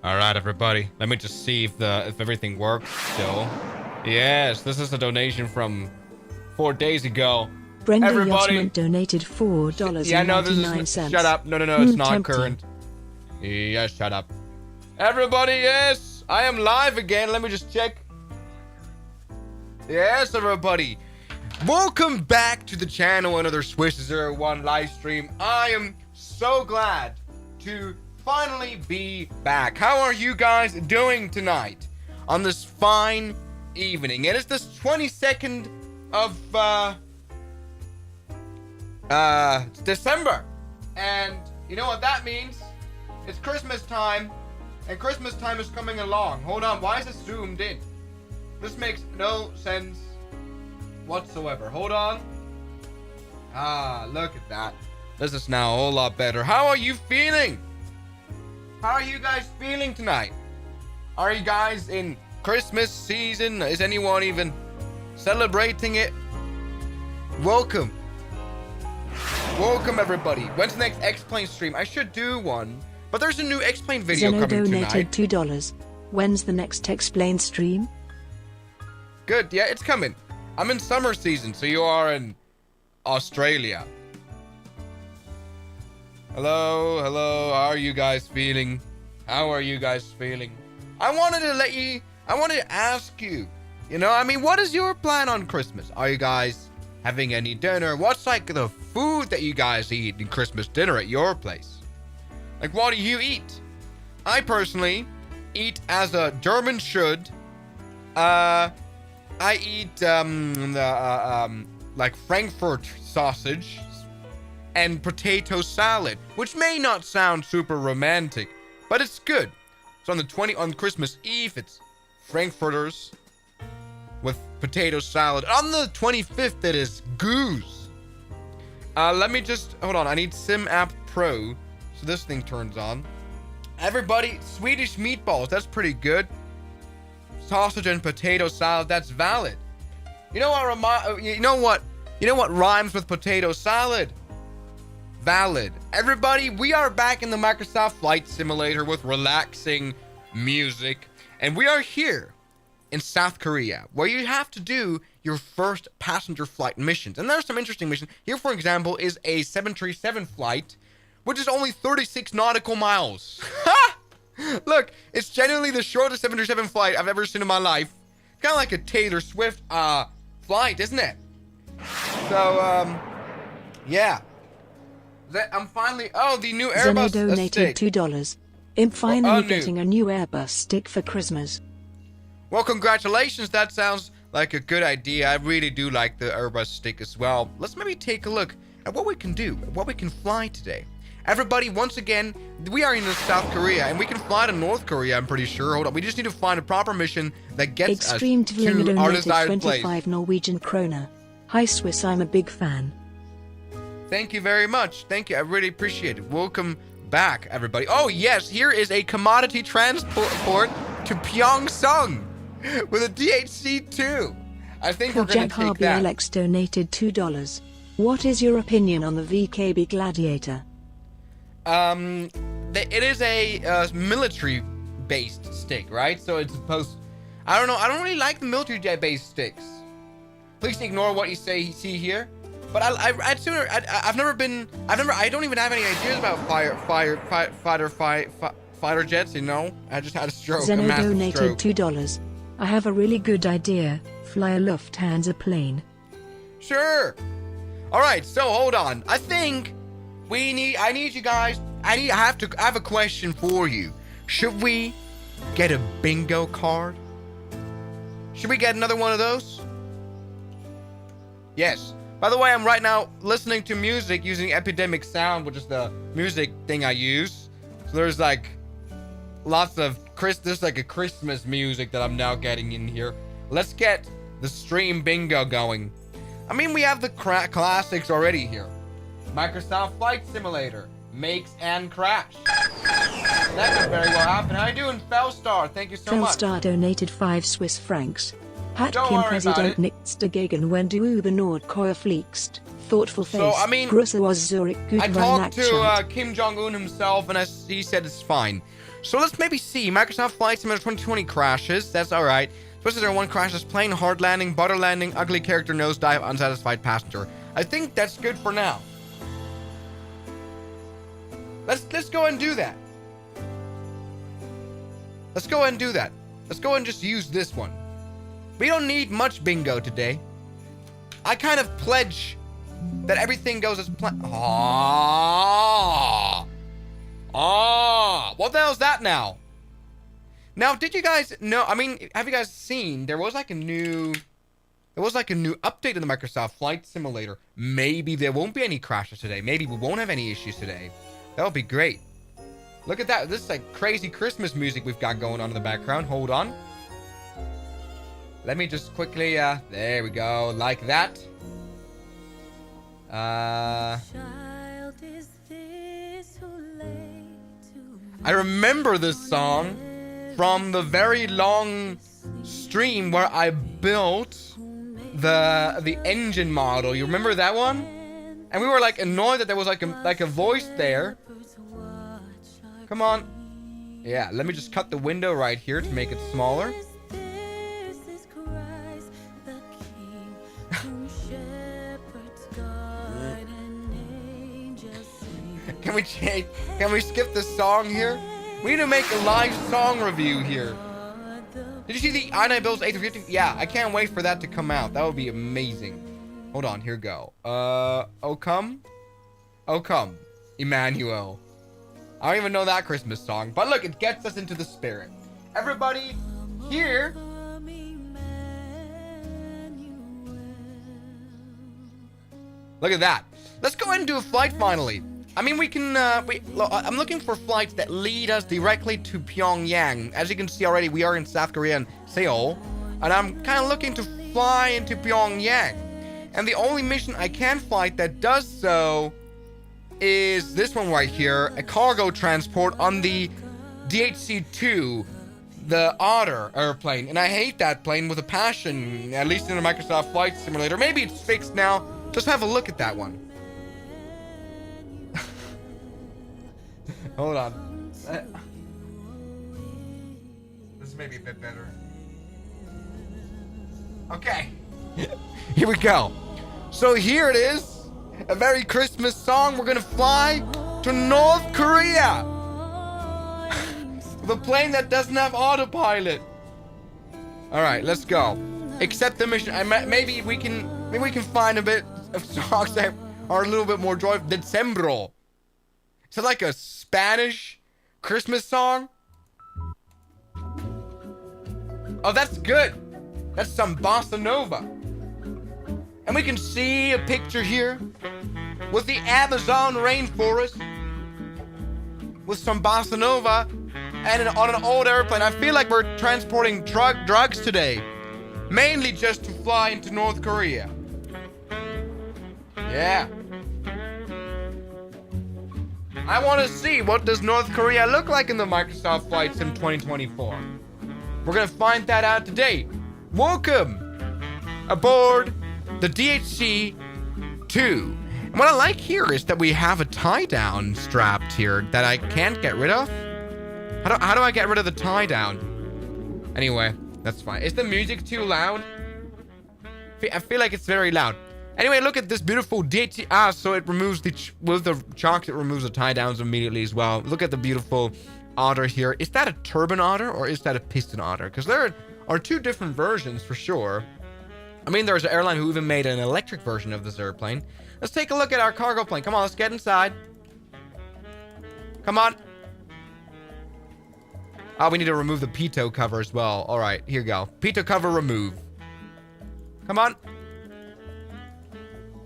Alright, everybody. Let me just see if everything works still. Yes, this is a donation from 4 days ago. Brenda Everybody Yachman donated $4.99. Yeah, no, this is... Shut up. No, it's not tempting. current. Yeah, shut up. Everybody, yes! I am live again. Let me just check. Yes, everybody. Welcome back to the channel. Another Swiss01 live stream. I am so glad to finally be back. How are you guys doing tonight on this fine evening? It is the 22nd of December, and you know what that means? It's Christmas time, and Christmas time is coming along. Hold on, why is it zoomed in? This makes no sense whatsoever. Hold on. Look at that. This is now a whole lot better. How are you feeling? How are you guys feeling tonight? Are you guys in Christmas season? Is anyone even celebrating it? Welcome. Welcome, everybody. When's the next X-Plane stream? I should do one, but there's a new X-Plane video Zeno coming donated tonight. $2. When's the next X-Plane stream? Good, yeah, it's coming. I'm in summer season, so you are in Australia. Hello, how are you guys feeling? How are you guys feeling? I wanted to ask you, what is your plan on Christmas? Are you guys having any dinner? What's like the food that you guys eat in Christmas dinner at your place? Like, what do you eat? I personally eat as a German should. I eat like Frankfurt sausage and potato salad, which may not sound super romantic, but it's good. So on Christmas Eve, it's Frankfurters with potato salad. On the 25th, it is goose. Let me just hold on. I need Sim App Pro, so this thing turns on. Everybody, Swedish meatballs. That's pretty good. Sausage and potato salad. That's valid. You know what rhymes with potato salad? Valid. Everybody, we are back in the Microsoft Flight Simulator with relaxing music, and we are here in South Korea, where you have to do your first passenger flight missions. And there are some interesting missions. Here, for example, is a 737 flight, which is only 36 nautical miles. Look, it's genuinely the shortest 737 flight I've ever seen in my life. Kind of like a Taylor Swift flight, isn't it? So, yeah. I'm finally... Oh, the new Airbus Zeno donated $2. I'm finally getting a new Airbus stick for Christmas. Well, congratulations. That sounds like a good idea. I really do like the Airbus stick as well. Let's maybe take a look at what we can do, what we can fly today. Everybody, once again, we are in South Korea, and we can fly to North Korea, I'm pretty sure. Hold on, we just need to find a proper mission that gets Extreme us to our desired 25 place. Norwegian kroner. Hi Swiss, I'm a big fan. Thank you very much. Thank you. I really appreciate it. Welcome back, everybody. Oh, yes. Here is a commodity transport to Pyeongseong with a DHC-2. I think we're going to take that. Alex donated $2. What is your opinion on the VKB Gladiator? It is a military-based stick, right? So it's supposed... I don't know. I don't really like the military-based sticks. Please ignore what you see here. But I'd sooner. I don't even have any ideas about fighter jets. I just had a stroke. Zeno a massive donated stroke. $2. I have a really good idea. Fly a Lufthansa plane. Sure. All right. So hold on. I think I need you guys. I have a question for you. Should we get a bingo card? Should we get another one of those? Yes. By the way, I'm right now listening to music using Epidemic Sound, which is the music thing I use. So there's like lots of there's like a Christmas music that I'm now getting in here. Let's get the stream bingo going. I mean, we have the classics already here. Microsoft Flight Simulator makes and crash. That could very well happen. How are you doing, Fellstar? Thank you so much. Fellstar donated 5 Swiss francs. Hat Don't Kim worry about Präsident it. nichts dagegen, wenn du über Nordkorea fliegst. Thoughtful face. So, I mean, Grüße aus Zurich. Good I talked to Kim Jong-un himself, and he said it's fine. So let's maybe see. Microsoft Flight Simulator 2020 crashes. That's all right. Especially there one crashes, plane hard landing, butter landing, ugly character nosedive, unsatisfied passenger. I think that's good for now. Let's go and do that. Let's go and do that. Let's go and just use this one. We don't need much bingo today. I kind of pledge that everything goes as planned. What the hell's that now? Now, did you guys know? I mean, have you guys seen? There was like a new update in the Microsoft Flight Simulator. Maybe there won't be any crashes today. Maybe we won't have any issues today. That would be great. Look at that. This is like crazy Christmas music we've got going on in the background. Hold on. Let me just quickly, there we go, like that. I remember this song from the very long stream where I built the engine model. You remember that one? And we were like annoyed that there was like a voice there. Come on. Yeah, let me just cut the window right here to make it smaller. Can we skip the song here? We need to make a live song review here. Did you see the i9 Builds A350? Yeah, I can't wait for that to come out. That would be amazing. Hold on, here we go. Oh come, Emmanuel. I don't even know that Christmas song, but look, it gets us into the spirit. Everybody here. Look at that. Let's go ahead and do a flight finally. I mean, we can, I'm looking for flights that lead us directly to Pyongyang. As you can see already, we are in South Korea and Seoul. And I'm kind of looking to fly into Pyongyang. And the only mission I can flight that does so is this one right here. A cargo transport on the DHC-2, the Otter airplane. And I hate that plane with a passion, at least in the Microsoft Flight Simulator. Maybe it's fixed now. Just have a look at that one. Hold on. This may be a bit better. Okay. Here we go. So here it is. A very Christmas song. We're gonna fly to North Korea. The plane that doesn't have autopilot. Alright, let's go. Accept the mission. Maybe we can find a bit of songs that are a little bit more joyful. Decembro. Is it like a Spanish Christmas song? Oh, that's good. That's some bossa nova. And we can see a picture here with the Amazon rainforest with some bossa nova and on an old airplane. I feel like we're transporting drugs today, mainly just to fly into North Korea. Yeah. I want to see what does North Korea look like in the Microsoft Flight Sim 2024. We're going to find that out today. Welcome aboard the DHC-2. And what I like here is that we have a tie-down strapped here that I can't get rid of. How do I get rid of the tie-down? Anyway, that's fine. Is the music too loud? I feel like it's very loud. Anyway, look at this beautiful DHC. So it removes with the chocks, it removes the tie downs immediately as well. Look at the beautiful otter here. Is that a turbine otter or is that a piston otter? Because there are two different versions for sure. I mean, there's an airline who even made an electric version of this airplane. Let's take a look at our cargo plane. Come on, let's get inside. Come on. Oh, we need to remove the pitot cover as well. All right, here you go. Pitot cover remove. Come on.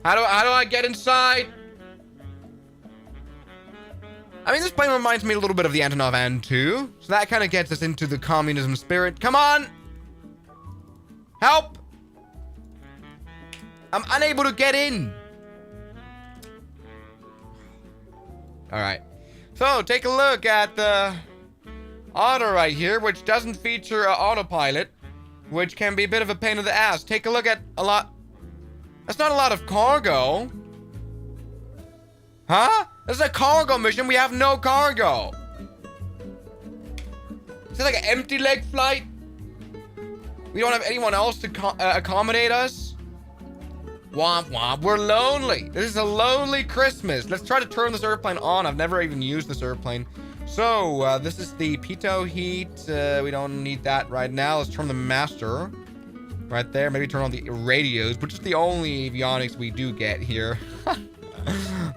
How do I get inside? I mean, this plane reminds me a little bit of the Antonov An-2. So that kind of gets us into the communism spirit. Come on! Help! I'm unable to get in. Alright. So, take a look at the Otter right here, which doesn't feature autopilot. which can be a bit of a pain in the ass. Take a look at a lot. That's not a lot of cargo. Huh? This is a cargo mission. We have no cargo. Is it like an empty leg flight? We don't have anyone else to accommodate us? Womp womp. We're lonely. This is a lonely Christmas. Let's try to turn this airplane on. I've never even used this airplane. So, this is the pitot heat. We don't need that right now. Let's turn the master right there. Maybe turn on the radios, which is the only avionics we do get here.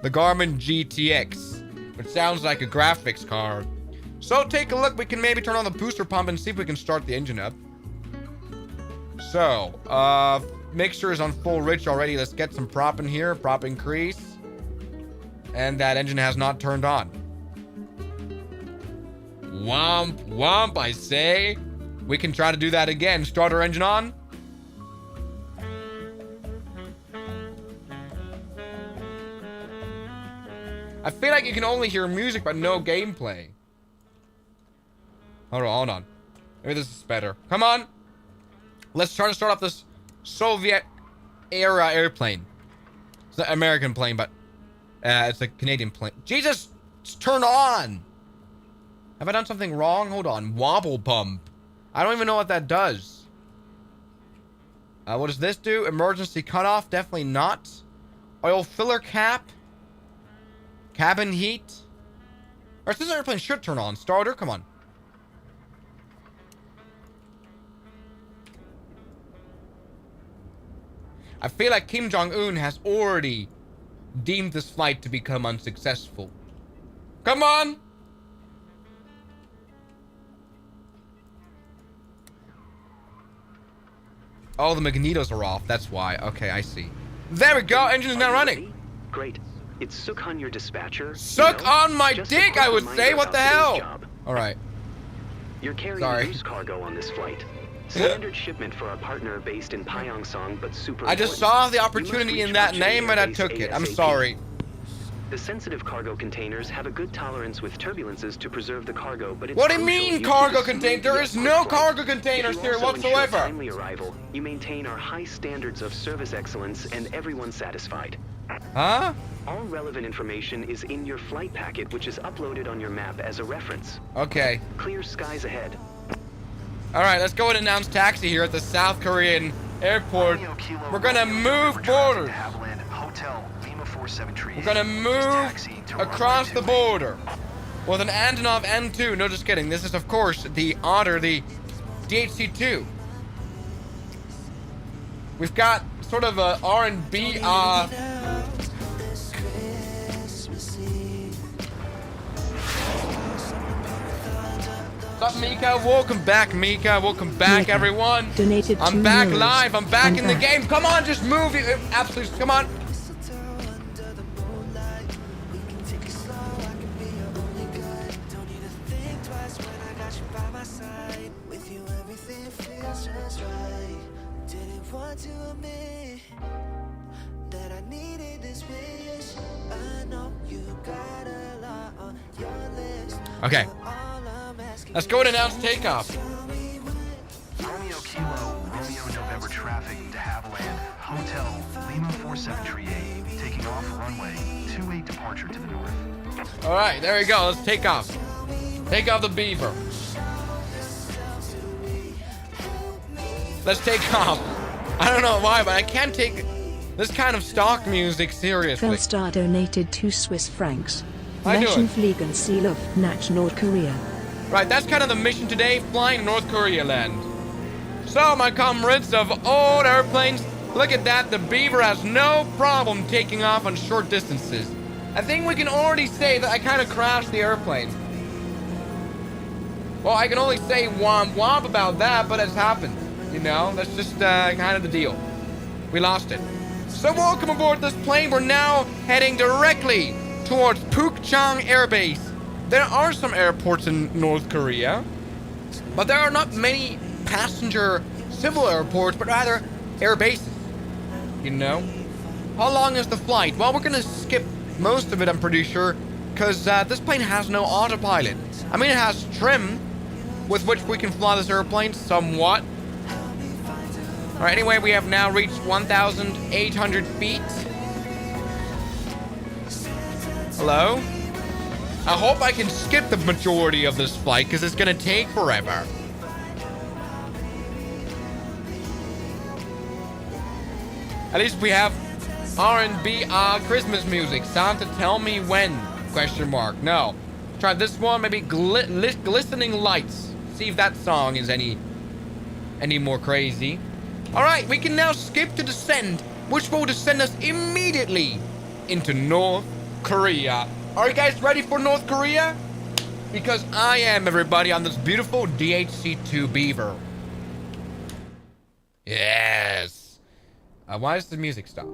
The Garmin GTX, which sounds like a graphics card. So, take a look. We can maybe turn on the booster pump and see if we can start the engine up. So, mixture is on full rich already. Let's get some prop in here. Prop increase. And that engine has not turned on. Womp, womp, I say. We can try to do that again. Start our engine on. I feel like you can only hear music but no gameplay. Hold on. Maybe this is better. Come on. Let's try to start up this Soviet-era airplane. It's an American plane, but it's a Canadian plane. Jesus, it's turned on. Have I done something wrong? Hold on. Wobble pump. I don't even know what that does. What does this do? Emergency cutoff? Definitely not. Oil filler cap. Cabin heat. Alright, this airplane should turn on. Starter, come on. I feel like Kim Jong-un has already deemed this flight to become unsuccessful. Come on! Oh, the magnetos are off. That's why. Okay, I see. There we go. Engine is now running. Great. It's Sukhan, your dispatcher. Suck on my dick, I would say. What the hell? All right. You're carrying loose cargo on this flight. Standard shipment for our partner based in Pyeongchang, but super. I just saw the opportunity in that name and I took it. I'm sorry. The sensitive cargo containers have a good tolerance with turbulences to preserve the cargo, but it's what do you mean cargo container? There is no cargo containers here whatsoever. Timely arrival, you maintain our high standards of service excellence and everyone's satisfied. Huh? All relevant information is in your flight packet, which is uploaded on your map as a reference. Okay. Clear skies ahead. All right, let's go and announce taxi here at the South Korean airport. We're gonna move borders. We're gonna move across the border with an Antonov N2. No, just kidding. This is, of course, the Otter, the DHC-2. We've got sort of a R&B, What's up, Mika? Welcome back, Mika. Welcome back, everyone. Donated I'm back euros. live. I'm back in the game. Come on, just move. Absolutely. Come on. Okay. Let's go and announce takeoff. Romeo Kilo, Romeo November traffic to Havilland, Hotel, Lima 4738, taking off runway 28 departure to the north. All right, there we go. Let's take off. Take off the Beaver. Let's take off. I don't know why, but I can't take this kind of stock music seriously. Felstar donated 2 Swiss francs. How you doing? Fliegen Sie Luft nach Nordkorea. Right, that's kind of the mission today, flying North Korea land. So, my comrades of old airplanes, look at that. The Beaver has no problem taking off on short distances. I think we can already say that I kind of crashed the airplane. Well, I can only say womp womp about that, but it's happened. You know, that's just kind of the deal. We lost it. So welcome aboard this plane. We're now heading directly towards Pukchang Air Base. There are some airports in North Korea, but there are not many passenger civil airports, but rather air bases. You know? How long is the flight? Well, we're gonna skip most of it, I'm pretty sure, because this plane has no autopilot. I mean, it has trim with which we can fly this airplane somewhat, Alright, anyway, we have now reached 1,800 feet. Hello? I hope I can skip the majority of this flight, because it's going to take forever. At least we have R&B Christmas music. Santa, tell me when? Question mark. No. Try this one. Maybe glistening lights. See if that song is any more crazy. Alright, we can now skip to descend, which will descend us immediately into North Korea. Are you guys ready for North Korea? Because I am, everybody, on this beautiful DHC-2 Beaver. Yes. Why does the music stop?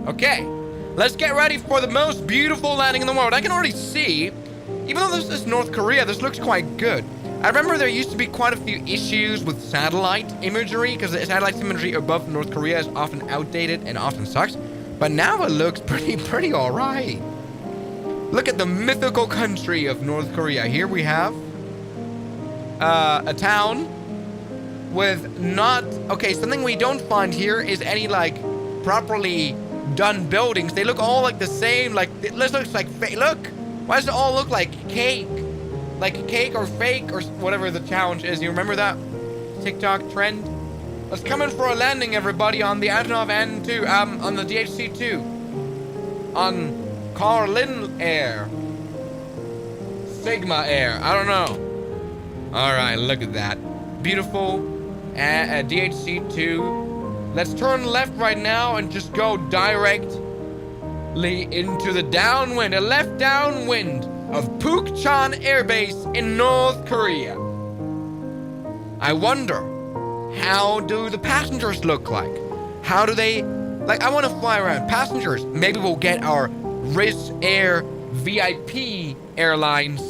Okay, let's get ready for the most beautiful landing in the world. I can already see, even though this is North Korea, this looks quite good. I remember there used to be quite a few issues with satellite imagery, because the satellite imagery above North Korea is often outdated and often sucks. But now it looks pretty alright. Look at the mythical country of North Korea. Here we have a town with not... Okay, something we don't find here is any, like, properly done buildings. They look all like the same. Like, it looks like fake. Look! Why does it all look like cake? Like cake or fake or whatever the challenge is. You remember that TikTok trend? Let's come in for a landing, everybody, on the Antonov N2, on the DHC-2. On Carlin Air. Sigma Air. I don't know. Alright, look at that. Beautiful DHC-2. Let's turn left right now and just go directly into the downwind. A left downwind of Pukchon Air Base in North Korea. I wonder, how do the passengers look like? How do they... Like, I want to fly around. Passengers, maybe we'll get our Riz Air VIP Airlines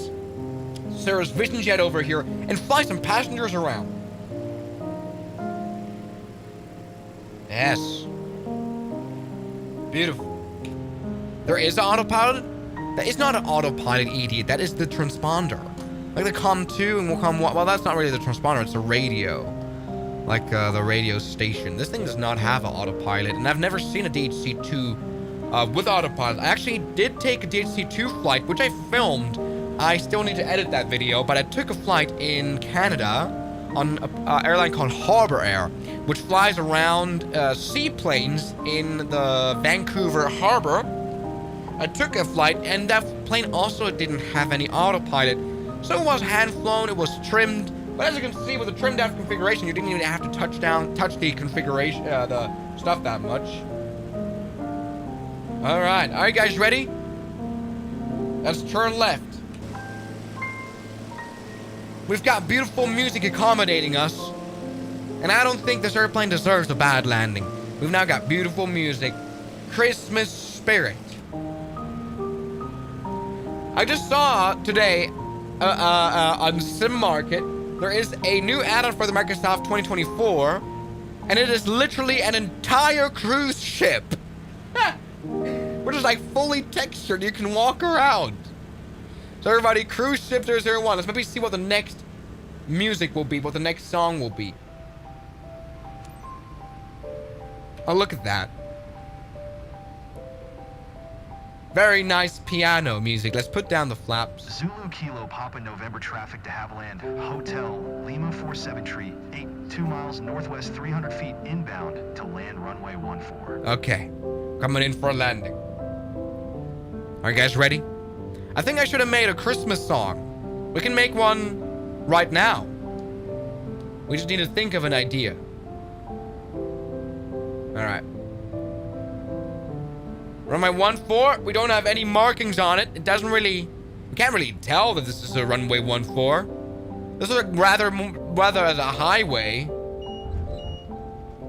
Cirrus Vision Jet over here and fly some passengers around. Yes. Beautiful. There is an autopilot? That is not an autopilot, idiot. That is the transponder. Like the COM2 and WCOM1. Well, that's not really the transponder. It's a radio. Like the radio station. This thing does not have an autopilot. And I've never seen a DHC-2 with autopilot. I actually did take a DHC-2 flight, which I filmed. I still need to edit that video. But I took a flight in Canada on an airline called Harbor Air, which flies around seaplanes in the Vancouver Harbor. I took a flight, and that plane also didn't have any autopilot. So it was hand-flown, it was trimmed. But as you can see, with the trimmed-out configuration, you didn't even have to touch the configuration, the stuff that much. Alright, are you guys ready? Let's turn left. We've got beautiful music accommodating us. And I don't think this airplane deserves a bad landing. We've now got beautiful music. Christmas spirit. I just saw today on Sim Market, there is a new add-on for the Microsoft 2024, and it is literally an entire cruise ship. Which is like fully textured. You can walk around. So everybody, cruise ship 001. Let's maybe see what the next music will be, what the next song will be. Oh, look at that. Very nice piano music. Let's put down the flaps. Zulu Kilo Papa November traffic to Havilland. Hotel Lima 47 Tree, 2 miles northwest 300 feet inbound to land runway 14. Okay. Coming in for a landing. Are you guys ready? I think I should have made a Christmas song. We can make one right now. We just need to think of an idea. Alright. Runway 14, we don't have any markings on it. It doesn't really... We can't really tell that this is a runway 14. This is rather as a highway.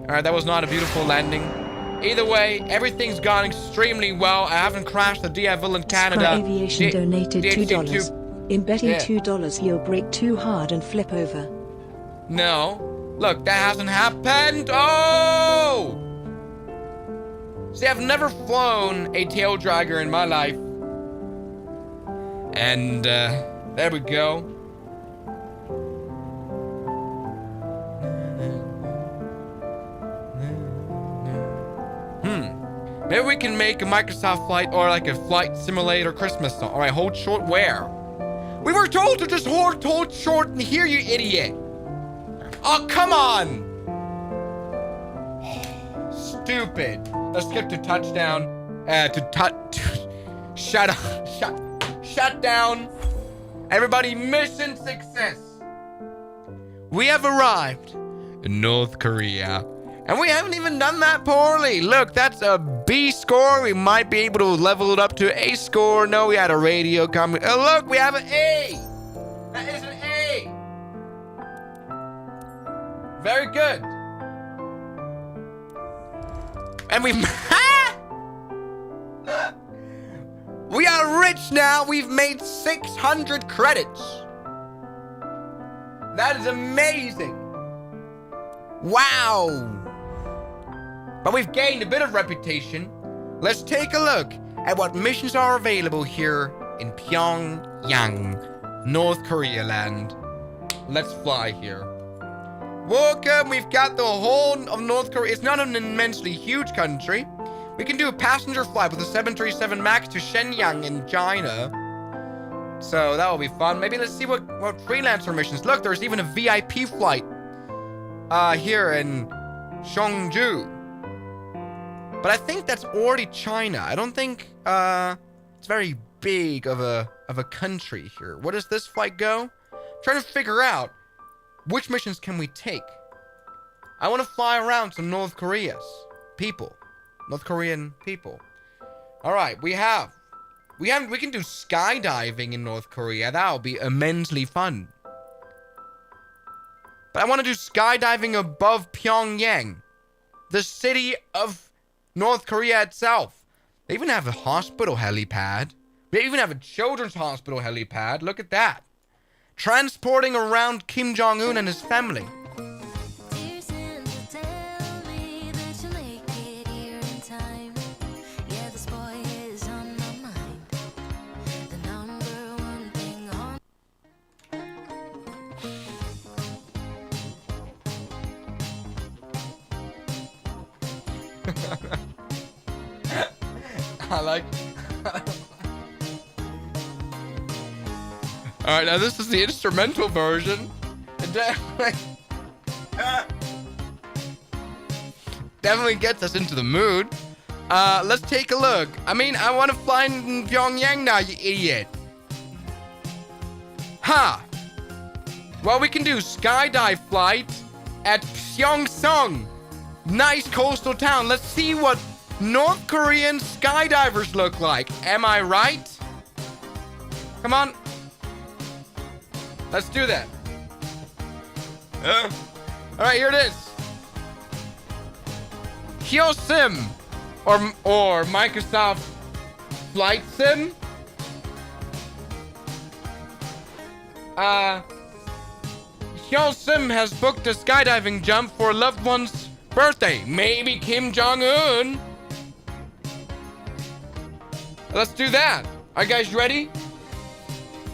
Alright, that was not a beautiful landing. Either way, everything's gone extremely well. I haven't crashed the DFL in Canada. Sky Aviation donated $2. In betting $2, he'll brake too hard and flip over. No. Look, that hasn't happened. Oh! See, I've never flown a tail dragger in my life. And, there we go. Maybe we can make a Microsoft flight or like a flight simulator Christmas song. All right, hold short where? We were told to just hold short and hear, you idiot. Oh, come on. Stupid. Let's skip to touchdown. Shut down. Everybody, mission success. We have arrived in North Korea. And we haven't even done that poorly. Look, that's a B score. We might be able to level it up to A score. No, we had a radio comment. Oh, look, we have an A. That is an A. Very good. And we are rich now. We've made 600 credits. That is amazing. Wow. But we've gained a bit of reputation. Let's take a look at what missions are available here in Pyongyang, North Korea land. Let's fly here. Welcome, we've got the whole of North Korea. It's not an immensely huge country. We can do a passenger flight with a 737 MAX to Shenyang in China. So that will be fun. Maybe let's see what freelancer missions. Look, there's even a VIP flight here in Cheongju. But I think that's already China. I don't think it's very big of a country here. Where does this flight go? I'm trying to figure out which missions can we take. I want to fly around some North Korean people. All right, we can do skydiving in North Korea. That'll be immensely fun. But I want to do skydiving above Pyongyang, the city of North Korea itself. They even have a hospital helipad. They even have a children's hospital helipad. Look at that. Transporting around Kim Jong-un and his family. I like. All right, now this is the instrumental version. Definitely gets us into the mood. Let's take a look. I mean, I want to fly in Pyongyang now, you idiot. Ha! Well, we can do skydive flight at Pyeongseong. Nice coastal town. Let's see what North Korean skydivers look like. Am I right? Come on. Let's do that. All right, here it is. HyoSim or Microsoft Flight Sim. HyoSim has booked a skydiving jump for a loved one's birthday. Maybe Kim Jong-un. Let's do that. Are you guys ready?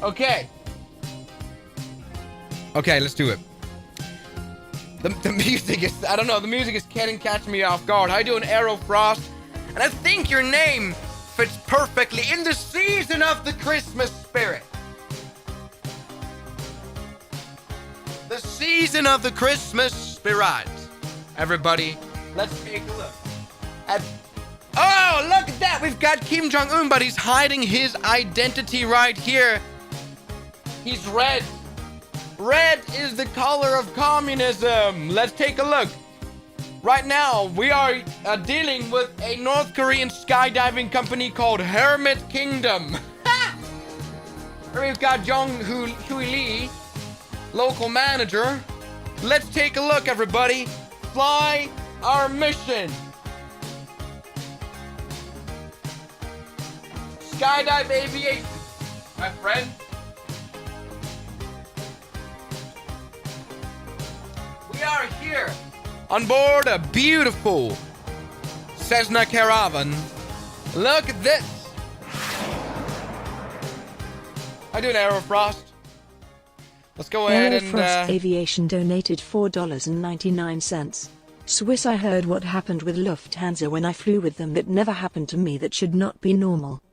Okay. Okay, let's do it. The music is, I don't know, the music is catching me off guard. How you doing, Aero Frost? And I think your name fits perfectly in the season of the Christmas spirit. The season of the Christmas spirit. Everybody, let's take a look at... Oh, look at that! We've got Kim Jong-un, but he's hiding his identity right here. He's red. Red is the color of communism. Let's take a look. Right now, we are dealing with a North Korean skydiving company called Hermit Kingdom. Here we've got Jong Hui Lee, local manager. Let's take a look, everybody. Fly our mission. Skydive aviation, my friend. We are here on board a beautiful Cessna Caravan. Look at this. I do an Aerofrost. Let's go ahead and Aerofrost Aviation donated $4.99. Swiss, I heard what happened with Lufthansa when I flew with them that never happened to me. That should not be normal.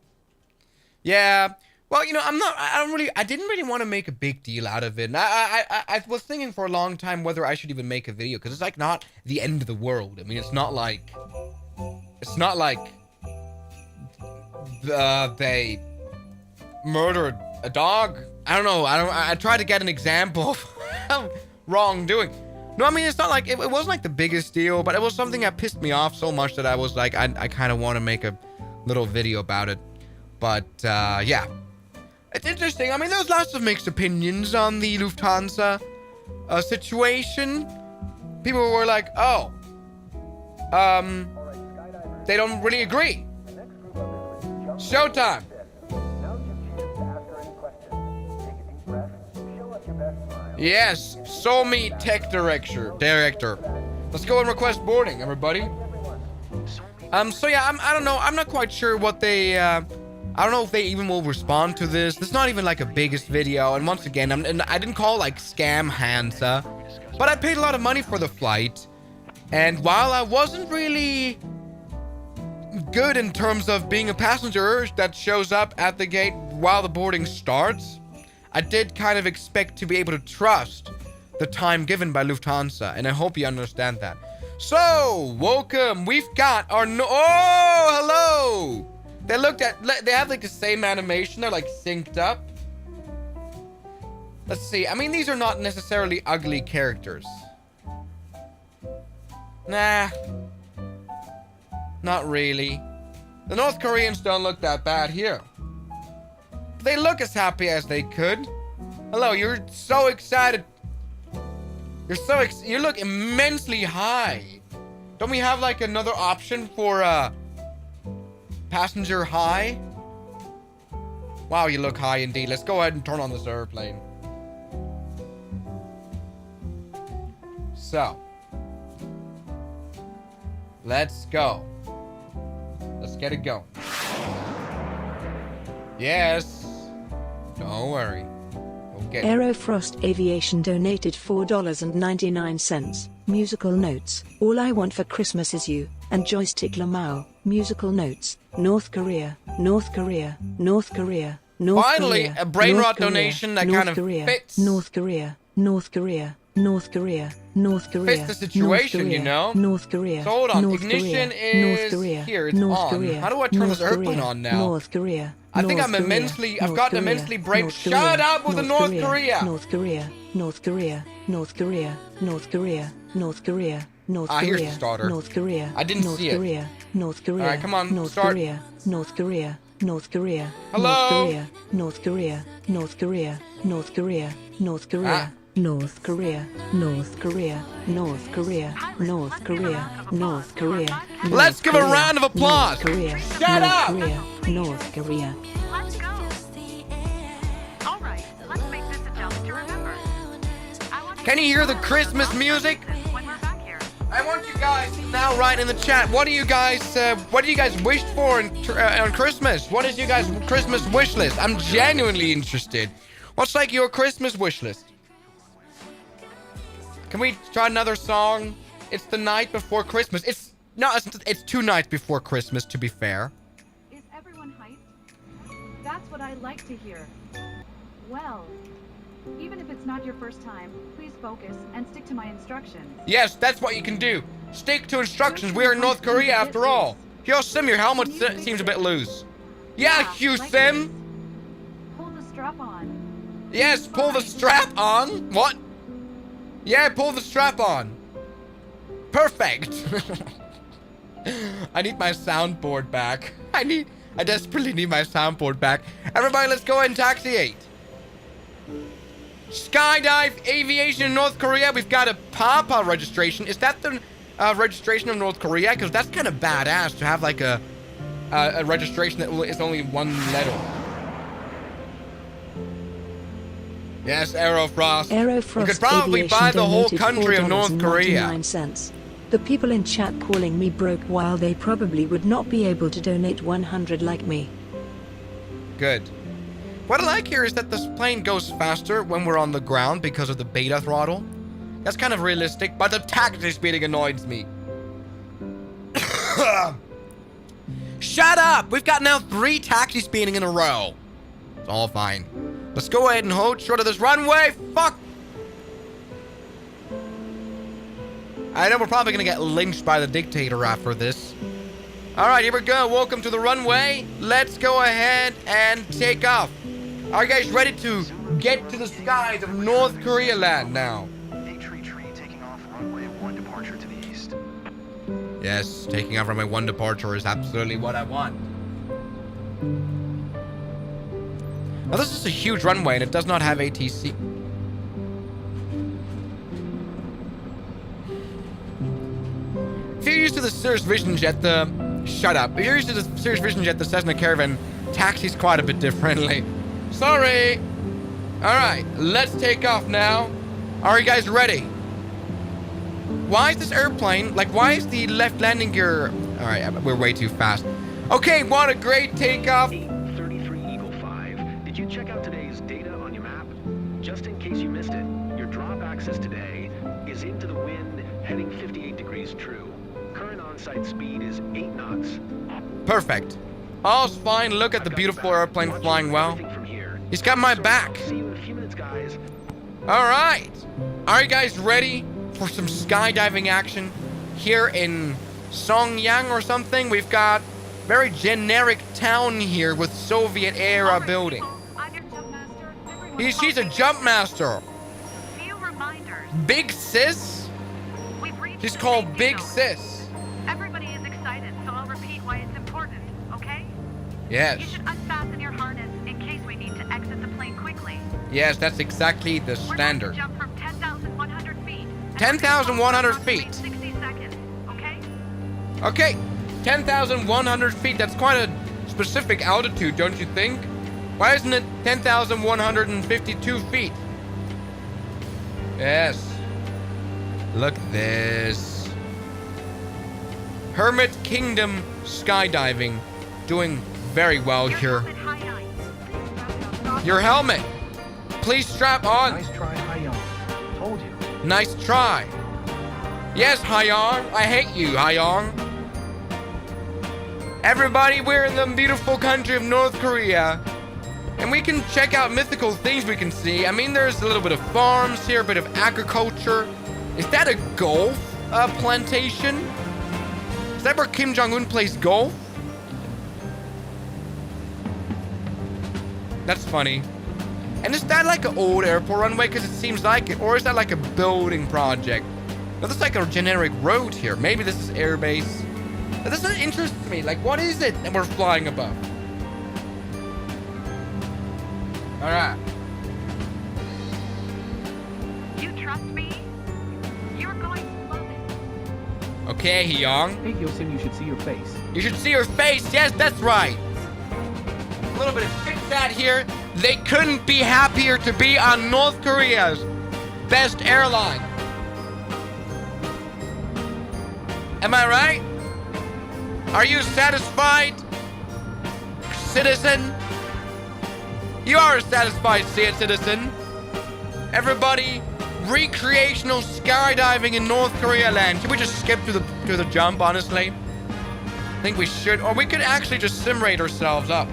Yeah. Well, you know, I didn't really want to make a big deal out of it. And I was thinking for a long time whether I should even make a video, because it's like not the end of the world. I mean, it's not like they murdered a dog. I don't know. I tried to get an example of wrongdoing. No, I mean, it's not like it wasn't like the biggest deal, but it was something that pissed me off so much that I was like, I kind of want to make a little video about it. But yeah, it's interesting. I mean, there's lots of mixed opinions on the Lufthansa situation. People were like, oh, they don't really agree. Showtime. Yes, show me tech director. Let's go and request boarding, everybody. So yeah, I don't know. I'm not quite sure what they, I don't know if they even will respond to this. This is not even like a biggest video. And once again, I didn't call like scam Hansa, but I paid a lot of money for the flight. And while I wasn't really good in terms of being a passenger that shows up at the gate while the boarding starts, I did kind of expect to be able to trust the time given by Lufthansa, and I hope you understand that. So, welcome. We've got our oh, hello. They have like the same animation. They're like synced up. Let's see. I mean, these are not necessarily ugly characters. Nah. Not really. The North Koreans don't look that bad here. They look as happy as they could. Hello, you're so excited. You look immensely high. Don't we have like another option for passenger high? Wow, you look high indeed. Let's go ahead and turn on this airplane. So, let's go. Let's get it going. Yes. Don't worry. Okay. Aerofrost Aviation donated $4.99. Musical notes. All I want for Christmas is you. And Joystick Lamau. Musical notes. North Korea. North Korea. North Korea. North Finally, Korea. a brain North rot Korea. donation that North kind of Korea. fits. North Korea. North Korea. North Korea. North Korea. Fits the situation, North Korea. you know? North Korea. So hold on. North Ignition Korea. is North Korea. here. It's North on. Korea. How do I turn North this airplane Korea. on now? North Korea. I think North I'm Korea. immensely. I've North gotten Korea. immensely brave. North Shut Korea. up with the North Korea. North Korea. North Korea. North Korea. North Korea. North Korea. North Korea. Here's the starter. North Korea. I didn't North see it. Korea. North Korea. All right, come on, North start. Korea. North Korea. North Korea. Hello? North Korea. North Korea. North Korea. North Korea. North Korea. North Korea. North Korea. North Korea. North Korea. Let's give a round of applause. North Korea. Shut up. North Korea. North Korea. Let's go. All right, let's make this a jump to remember. Can you hear the Christmas music? When we're back here. I want you guys to now write in the chat. What do you guys wished for on Christmas? What is your guys' Christmas wish list? I'm genuinely interested. What's like your Christmas wish list? Can we try another song? It's the night before Christmas. It's 2 nights before Christmas, to be fair. Is everyone hyped? That's what I like to hear. Well, even if it's not your first time, please focus and stick to my instructions. Yes, that's what you can do. Stick to instructions. We are in North Korea after all. Hyo Sim, your helmet seems a bit loose. Yeah, Hyo like Sim. this. Pull the strap on. Yes, pull the strap on. What? Yeah, pull the strap on. Perfect. I need my soundboard back. I desperately need my soundboard back. Everybody, let's go ahead and taxiate. Skydive Aviation in North Korea. We've got a Papa registration. Is that the registration of North Korea? Because that's kind of badass to have like a registration that is only 1 letter. Yes, Aerofrost. Aerofrost We could probably Aviation buy the whole donated country of North Korea. $4.99. The people in chat calling me broke while they probably would not be able to donate 100 like me. Good. What I like here is that this plane goes faster when we're on the ground because of the beta throttle. That's kind of realistic, but the taxi speeding annoys me. Shut up! We've got now 3 taxi speeding in a row. It's all fine. Let's go ahead and hold short of this runway. Fuck! I know we're probably gonna get lynched by the dictator after this. Alright, here we go. Welcome to the runway. Let's go ahead and take off. Are you guys ready to get to the skies of North Korea land now? Tree taking off runway 1 departure to the east. Yes, taking off runway 1 departure is absolutely what I want. Now this is a huge runway and it does not have ATC. If you're used to the Cirrus Vision Jet, Shut up. If you're used to the Cirrus Vision Jet, the Cessna Caravan taxis quite a bit differently. Sorry! Alright, let's take off now. Are you guys ready? Why is this airplane, why is the left landing gear... Alright, we're way too fast. Okay, what a great takeoff. 833 Eagle 5. Did you check out today's data on your map? Just in case you missed it, your drop axis today is into the wind, heading 58 degrees true. Current on-site speed is 8 knots. Perfect. All's fine. Look at the beautiful airplane flying well. He's got my back. See you in a few minutes, guys. Alright. Are you guys ready for some skydiving action? Here in Songyang or something, we've got very generic town here with Soviet era building. She's a jump master. Few reminders. Big Sis? We've reached She's the called safety Big zone. Sis. Everybody is excited, so I'll repeat why it's important, okay? Yes. You should unfasten your harness in case we need to exit the plane quickly. Yes, that's exactly the We're standard. going to jump from 10,100 feet. and 10,100 approximately feet. 60 seconds, okay? Okay, 10,100 feet. That's quite a specific altitude, don't you think? Why isn't it 10,152 feet? Yes. Look at this. Hermit Kingdom skydiving. Doing very well Your here. helmet high nine. Your helmet. Please strap on. Nice try, Hyung. Told you. Nice try. Yes, Hyong. I hate you, Hyong. Everybody, we're in the beautiful country of North Korea. And we can check out mythical things we can see. I mean, there's a little bit of farms here, a bit of agriculture. Is that a golf plantation? Is that where Kim Jong-un plays golf? That's funny. And is that like an old airport runway? Because it seems like it. Or is that like a building project? No, that's like a generic road here. Maybe this is airbase. That doesn't interest me. Like, what is it that we're flying above? Alright. You trust me? You're going to love it. Okay, Hyung. Hey, Yosin, you should see your face. You should see her face. Yes, that's right. A little bit of chit-chat here. They couldn't be happier to be on North Korea's best airline. Am I right? Are you satisfied, citizen? You are a satisfied citizen. Everybody, recreational skydiving in North Korea land. Should we just skip to the jump, honestly? I think we should. Or we could actually just simulate ourselves up.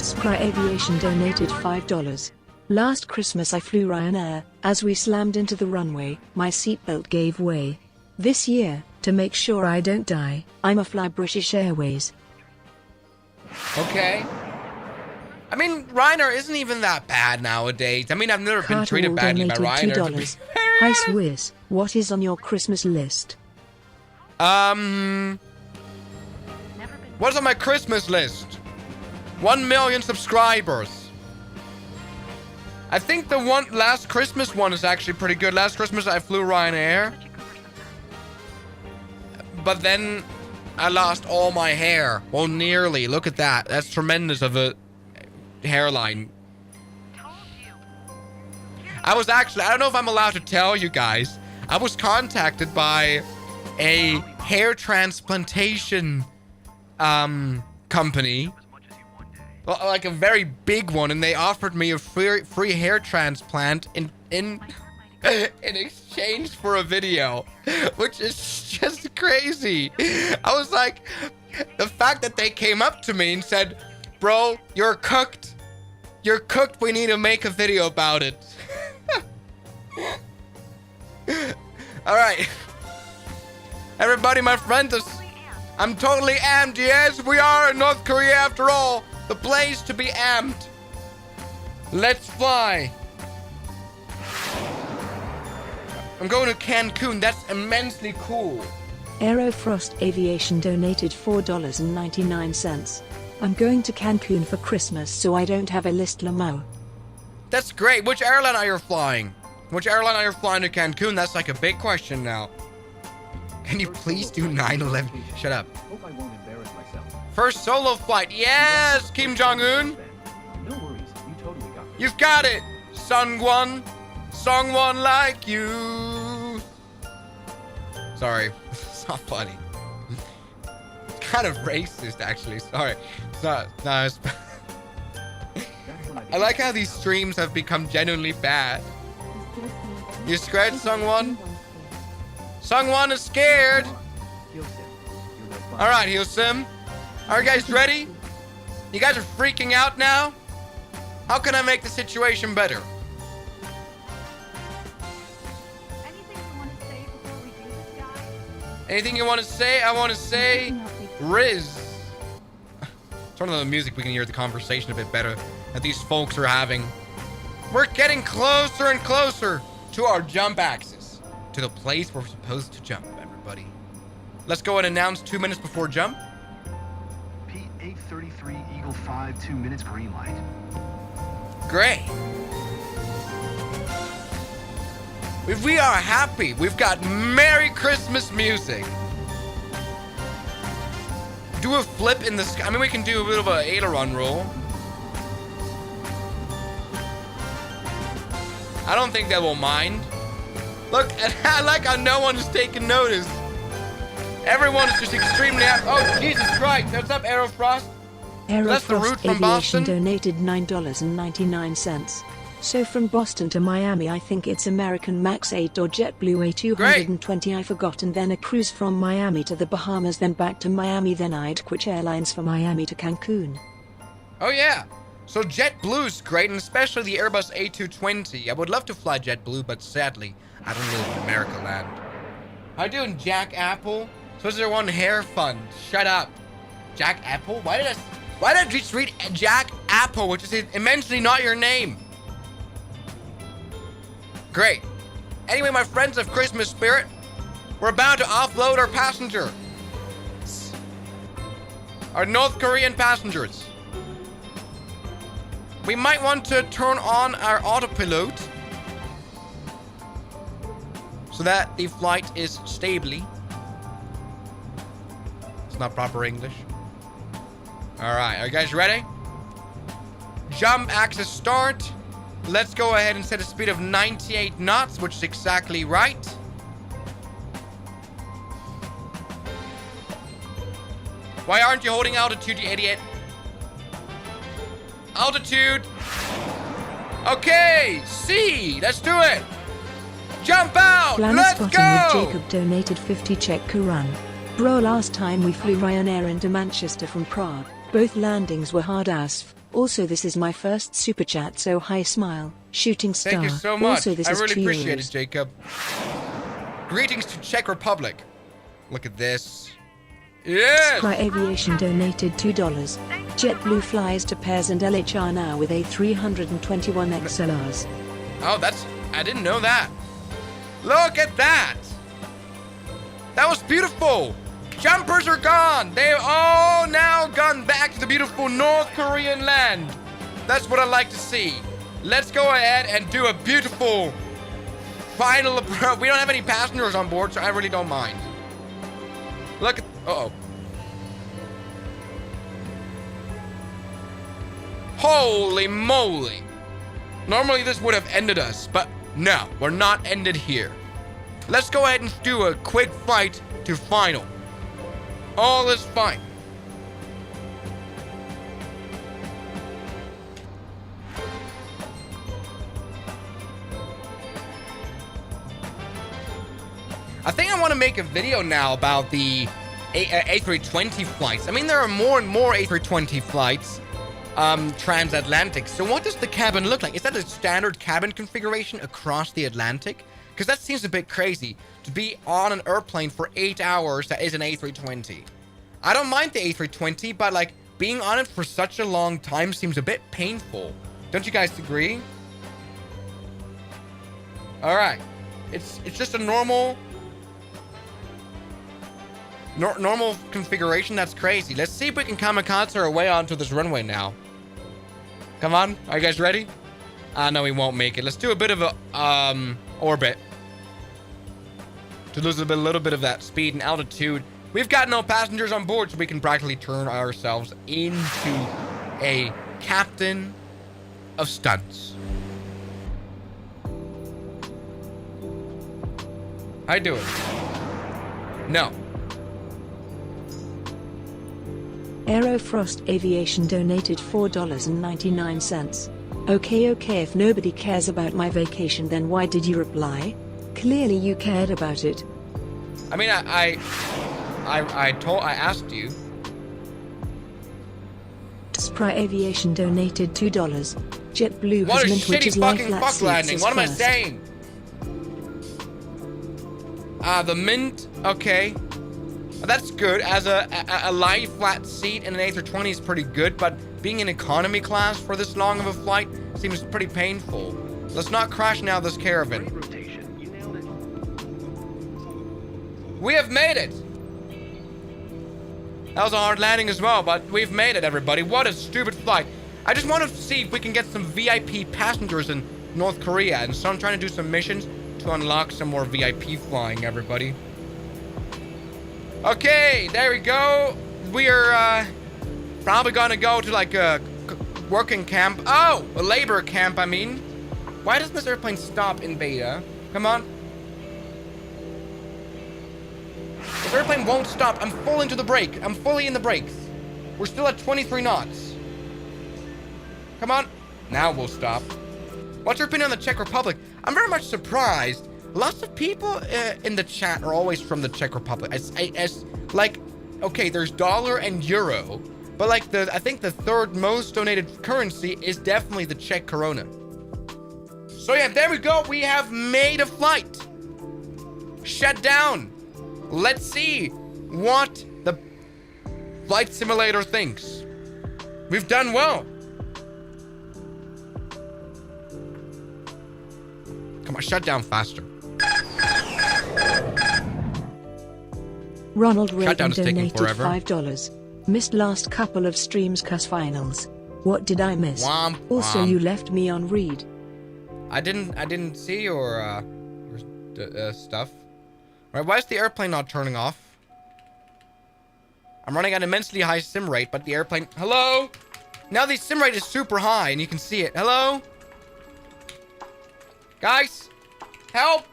Spry Aviation donated $5. Last Christmas I flew Ryanair. As we slammed into the runway, my seatbelt gave way. This year, to make sure I don't die, I'ma fly British Airways. Okay. I mean, Ryanair isn't even that bad nowadays. I mean, I've never been treated badly by donated Ryanair. $2. Hi Swiss, what is on your Christmas list? What's on my Christmas list? 1 million subscribers. I think the last Christmas one is actually pretty good. Last Christmas I flew Ryanair. But then I lost all my hair. Well, nearly. Look at that. That's tremendous of a hairline. I was actually, I don't know if I'm allowed to tell you guys. I was contacted by a hair transplantation company. Well, like a very big one, and they offered me a free hair transplant in exchange for a video, which is just crazy. I was like, the fact that they came up to me and said, bro, you're cooked. You're cooked. We need to make a video about it. All right. Everybody, my friends, I'm totally amped. Yes, we are in North Korea after all. The place to be amped. Let's fly. I'm going to Cancun. That's immensely cool. Aerofrost Aviation donated $4.99. I'm going to Cancun for Christmas, so I don't have a list, Lamau. That's great. Which airline are you flying? Which airline are you flying to Cancun? That's like a big question now. Can you please do 9/11? Shut up. Hope I won't embarrass myself. First solo flight. Yes, Kim Jong-un. No worries, you totally got this. You've got it. Sungwon. Someone like you. Sorry. It's not funny. It's kind of racist, actually. Sorry. It's not. No, it's... I like how these streams have become genuinely bad. You scared, Sungwon? Sungwon is scared. Alright, Hyosim. Are you guys ready? You guys are freaking out now? How can I make the situation better? Anything you want to say before we do this, guys? Anything you want to say? I want to say Riz. Turn on the music, we can hear the conversation a bit better that these folks are having. We're getting closer and closer to our jump axis, to the place where we're supposed to jump, everybody. Let's go and announce 2 minutes before jump. Pete 833 Eagle 5, 2 minutes green light. Great. If we are happy, we've got Merry Christmas music. Do a flip in the sky. I mean, we can do a bit of an aileron roll. I don't think they will mind. Look, I like how no one is taking notice. Everyone is just extremely happy. Oh, Jesus Christ. What's up, Aerofrost? That's the route Aerofrost from Aviation Boston. donated $9.99. So from Boston to Miami, I think it's American Max 8 or JetBlue A220. I forgot, and then a cruise from Miami to the Bahamas, then back to Miami, then I'd quit airlines for Miami to Cancun. Oh, yeah. So JetBlue's great, and especially the Airbus A220. I would love to fly JetBlue, but sadly, I don't live in America land. How you doing, Jack Apple? So is there one hair fund? Shut up. Jack Apple? Why did I just read Jack Apple, which is immensely not your name? Great. Anyway, my friends of Christmas spirit, we're about to offload our passenger. Our North Korean passengers. We might want to turn on our autopilot so that the flight is stably. It's not proper English. Alright, are you guys ready? Jump axis start. Let's go ahead and set a speed of 98 knots, which is exactly right. Why aren't you holding altitude, you idiot? Altitude. Okay, C. Let's do it. Jump out. Planet Let's Spotting go. with Jacob donated 50 Czech Korun. Bro, last time we flew Ryanair into Manchester from Prague. Both landings were hard ass. Also, this is my first super chat, so hi, smile. Shooting star. Thank you so much. Also, this I is really €2. appreciate it, Jacob. Greetings to Czech Republic. Look at this. Yes. Sky Aviation donated $2. JetBlue flies to Pairs and LHR now with A321 XLRs. Oh, I didn't know that. Look at that. That was beautiful. Jumpers are gone. They all now gone back to the beautiful North Korean land. That's what I like to see. Let's go ahead and do a beautiful final approach. We don't have any passengers on board, so I really don't mind. Look at, uh-oh. Holy moly. Normally this would have ended us, but no, we're not ended here. Let's go ahead and do a quick flight to final. All is fine. I think I want to make a video now about the A320 flights. I mean, there are more and more A320 flights transatlantic. So what does the cabin look like? Is that a standard cabin configuration across the Atlantic? Because that seems a bit crazy to be on an airplane for 8 hours that is an A320. I don't mind the A320, but like being on it for such a long time seems a bit painful. Don't you guys agree? All right. It's just a normal configuration. That's crazy. Let's see if we can kamikaze our way onto this runway now. Come on. Are you guys ready? No, we won't make it. Let's do a bit of a orbit to lose a little bit of that speed and altitude. We've got no passengers on board, so we can practically turn ourselves into a captain of stunts. How you doing? No. Aerofrost Aviation donated $4.99. Okay, if nobody cares about my vacation, then why did you reply? Clearly you cared about it. I mean, I asked you. Spry Aviation donated $2. JetBlue What has a mint, which shitty is lie fucking flat fuck seats landing. as What am I first. saying? The mint, okay. That's good. As a lie flat seat in an A320 is pretty good, but being in economy class for this long of a flight seems pretty painful. Let's not crash now this caravan. Great rotation. You nailed it. We have made it. That was a hard landing as well, but we've made it, everybody. What a stupid flight. I just want to see if we can get some VIP passengers in North Korea, and so I'm trying to do some missions to unlock some more VIP flying, everybody. Okay, there we go. We are probably gonna go to like a working camp. Oh, a labor camp, I mean. Why doesn't this airplane stop in beta? Come on. This airplane won't stop. I'm full into the brake. I'm fully in the brakes. We're still at 23 knots. Come on. Now we'll stop. What's your opinion on the Czech Republic? I'm very much surprised. Lots of people in the chat are always from the Czech Republic. As like, okay, there's dollar and euro, but like I think the third most donated currency is definitely the Czech koruna. So yeah, there we go. We have made a flight. Shut down. Let's see what the flight simulator thinks. We've done well. Come on, shut down faster. Ronald Reagan Shutdown is taking donated forever. $5. Missed last couple of streams cuz finals. What did I miss? Womp, Also, womp. you left me on read. I didn't see your stuff. Right, why is the airplane not turning off? I'm running at an immensely high sim rate, but the airplane... Hello? Now the sim rate is super high, and you can see it. Hello? Guys? Help!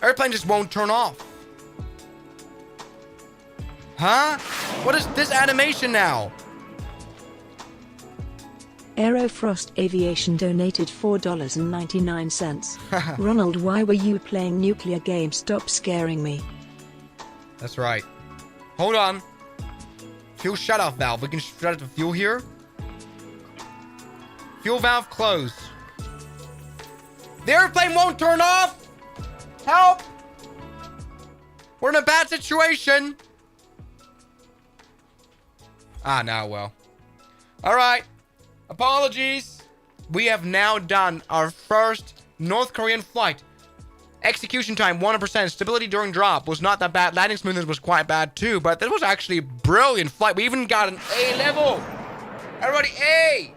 Airplane just won't turn off. Huh? What is this animation now? Aerofrost Aviation donated $4.99. Ronald, why were you playing nuclear games? Stop scaring me. That's right. Hold on. Fuel shutoff valve. We can shut off the fuel here. Fuel valve closed. The airplane won't turn off! Help! We're in a bad situation. Ah, now well. Alright. Apologies. We have now done our first North Korean flight. Execution time 100%. Stability during drop was not that bad. Landing smoothness was quite bad too, but that was actually a brilliant flight. We even got an A level. Everybody, A!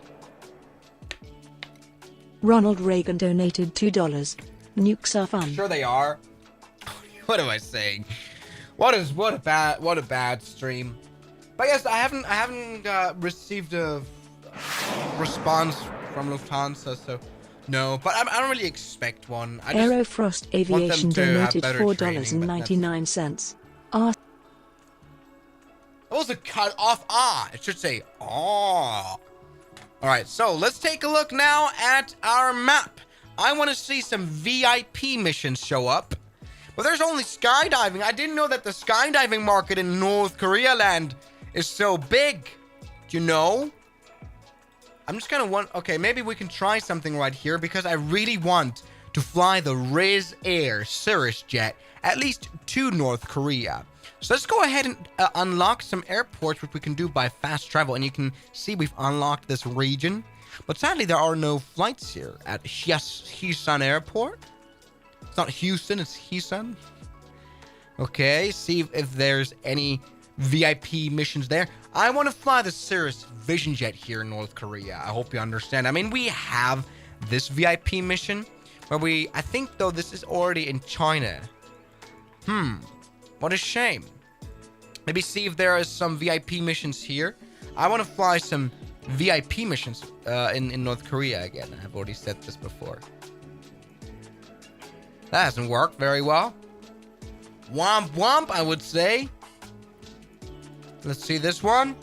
Ronald Reagan donated $2. Nukes are fun. Sure they are. What am I saying? What a bad stream. But yes, I haven't received a response from Lufthansa, so no. But I don't really expect one. I just Aerofrost Aviation to have donated better $4.99. Ask It was a cut off It should say All right, so let's take a look now at our map. I want to see some VIP missions show up. But there's only skydiving. I didn't know that the skydiving market in North Korea land is so big. Do you know? I'm just gonna okay, maybe we can try something right here because I really want to fly the Riz Air Cirrus jet at least to North Korea. So let's go ahead and unlock some airports, which we can do by fast travel. And you can see we've unlocked this region. But sadly, there are no flights here at Hyusan Airport. It's not Houston, it's Hyusan. Okay, see if there's any VIP missions there. I want to fly the Cirrus Vision Jet here in North Korea. I hope you understand. I mean, we have this VIP mission. But I think, though, this is already in China. What a shame. Maybe see if there is some VIP missions here. I want to fly some VIP missions in North Korea again. I've already said this before. That hasn't worked very well. Womp womp, I would say. Let's see this one.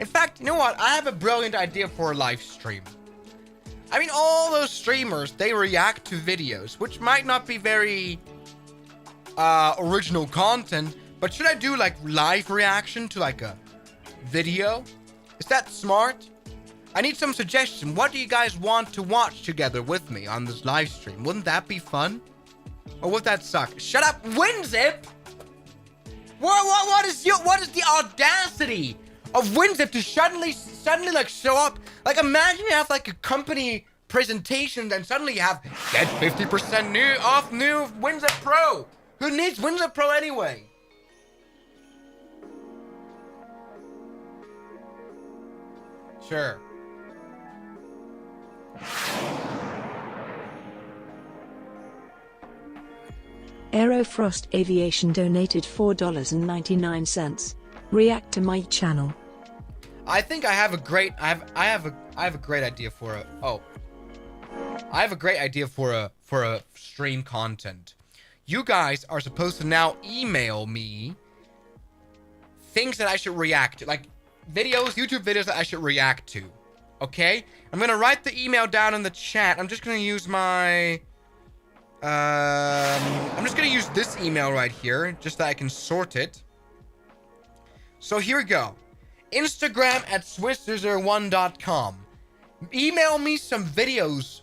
In fact, you know what? I have a brilliant idea for a live stream. I mean, all those streamers, they react to videos, which might not be very original content, but should I do like live reaction to like a video? Is that smart? I need some suggestion. What do you guys want to watch together with me on this live stream? Wouldn't that be fun? Or would that suck? Shut up, WinZip! What is the audacity of WinZip to suddenly like show up? Like, imagine you have like a company presentation and suddenly you have get 50% off new WinZip Pro. Who needs WinZip Pro anyway? Sure. Aerofrost Aviation donated $4.99. React to my channel. I think I have a great idea for a stream content. You guys are supposed to now email me things that I should react to, like videos, YouTube videos that I should react to. Okay? I'm gonna write the email down in the chat. I'm just gonna use my I'm just gonna use this email right here, just so I can sort it. So here we go. Instagram at Swiss001.com. Email me some videos.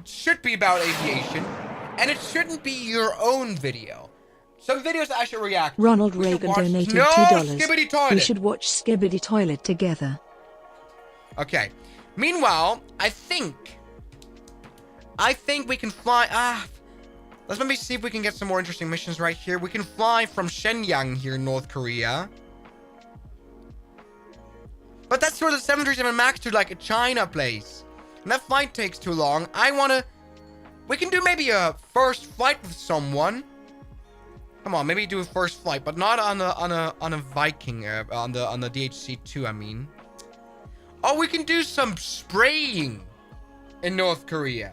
Should be about aviation, and it shouldn't be your own video. Some videos that I should react to. Ronald Reagan donated $2. Skibidi Toilet. We should watch Skibidi Toilet together. Okay. Meanwhile, I think we can fly. Let's maybe see if we can get some more interesting missions right here. We can fly from Shenyang here in North Korea. But that's where the 737 MAX to like a China place. And that flight takes too long. We can do maybe a first flight with someone. Come on, maybe do a first flight, but not on a Viking, on the DHC-2, I mean. Oh, we can do some spraying in North Korea.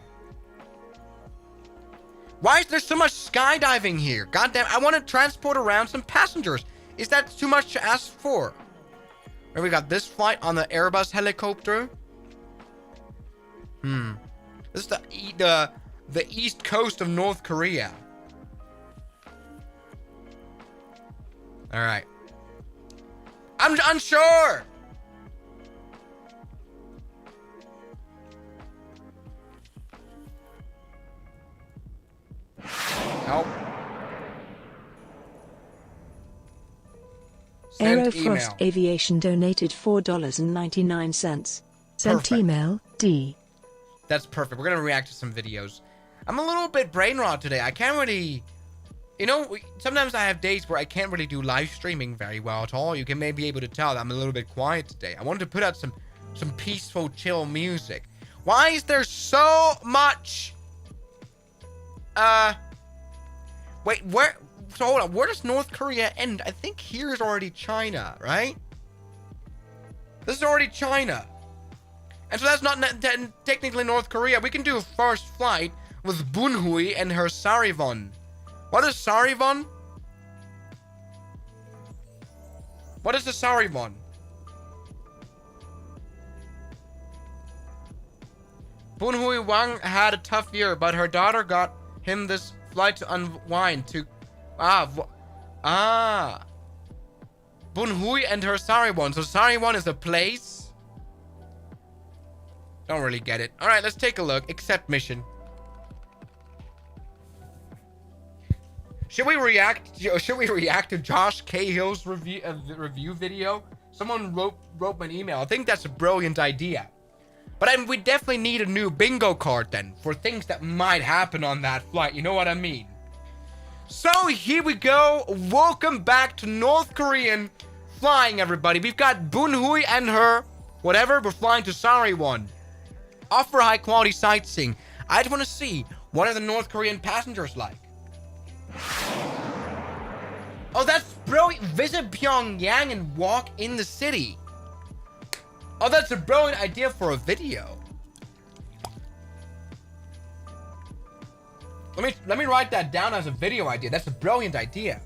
Why is there so much skydiving here? Goddamn, I want to transport around some passengers. Is that too much to ask for? And we got this flight on the Airbus helicopter. This is the east coast of North Korea. All right. I'm unsure. Nope. Send email. Aerofrost Aviation donated $4.99. Sent Perfect. email, D. That's perfect. We're gonna react to some videos. I'm a little bit brain rot today. I can't really, sometimes I have days where I can't really do live streaming very well at all. You can maybe be able to tell that I'm a little bit quiet today. I wanted to put out some peaceful, chill music. Why is there so much? Wait, So hold on, where does North Korea end? I think here is already China, right? This is already China. And so that's not technically North Korea. We can do a first flight with Bunhui and her Sariwon. What is Sariwon? What is the Sariwon? Bunhui Wang had a tough year, but her daughter got him this flight to unwind to... Bunhui and her Sariwon. So Sariwon is a place? Don't really get it. Alright, let's take a look. Accept mission. Should we react to Josh Cahill's review video? Someone wrote me an email. I think that's a brilliant idea. But we definitely need a new bingo card then for things that might happen on that flight. You know what I mean? So here we go. Welcome back to North Korean flying, everybody. We've got Bunhui and her whatever. We're flying to Sariwon. Off for high quality sightseeing. I just want to see what are the North Korean passengers like. Oh, that's brilliant. Visit Pyongyang and walk in the city. Oh, that's a brilliant idea for a video. Let me write that down as a video idea. That's a brilliant idea.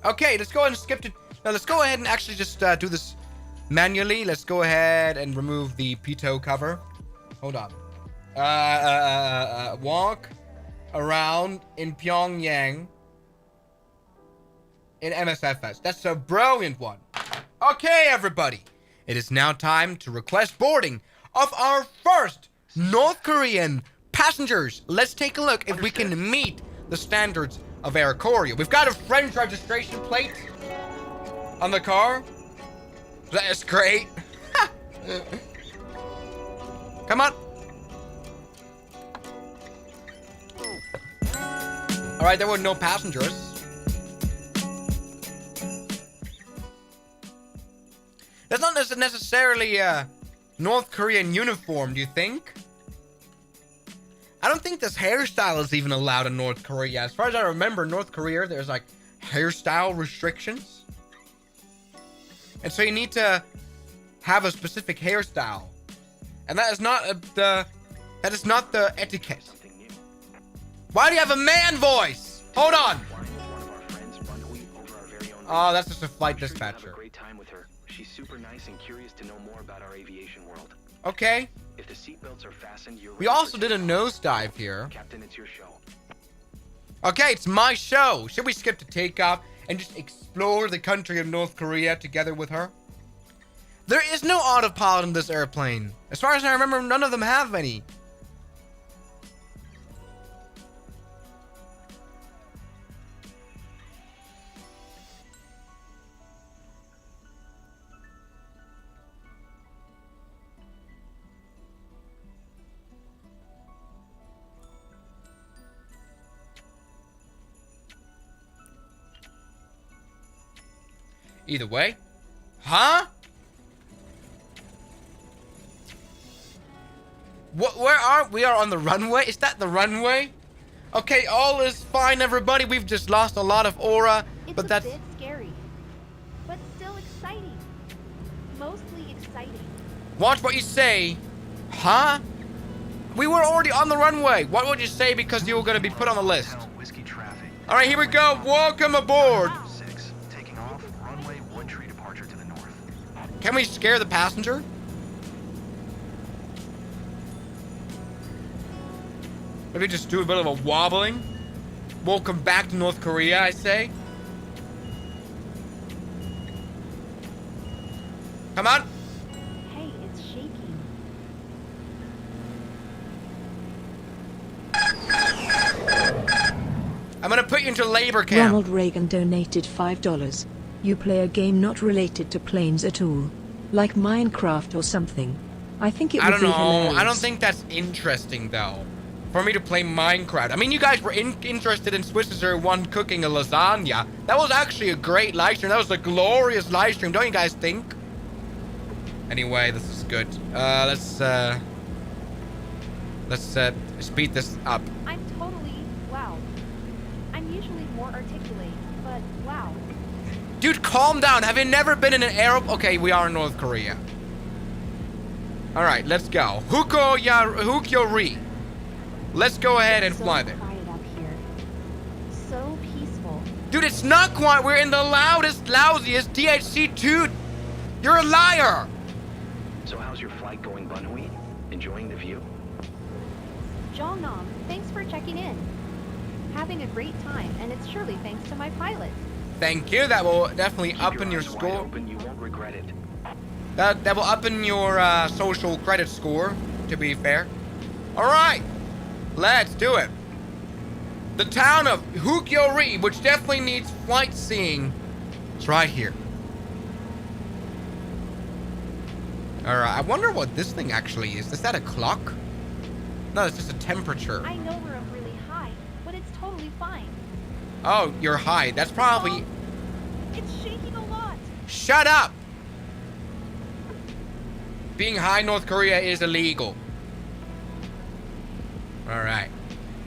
Okay, let's go ahead and skip to... Now, let's go ahead and actually just do this manually. Let's go ahead and remove the Pito cover. Hold on. Walk around in Pyongyang in MSFS. That's a brilliant one. Okay, everybody. It is now time to request boarding of our first North Korean passengers. Let's take a look if we can meet the standards of Air Korea. We've got a French registration plate on the car. That is great. Come on. All right, there were no passengers. That's not necessarily a North Korean uniform, do you think? I don't think this hairstyle is even allowed in North Korea. As far as I remember, North Korea, there's like hairstyle restrictions. And so you need to have a specific hairstyle. And that is not the etiquette. Why do you have a man voice? Hold on. Oh, that's just a flight dispatcher. She's super nice and curious to know more about our aviation world. Okay. If the seatbelts are fastened, you're we also did a nosedive here. Captain, it's your show. Okay, it's my show. Should we skip to Takeoff and just explore the country of North Korea together with her? There is no autopilot in this airplane. As far as I remember, none of them have any. Either way. Huh? What? Where are we? Are on the runway? Is that the runway? Okay, all is fine, everybody. We've just lost a lot of aura, but that's a bit scary, but still exciting. Mostly exciting. Watch what you say. Huh? We were already on the runway. What would you say because you were going to be put on the list? All right, here we go. Welcome aboard. Can we scare the passenger? Maybe just do a bit of a wobbling. Welcome back to North Korea, I say. Come on. Hey, it's shaking. I'm gonna put you into labor camp. Ronald Reagan donated $5. You play a game not related to planes at all, like Minecraft or something. I think it would be hilarious. I don't think that's interesting though. For me to play Minecraft. I mean, you guys were interested in Sariwon cooking a lasagna. That was actually a great live stream. That was a glorious live stream, don't you guys think? Anyway, this is good. Let's speed this up. I'm totally, wow. I'm usually more articulate. Dude, calm down. Have you never been in an aeroplane? Okay, we are in North Korea. Alright, let's go. Hukyo-ri. Let's go ahead and fly there. Quiet up here. So peaceful. Dude, it's not quiet. We're in the loudest, lousiest DHC2. You're a liar. So how's your flight going, Bunhui? Enjoying the view? Jongnam, thanks for checking in. Having a great time, and it's surely thanks to my pilot. Thank you. That will definitely Keep up in your eyes wide score. open, you won't regret it. That will up in your social credit score, to be fair. Alright. Let's do it. The town of Hukyo-ri, which definitely needs flight seeing. It's right here. Alright, I wonder what this thing actually is. Is that a clock? No, it's just a temperature. I know we're up really high, but it's totally fine. Oh, you're high. That's probably... It's shaking a lot. Shut up! Being high in North Korea is illegal. Alright.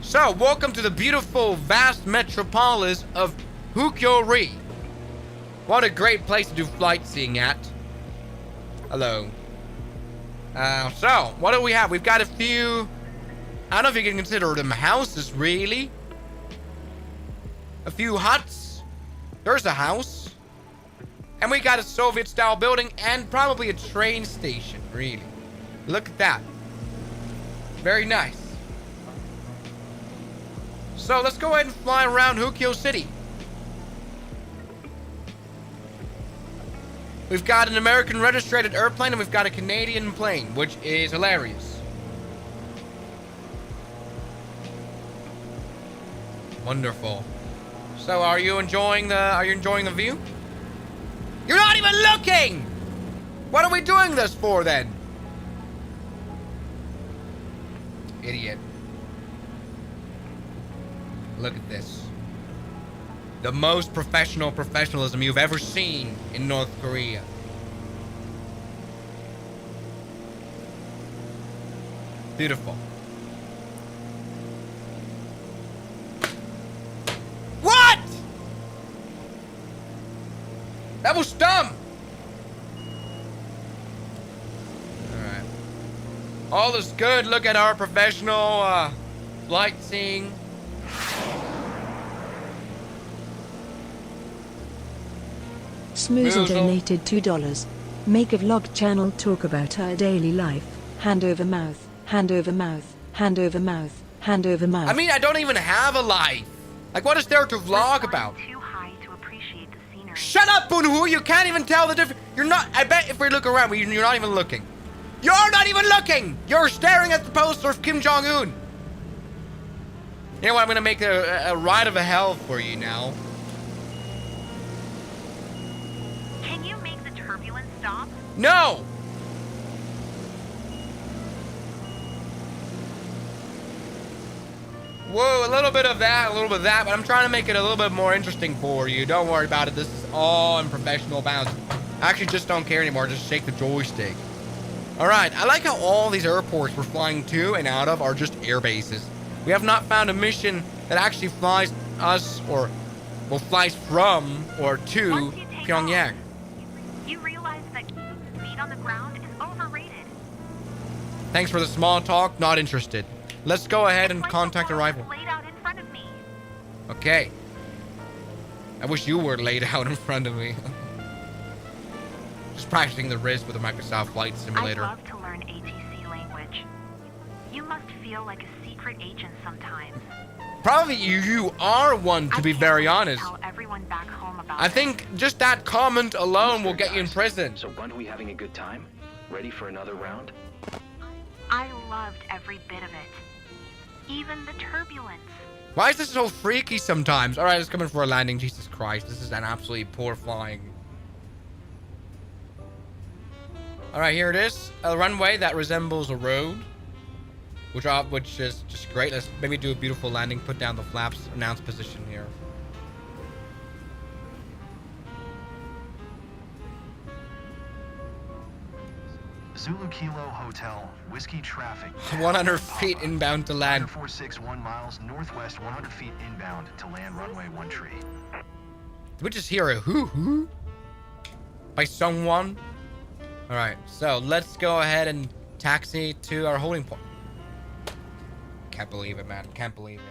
So, welcome to the beautiful, vast metropolis of Hukyo-ri. What a great place to do flight seeing at. Hello. So, what do we have? We've got a few... I don't know if you can consider them houses, really. A few huts. There's a house. And we got a Soviet-style building and probably a train station, really. Look at that. Very nice. So let's go ahead and fly around Hukyo City. We've got an American registered airplane and we've got a Canadian plane, which is hilarious. Wonderful. So are you enjoying the view? You're not even looking! What are we doing this for then? Idiot. Look at this. The most professional professionalism you've ever seen in North Korea. Beautiful. What? That was dumb. Alright. All is good. Look at our professional flight seeing. Smoozle Smoozle. donated $2. Make a vlog channel talk about her daily life. Hand over mouth, hand over mouth, hand over mouth, hand over mouth. I mean, I don't even have a life. Like, what is there to vlog about? Too high to appreciate the scenery. Shut up, Bunhu! You can't even tell the difference. You're not. I bet if we look around, you're not even looking. You're not even looking! You're staring at the poster of Kim Jong-un. You know what? I'm gonna make a ride of a hell for you now. Can you make the turbulence stop? No! Whoa, a little bit of that, a little bit of that, but I'm trying to make it a little bit more interesting for you. Don't worry about it. This is all in professional bounds. I actually just don't care anymore. Just shake the joystick. Alright, I like how all these airports we're flying to and out of are just air bases. We have not found a mission that actually flies us or, well, flies from or to Once you take Pyongyang. off, you realize that speed on the ground is overrated. Thanks for the small talk. Not interested. Let's go ahead and It's like contact the arrival. world laid out in front of me. Okay. I wish you were laid out in front of me. Just practicing the wrist with a Microsoft Flight I'd Simulator. love to learn ATC language. You must feel like a secret agent sometimes. Probably you are one, to I be can't very wait to honest. Tell everyone back home about I it. think just that comment alone will get you in Guys, prison. So Bunhui having a good time? Ready for another round? I loved every bit of it. Even the turbulence. Why is this so freaky sometimes? Alright, it's coming for a landing. Jesus Christ, this is an absolutely poor flying. Alright, here it is. A runway that resembles a road. Which is just great. Let's maybe do a beautiful landing. Put down the flaps. Announce position here. Zulu Kilo Hotel, Whiskey Traffic. 100 feet inbound to land. 461 miles northwest, 100 feet inbound to land runway 13. Did we just hear a hoo-hoo? By someone? Alright, so let's go ahead and taxi to our holding point. Can't believe it, man. Can't believe it.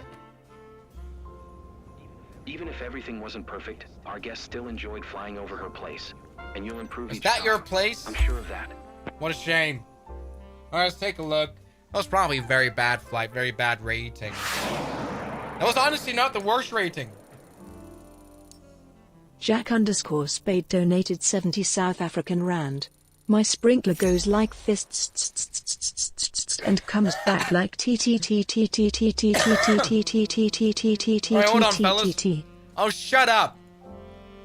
Even if everything wasn't perfect, our guests still enjoyed flying over her place. And you'll improve Is each that time. your place? I'm sure of that. What a shame. Alright, let's take a look. That was probably a very bad flight, very bad rating. That was honestly not the worst rating. Jack_Spade donated 70 South African rand. My sprinkler goes like this and comes back like t. Oh, shut up.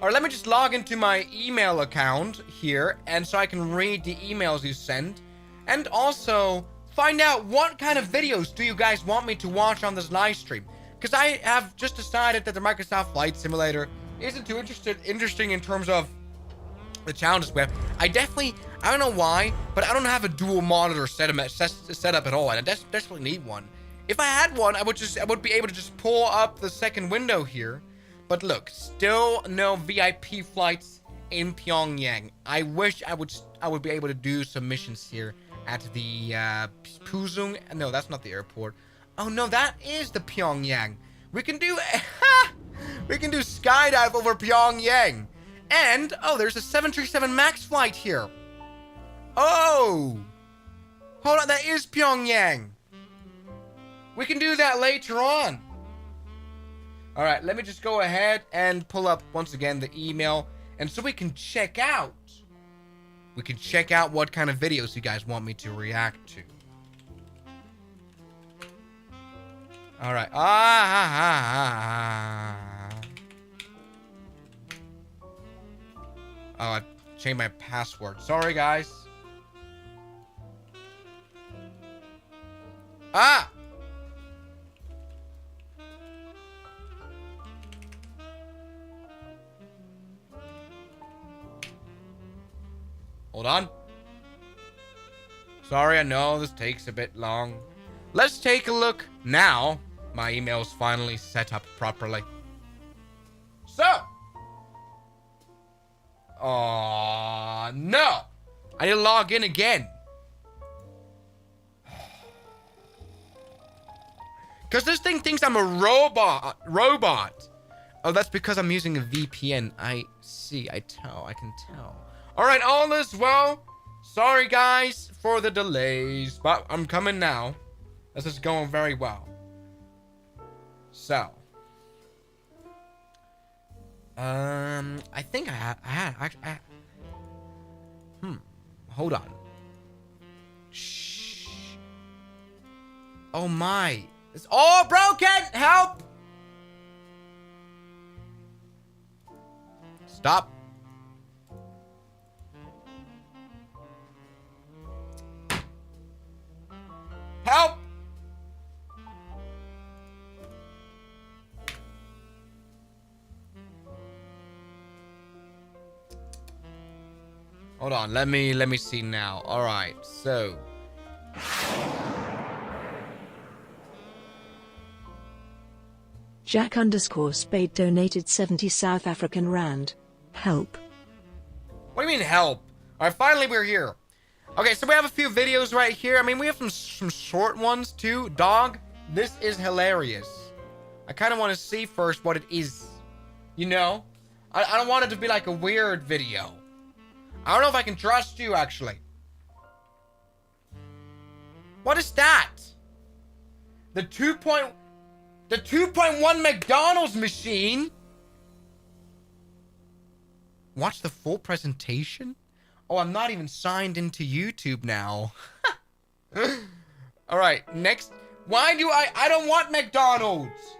Alright, let me just log into my email account here, and so I can read the emails you sent, and also find out what kind of videos do you guys want me to watch on this live stream. Because I have just decided that the Microsoft Flight Simulator isn't too interesting in terms of the challenges we have. I don't know why, but I don't have a dual monitor set up at all, and I desperately need one. If I had one, I would be able to just pull up the second window here. But look, still no VIP flights in Pyongyang. I wish I would be able to do some missions here at the Puzung. No, that's not the airport. Oh no, that is the Pyongyang. We can do skydive over Pyongyang. And oh, there's a 737 Max flight here. Oh, hold on, that is Pyongyang. We can do that later on. All right, let me just go ahead and pull up once again the email, and so we can check out. We can check out what kind of videos you guys want me to react to. All right. Oh, I changed my password. Sorry, guys. Ah! Hold on. Sorry, I know this takes a bit long. Let's take a look now. My email's finally set up properly. So. Oh, no. I need to log in again. Because this thing thinks I'm a robot. Oh, that's because I'm using a VPN. I see. I can tell. Alright, all is well. Sorry, guys, for the delays. But I'm coming now. This is going very well. So. I think I hold on. Shh. Oh my. It's all broken! Help! Stop. Help! Hold on, let me see now. All right, so Jack_Spade donated 70 South African rand. Help. What do you mean help? All right, finally we're here. Okay, so we have a few videos right here. I mean, we have some short ones too. Dog, this is hilarious. I kind of want to see first what it is. You know? I don't want it to be like a weird video. I don't know if I can trust you, actually. What is that? The 2.1 McDonald's machine? Watch the full presentation? Oh, I'm not even signed into YouTube now. Alright, next. Why do I don't want McDonald's.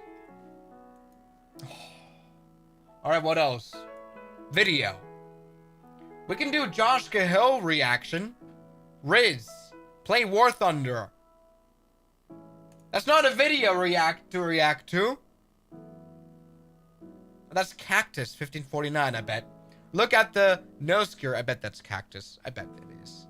Alright, what else? Video. We can do Josh Cahill reaction. Riz. Play War Thunder. That's not a video react to. That's Cactus 1549, I bet. Look at the nose cure. I bet that's Cactus. I bet it is.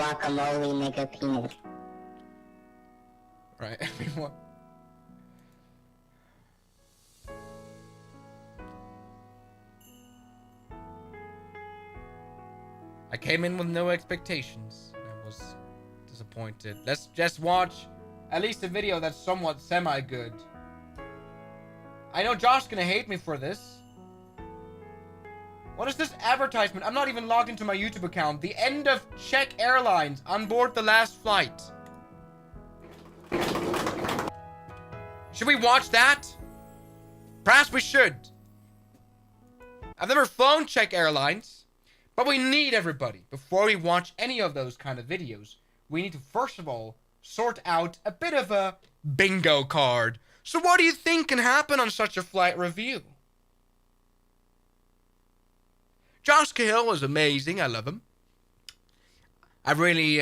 guacamole nigga penis. Right, everyone. I came in with no expectations. I was disappointed. Let's just watch at least a video that's somewhat semi-good. I know Josh's gonna hate me for this. What is this advertisement? I'm not even logged into my YouTube account. The end of Czech Airlines on board the last flight. Should we watch that? Perhaps we should. I've never flown Czech Airlines, but we need everybody. Before we watch any of those kind of videos, we need to first of all sort out a bit of a bingo card. So what do you think can happen on such a flight review? Josh Cahill was amazing. I love him. I really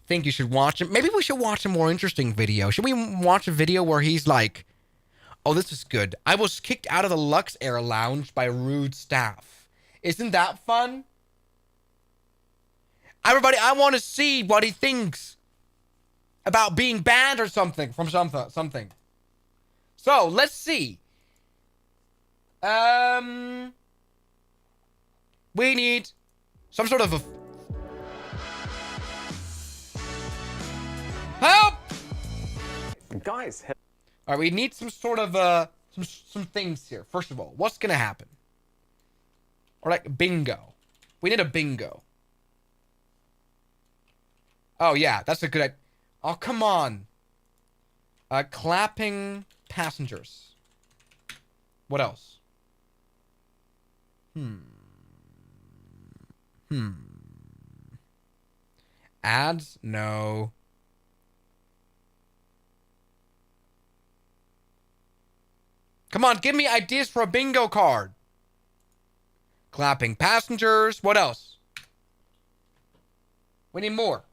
think you should watch him. Maybe we should watch a more interesting video. Should we watch a video where he's like, oh, this is good. I was kicked out of the Luxair lounge by rude staff. Isn't that fun? Everybody, I want to see what he thinks about being banned or something from something. So, let's see. We need some sort of a... Help! Guys, Alright, we need some sort of, some things here. First of all, what's gonna happen? Or like, bingo. We need a bingo. Oh, yeah, that's a good idea. Oh, come on. Clapping passengers. What else? Ads? No. Come on, give me ideas for a bingo card. Clapping passengers. What else? We need more.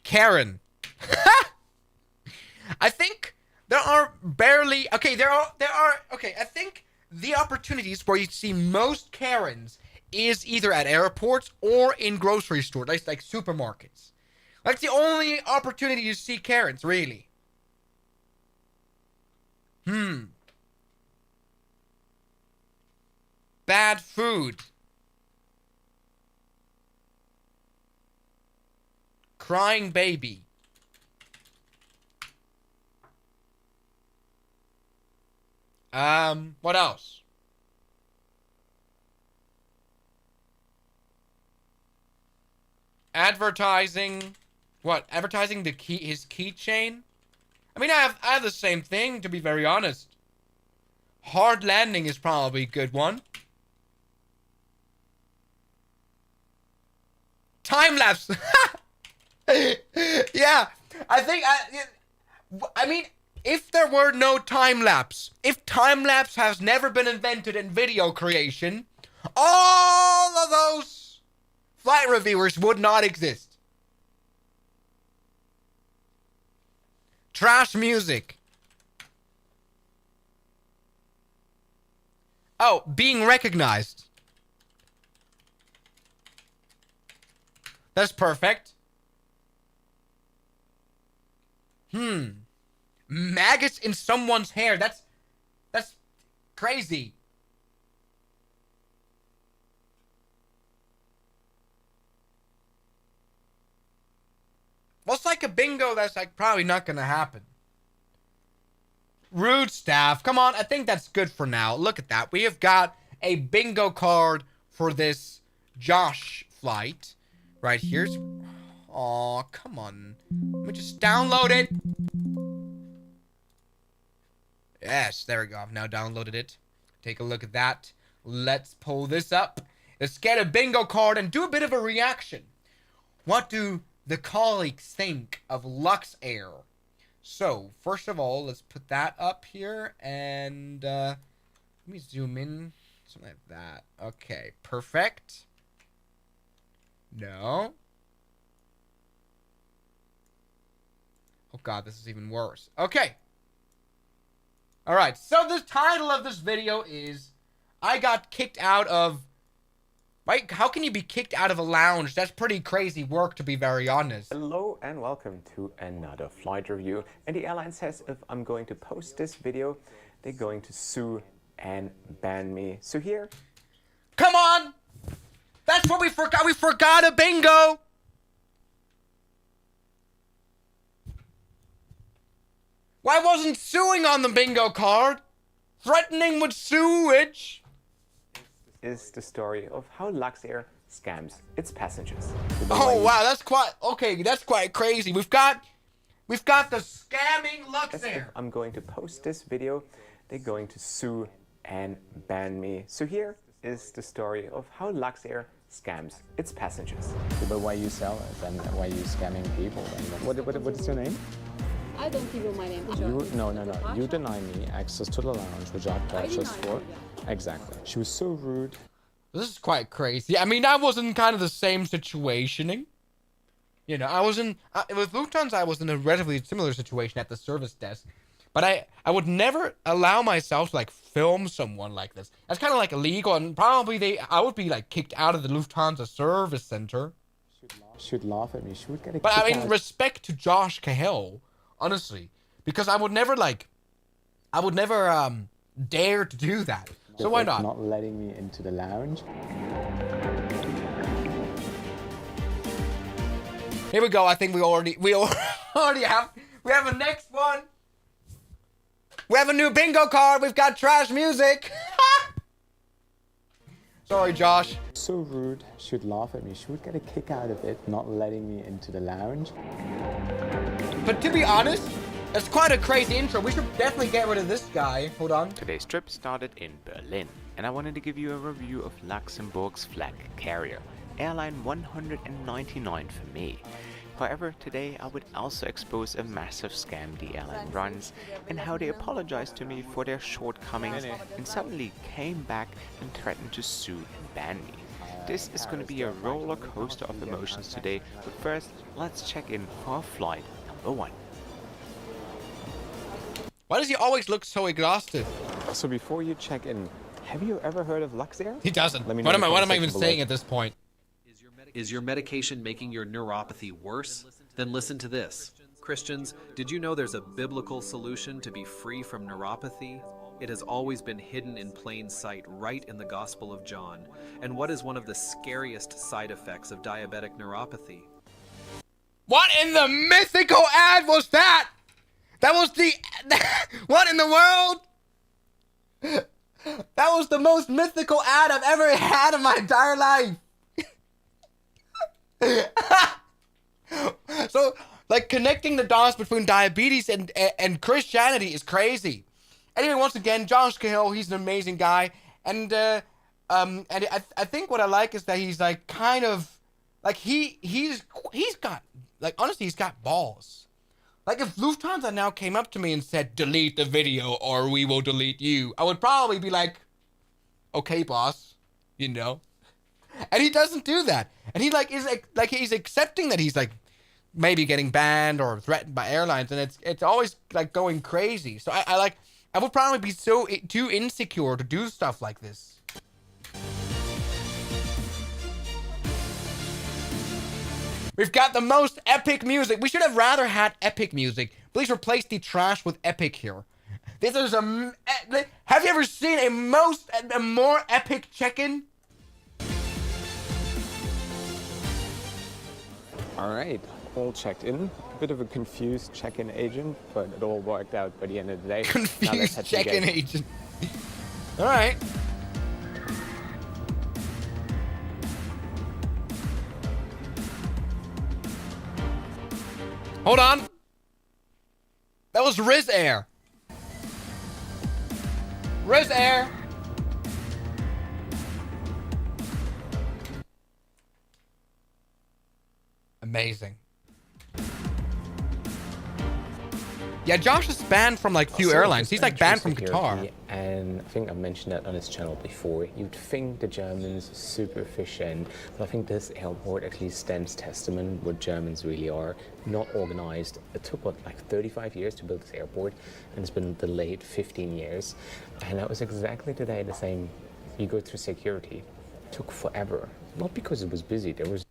Karen. I think there are barely... Okay, there are... Okay, I think the opportunities where you see most Karens is either at airports or in grocery stores, like supermarkets. That's the only opportunity you see Karens, really. Bad food. Crying baby. What else? Advertising. What? Advertising his keychain? I mean, I have the same thing, to be very honest. Hard landing is probably a good one. Time lapse. Yeah, I mean, if there were no time lapse, if time lapse has never been invented in video creation, all of those flight reviewers would not exist. Trash music. Oh, being recognized. That's perfect. Maggots in someone's hair. That's crazy. What's like a bingo that's like probably not gonna happen? Rude staff. Come on, I think that's good for now. Look at that. We have got a bingo card for this Josh flight. Right here's... Aw, come on. Let me just download it. Yes, there we go. I've now downloaded it. Take a look at that. Let's pull this up. Let's get a bingo card and do a bit of a reaction. What do the colleagues think of Luxair? So, first of all, let's put that up here. And, let me zoom in. Something like that. Okay, perfect. No. Oh god, this is even worse. Okay. Alright, so the title of this video is I got kicked out of... Right? How can you be kicked out of a lounge? That's pretty crazy work, to be very honest. Hello and welcome to another flight review. And the airline says if I'm going to post this video, they're going to sue and ban me. So here... Come on! That's what we forgot. We forgot a bingo! Why wasn't suing on the bingo card? Threatening with sewage? Is the story of how Luxair scams its passengers. Oh wow, that's quite crazy. We've got the scamming Luxair. I'm going to post this video, they're going to sue and ban me. So here is the story of how Luxair scams its passengers. But why you sell it and why you scamming people? And what is your name? I don't give you my name. No. You deny me access to the lounge, which I purchased for. Exactly. She was so rude. This is quite crazy. I mean, I was in kind of the same situationing. You know, with Lufthansa, I was in a relatively similar situation at the service desk. But I would never allow myself to, like, film someone like this. That's kind of, like, illegal, and probably I would be, like, kicked out of the Lufthansa service center. She'd laugh at me. She would get a But, kick I mean, out. respect to Josh Cahill, honestly. Because I would never dare to do that. So why not? Not letting me into the lounge. Here we go. I think we already have a next one. We have a new bingo card. We've got trash music. Sorry, Josh. So rude. She'd laugh at me. She would get a kick out of it, not letting me into the lounge. But to be honest, that's quite a crazy intro. We should definitely get rid of this guy. Hold on. Today's trip started in Berlin, and I wanted to give you a review of Luxembourg's flag carrier, airline 199 for me. However, today I would also expose a massive scam the airline runs and how they apologized to me for their shortcomings and suddenly came back and threatened to sue and ban me. This is going to be a roller coaster of emotions today, but first let's check in for flight number 1. Why does he always look so exhausted? So before you check in, have you ever heard of Luxair? He doesn't. Let me know What in the am I comment even section saying below. at this point? Is your medication making your neuropathy worse? Then listen to this. Christians, did you know there's a biblical solution to be free from neuropathy? It has always been hidden in plain sight right in the Gospel of John. And what is one of the scariest side effects of diabetic neuropathy? What in the mythical ad was that? That was the... What in the world? That was the most mythical ad I've ever had in my entire life. So, like, connecting the dots between diabetes and Christianity is crazy. Anyway, once again, Josh Cahill, he's an amazing guy. And I think what I like is that he's, like, kind of... Like, he's got... Like, honestly, he's got balls. Like, if Lufthansa now came up to me and said, delete the video or we will delete you, I would probably be like, okay, boss, you know? And he doesn't do that. And he, like, is, like, he's accepting that he's, like, maybe getting banned or threatened by airlines, and it's always, like, going crazy. So I would probably be too insecure to do stuff like this. We've got the most epic music. We should have rather had epic music. Please replace the trash with epic here. This is have you ever seen a more epic check-in? All right, all checked in. A bit of a confused check-in agent, but it all worked out by the end of the day. Confused check-in agent. All right. Hold on. That was Riz Air. Riz Air. Amazing. Yeah, Josh is banned from like few airlines. He's like banned from Qatar. And I think I've mentioned that on his channel before. You'd think the Germans are super efficient, but I think this airport actually stands testament what Germans really are. Not organized. It took what, like 35 years to build this airport, and it's been delayed 15 years. And that was exactly today the same You go through security. It took forever. Not because it was busy. There was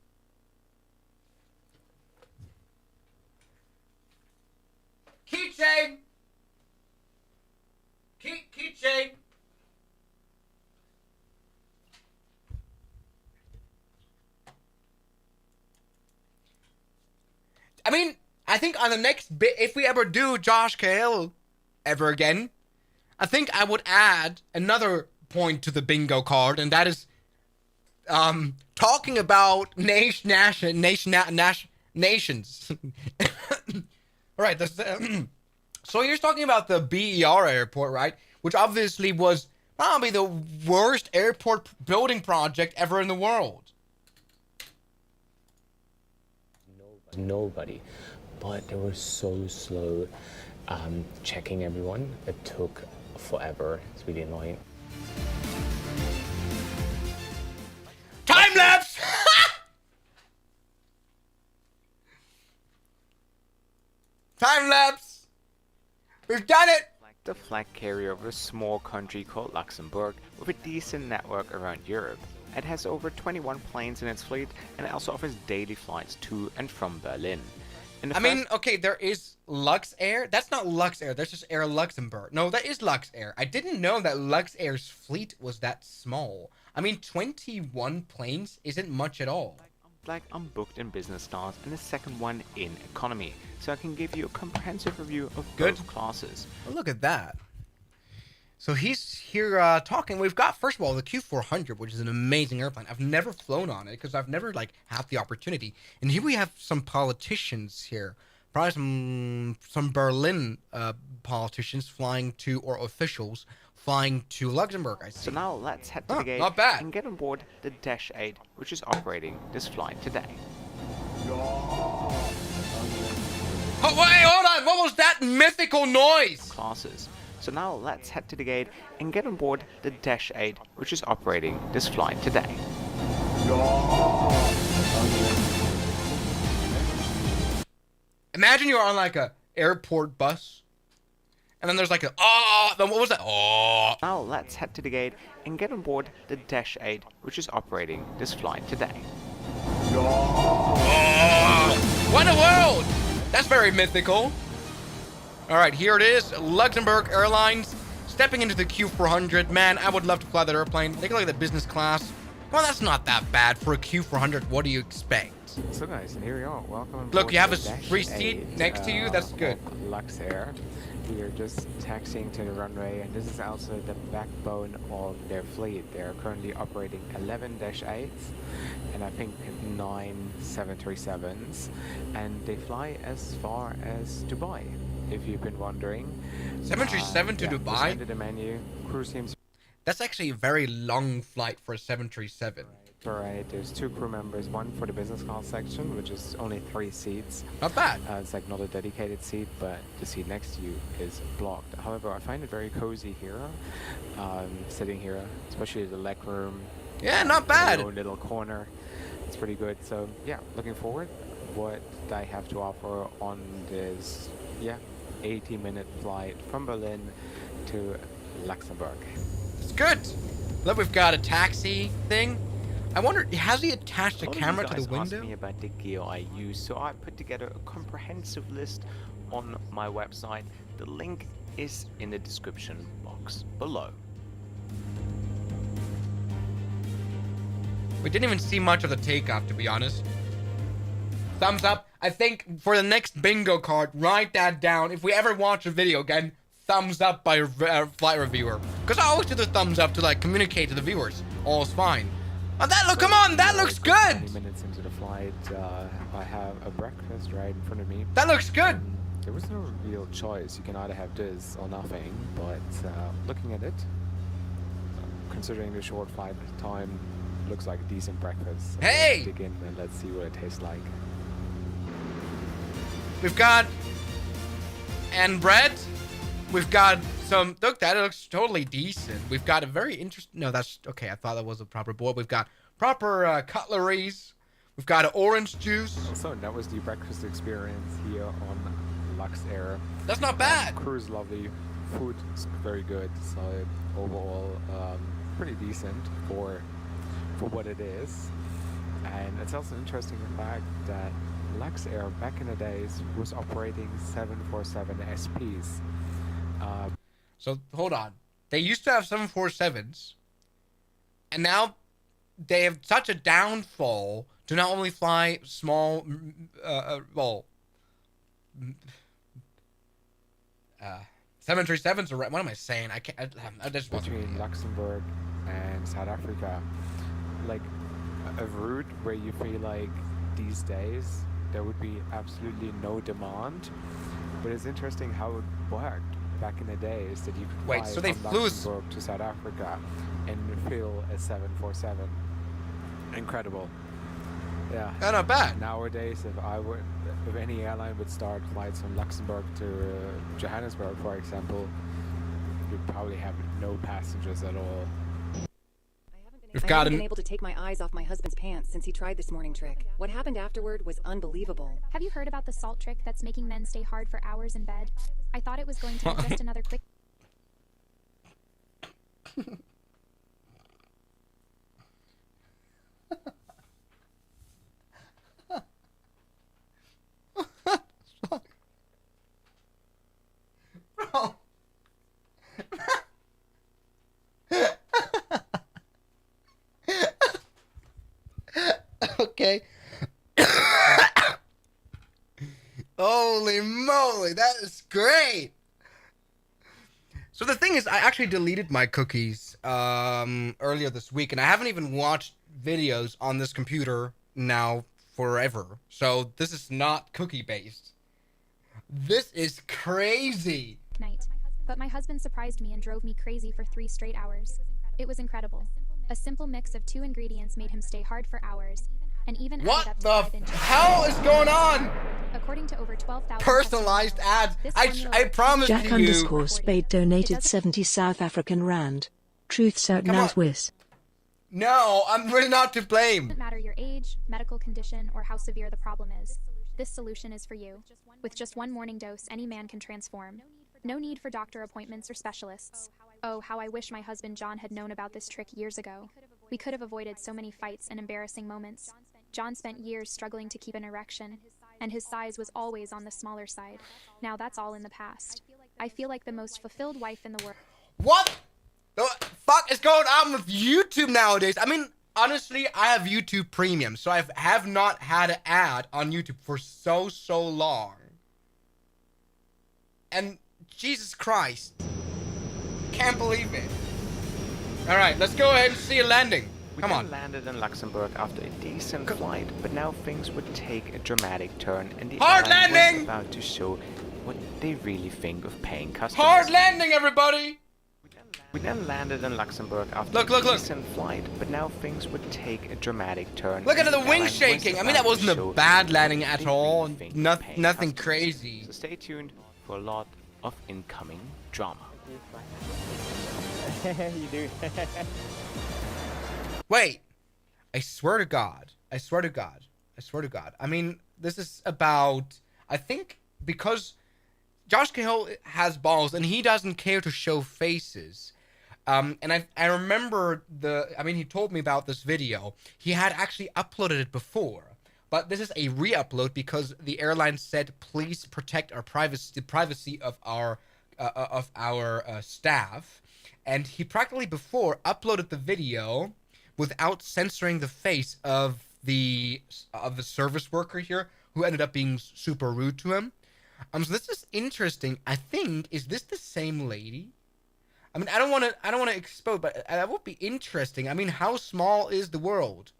keychain. Keychain. I mean, I think on the next bit, if we ever do Josh Cahill ever again, I think I would add another point to the bingo card, and that is talking about nations. All right, so you're talking about the BER airport, right? Which obviously was probably the worst airport building project ever in the world. Nobody. But they were so slow checking everyone. It took forever. It's really annoying. Time lapse! Time lapse! We've done it! The flag carrier of a small country called Luxembourg with a decent network around Europe. It has over 21 planes in its fleet and it also offers daily flights to and from Berlin. I mean, okay, there is Luxair. That's not Luxair, that's just Air Luxembourg. No, that is Luxair. I didn't know that Luxair's fleet was that small. I mean, 21 planes isn't much at all. I'm booked in business class and the second one in economy, so I can give you a comprehensive review of both classes. Oh, look at that. So he's here talking. We've got, first of all, the Q400, which is an amazing airplane. I've never flown on it because I've never had the opportunity. And here we have some politicians here, probably some Berlin politicians flying to, or officials flying to Luxembourg, I see. So now let's head to the gate not bad. and get on board the Dash 8, which is operating this flight today. Oh, wait, hold on. What was that mythical noise? Classes. So now let's head to the gate and get on board the Dash 8, which is operating this flight today. Imagine you're on like a airport bus, and then there's like a then what was that? Now let's head to the gate and get on board the Dash 8, which is operating this flight today. What in the world? That's very mythical. All right, here it is. Luxembourg Airlines stepping into the Q400. Man, I would love to fly that airplane. Take a look at the business class. Well, that's not that bad for a Q400. What do you expect? So guys, here we are. Welcome. Look, you have a free seat next to you. That's good. Luxair. We are just taxiing to the runway, and this is also the backbone of their fleet. They are currently operating 11 Dash 8s and I think 9 737s, and they fly as far as Dubai, if you've been wondering. 737 to Dubai? Just the menu. Crew seems. That's actually a very long flight for a 737. Alright, there's 2 crew members, one for the business class section, which is only 3 seats. Not bad. It's like not a dedicated seat, but the seat next to you is blocked. However, I find it very cozy here, sitting here, especially the leg room. Yeah, not bad. Your own little corner. It's pretty good. So yeah, looking forward. What I have to offer on this, 80-minute flight from Berlin to Luxembourg. It's good. Look, we've got a taxi thing. I wonder, has he attached a camera to the window? Asked me about the gear I use, so I put together a comprehensive list on my website. The link is in the description box below. We didn't even see much of the takeoff, to be honest. Thumbs up. I think for the next bingo card, write that down. If we ever watch a video again, thumbs up by a flight reviewer. Because I always do the thumbs up to like communicate to the viewers. All's fine. Oh, that look! Come on, that looks good. 20 minutes into the flight, I have a breakfast right in front of me. That looks good. There was no real choice. You can either have this or nothing. But looking at it, considering the short flight time, looks like a decent breakfast. So hey! Let's dig in and let's see what it tastes like. We've got and bread. We've got some. Look, that looks totally decent. We've got a very interesting. No, that's okay. I thought that was a proper board. We've got proper cutleries. We've got orange juice. So that was the breakfast experience here on Luxair. That's not bad. Crew is lovely. Food is very good. So overall, pretty decent for what it is. And it's also interesting the fact that Luxair back in the days was operating 747 SPs. So hold on, they used to have 747s, and now they have such a downfall to not only fly small, 737s. Or what am I saying? I can't. I just between Luxembourg and South Africa, like a route where you feel like these days there would be absolutely no demand, but it's interesting how it worked back in the days that you could fly so they from flew Luxembourg to South Africa and fill a 747. Incredible. Yeah. Not bad. Nowadays, if any airline would start flights from Luxembourg to Johannesburg, for example, you'd probably have no passengers at all. I haven't been able to take my eyes off my husband's pants since he tried this morning trick. What happened afterward was unbelievable. Have you heard about the salt trick that's making men stay hard for hours in bed? I thought it was going to be just another quick... Bro. Okay. Holy moly, that is great. So the thing is, I actually deleted my cookies earlier this week, and I haven't even watched videos on this computer now forever. So this is not cookie based. This is crazy. Night. But my husband surprised me and drove me crazy for 3 straight hours. It was incredible. A simple mix of 2 ingredients made him stay hard for hours, and even what added up to the hell is going on? According to over 12,000 personalized ads. I promise Jack you. _ Spade donated 70 South African rand. Truths out now, Wiss. No, I'm really not to blame. It doesn't matter your age, medical condition, or how severe the problem is. This solution is for you. With just 1 morning dose, any man can transform. No need for doctor appointments or specialists. Oh, how I wish my husband John had known about this trick years ago. We could have avoided so many fights and embarrassing moments. John spent years struggling to keep an erection, and his size was always on the smaller side. Now that's all in the past. I feel like the most fulfilled wife in the world. What the fuck is going on with YouTube nowadays? I mean, honestly, I have YouTube Premium, so I have not had an ad on YouTube for so long. And Jesus Christ. Can't believe it. Alright, let's go ahead and see a landing. Come on. We landed in Luxembourg after a decent flight, but now things would take a dramatic turn and the hard airline landing! was about to show what they really think of paying customers. Hard landing, everybody! We then landed in Luxembourg after look, a decent flight, but now things would take a dramatic turn. Look at the wing shaking. I mean, that wasn't a bad landing at all. Nothing crazy. So stay tuned for a lot of incoming drama. You do. Wait. I swear to God. I swear to God. I swear to God. I mean, this is about... I think because Josh Cahill has balls and he doesn't care to show faces. And I remember he told me about this video. He had actually uploaded it before. But this is a re-upload because the airline said, please protect our privacy, the privacy of our staff. And he practically before uploaded the video without censoring the face of the service worker here, who ended up being super rude to him. So this is interesting. I think, is this the same lady? I mean, I don't want to expose, but that would be interesting. I mean, how small is the world?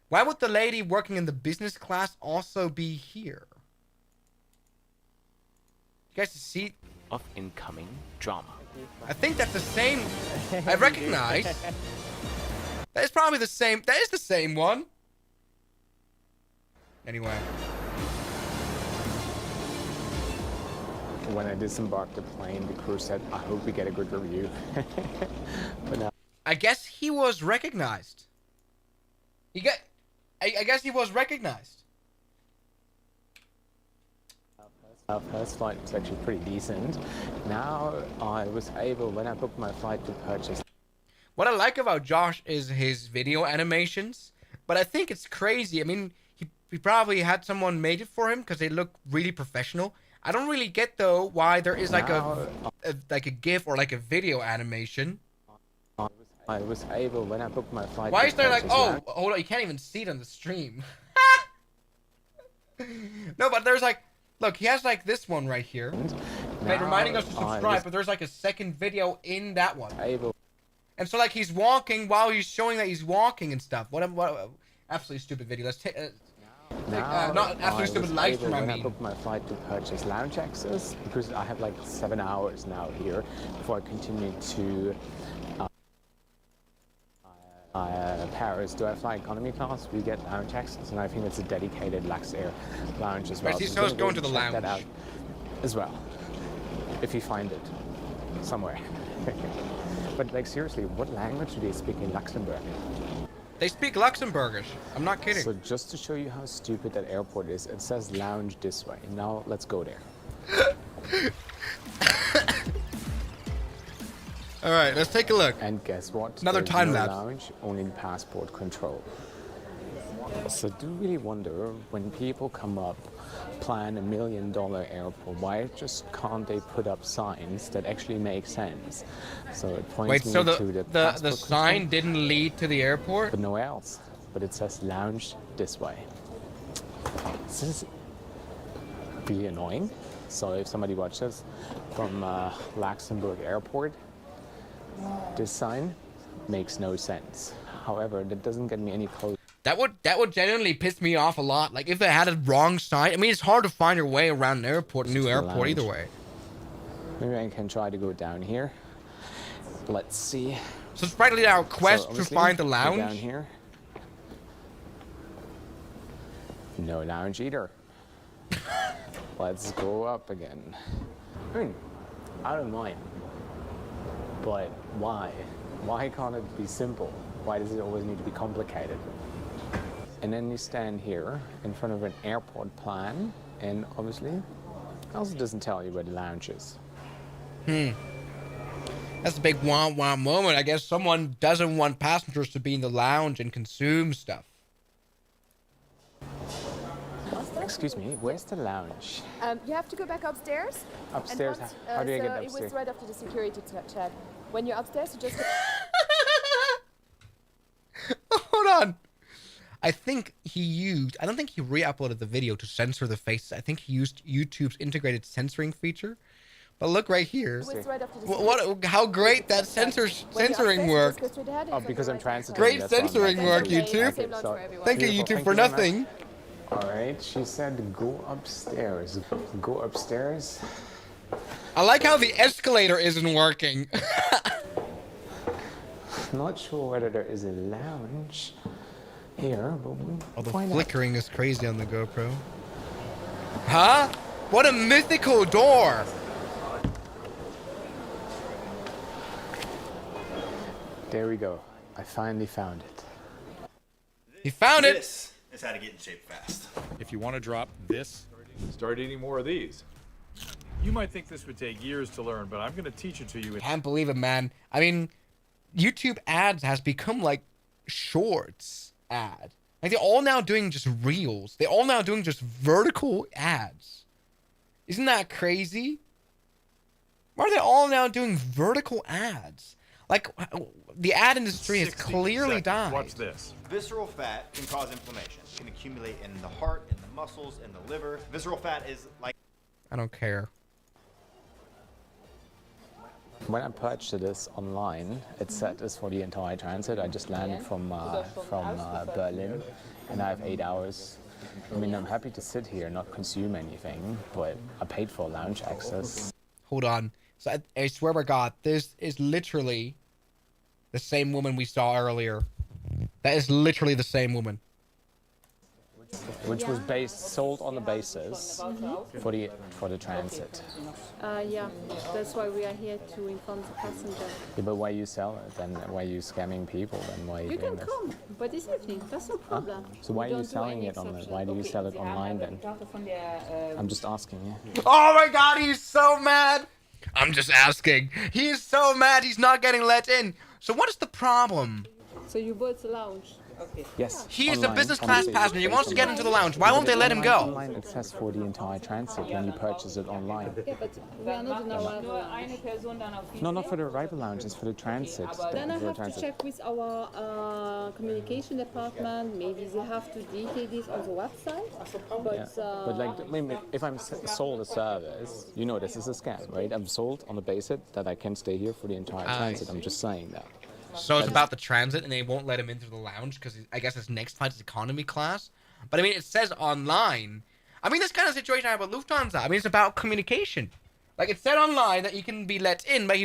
Why would the lady working in the business class also be here? You guys see? Of incoming drama. I think that's the same. I recognize. That is probably the same. That is the same one. Anyway. When I disembarked the plane, the crew said, I hope we get a good review. But now... I guess he was recognized. I guess he was recognized. Our first flight was actually pretty decent. Now I was able, when I booked my flight, to purchase... What I like about Josh is his video animations, but I think it's crazy. I mean, he probably had someone made it for him because they look really professional. I don't really get though why there is like a GIF or like a video animation. I was able when I booked my flight. Why is there like, oh, hold on, you can't even see it on the stream. No, but there's like, look, he has like this one right here, reminding us to subscribe. But there's like a second video in that one. And so like he's walking while he's showing that he's walking and stuff. What absolutely stupid video. Let's take. Not absolutely stupid live stream, I mean. I booked my flight to purchase lounge access because I have like 7 hours now here before I continue to Paris. Do I fly economy class? We get lounge access, and I think it's a dedicated Luxair lounge as well. Right, so he's going to the lounge. Check that out as well, if you find it somewhere. But like seriously, what language do they speak in Luxembourg? They speak Luxembourgish. I'm not kidding. So just to show you how stupid that airport is, it says lounge this way. Now let's go there. All right, let's take a look. And guess what? Another There's time no lapse. Lounge, only passport control. So do you really wonder when people come up, plan $1 million airport, why just can't they put up signs that actually make sense? So it points me so to the sign didn't lead to the airport? But nowhere else. But it says lounge this way. This is really annoying. So if somebody watches from Luxembourg airport, this sign makes no sense. However, that doesn't get me any closer. That would genuinely piss me off a lot. Like if they had a wrong sign. I mean, it's hard to find your way around an airport, a new airport, either way. Maybe I can try to go down here. Let's see. So it's practically our quest to find the lounge. Down here. No lounge either. Let's go up again. I don't mind. But why? Why can't it be simple? Why does it always need to be complicated? And then you stand here in front of an airport plan, and obviously, it also doesn't tell you where the lounge is. That's a big wah-wah moment. I guess someone doesn't want passengers to be in the lounge and consume stuff. Excuse me, where's the lounge? You have to go back upstairs. Upstairs? How do I get upstairs? It was right after the security check. When you're upstairs, you just... Hold on. I don't think he re-uploaded the video to censor the faces. I think he used YouTube's integrated censoring feature. But look right here. How great that censoring work. Oh, because I'm transiting. Great censoring work, YouTube. Thank you, YouTube, for nothing. All right, she said go upstairs. Go upstairs. I like how the escalator isn't working. Not sure whether there is a lounge here, but the flickering is crazy on the GoPro. Huh? What a mythical door! There we go. I finally found it. He found it! This is how to get in shape fast. If you want to drop this, start eating more of these. You might think this would take years to learn, but I'm going to teach it to you. Can't believe it, man. I mean, YouTube ads has become like shorts ad. Like they're all now doing just reels. They're all now doing just vertical ads. Isn't that crazy? Why are they all now doing vertical ads? Like the ad industry has clearly died. Watch this. Visceral fat can cause inflammation. It can accumulate in the heart, in the muscles, in the liver. Visceral fat is like... I don't care. When I purchased this online, it said this for the entire transit. I just landed from Berlin, and I have 8 hours. I mean, I'm happy to sit here and not consume anything, but I paid for lounge access. Hold on. So I swear by God, this is literally the same woman we saw earlier. That is literally the same woman. Which was sold on the basis for the transit. Yeah, that's why we are here to inform the passenger. Yeah, but why you sell it? Then why are you scamming people? Then why are you doing can come, but this evening, that's no problem. So why are you selling it online? Why do you sell it online then? I'm just asking you. Oh my God, he's so mad. I'm just asking. He's so mad he's not getting let in. So what is the problem? So you bought the lounge. Okay. Yes. He is a online, business on class the- passenger. He wants to get into the lounge. Why Yeah, won't but they let him go? Online it says for the entire transit when you purchase it online. Yeah, but we are not in our lounge. No, not for the arrival lounge, it's for the transit. Then I for the have to transit. check with our communication department. Maybe they have to detail this on the website. But, But like, I mean, if I'm sold a service, you know this is a scam, right? I'm sold on the basis that I can stay here for the entire transit. I'm just saying that. So it's about the transit, and they won't let him into the lounge because I guess his next flight is economy class. But I mean, it says online. I mean, this kind of situation I have with Lufthansa. I mean, it's about communication. Like it said online that he can be let in, but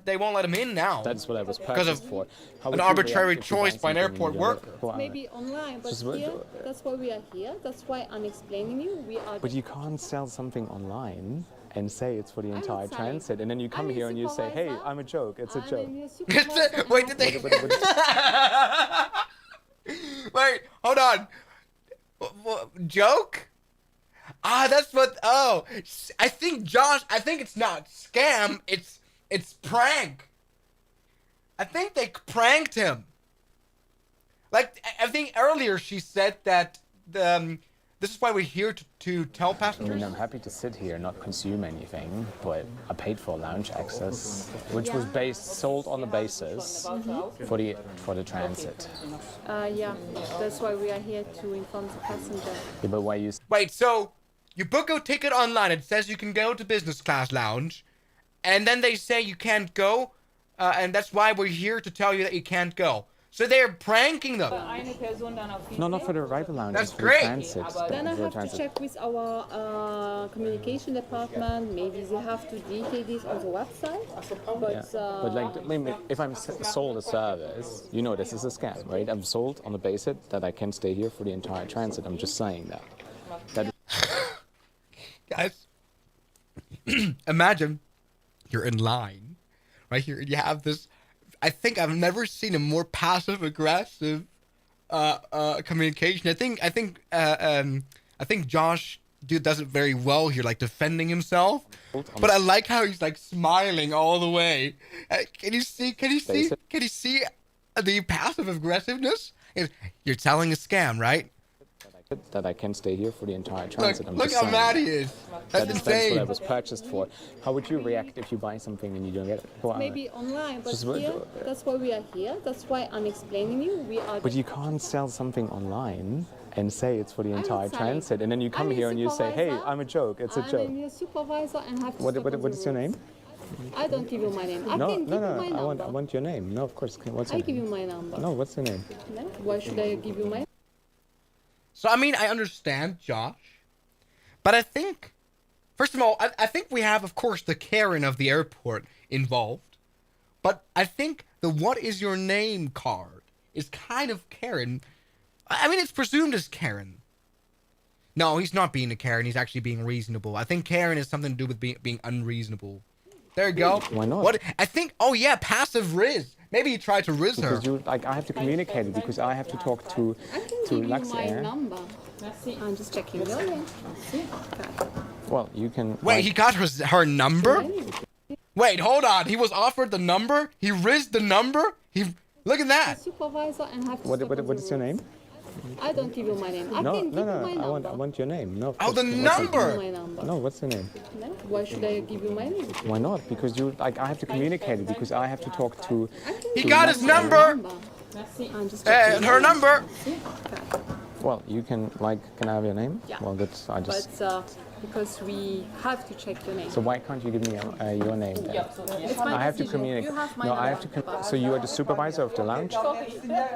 they won't let him in now. That's what I was because purchased of for. an arbitrary choice by an airport worker. maybe online, but Just here, that's why we are here. That's why I'm explaining you. We are. But you can't sell something online and say it's for the entire saying- transit, and then you come I'm here and you say, "Hey, supervisor. I'm a joke. It's a I'm joke." your supervisor and Wait, have did they? to- Wait, hold on. Joke? Ah, that's what. Oh, I think Josh. I think it's not scam. It's prank. I think they pranked him. Like I think earlier she said that this is why we're here to tell I passengers. mean, I'm happy to sit here, not consume anything, but I paid for lounge access, which was sold on the basis for the transit. Yeah, that's why we are here to inform the passenger. Yeah, but why you? Wait, so you book a ticket online. It says you can go to business class lounge, and then they say you can't go, and that's why we're here to tell you that you can't go. So they're pranking them. No, not for the arrival lounge. That's it's for great. The transit. Then I for the have to transit. check with our communication department. Maybe they have to detail this on the website. But, But like, I mean, if I'm sold a service, you know this is a scam, right? I'm sold on the basis that I can stay here for the entire transit. I'm just saying that. Guys, imagine you're in line right here, and you have this. I think I've never seen a more passive aggressive communication. I think Josh does it very well here, like defending himself. But I like how he's like smiling all the way. Can you see the passive aggressiveness? You're telling a scam, right? That I can stay here for the entire transit. Look how mad he is. That's That's what I insane. was purchased for. How would you react if you buy something and you don't get it? Well, maybe online, but Just here, that's why we are here. That's why I'm explaining you. We are. But you can't sell something online and say it's for the entire saying- transit, and then you come I'm here your and you say, "Hey, supervisor. I'm a joke. It's a joke." I'm your supervisor and have to What stop on is the your rules. name? I don't give you my name. I No, can give you my I number. want your name. No, of course. What's I your give name? you my number. No, what's your name? No? Why should I give you my? So, I mean, I understand Josh, but I think, first of all, I think we have, of course, the Karen of the airport involved, but I think the what is your name card is kind of Karen. I mean, it's presumed as Karen. No, he's not being a Karen. He's actually being reasonable. I think Karen has something to do with being unreasonable. There you go. Why not? What? I think, oh yeah, passive Riz. Maybe he tried to Riz her. Because I have to communicate it because I have to talk to Give you my Luxair. number. I'm just checking your name. Well, you can. Wait, he got her number? Wait, hold on. He was offered the number? He rizzed the number? Look at that. Supervisor and have to stop on the What is your rules. name? I don't give you my name. I No, can no, give you no. my number. I want your name. No. of Oh, the course. What's your- number. My number. No, what's your name? No? Why should I give you my name? Why not? Because I have to communicate it because I have to talk to. He to got his Luxair. number. I'm just And her number. Well, you can can I have your name? Yeah. Well, that's I just. But because we have to check your name. So why can't you give me your name then? It's my I have to decision. communicate. You have my No, I have number. to. So you are the supervisor of the lounge?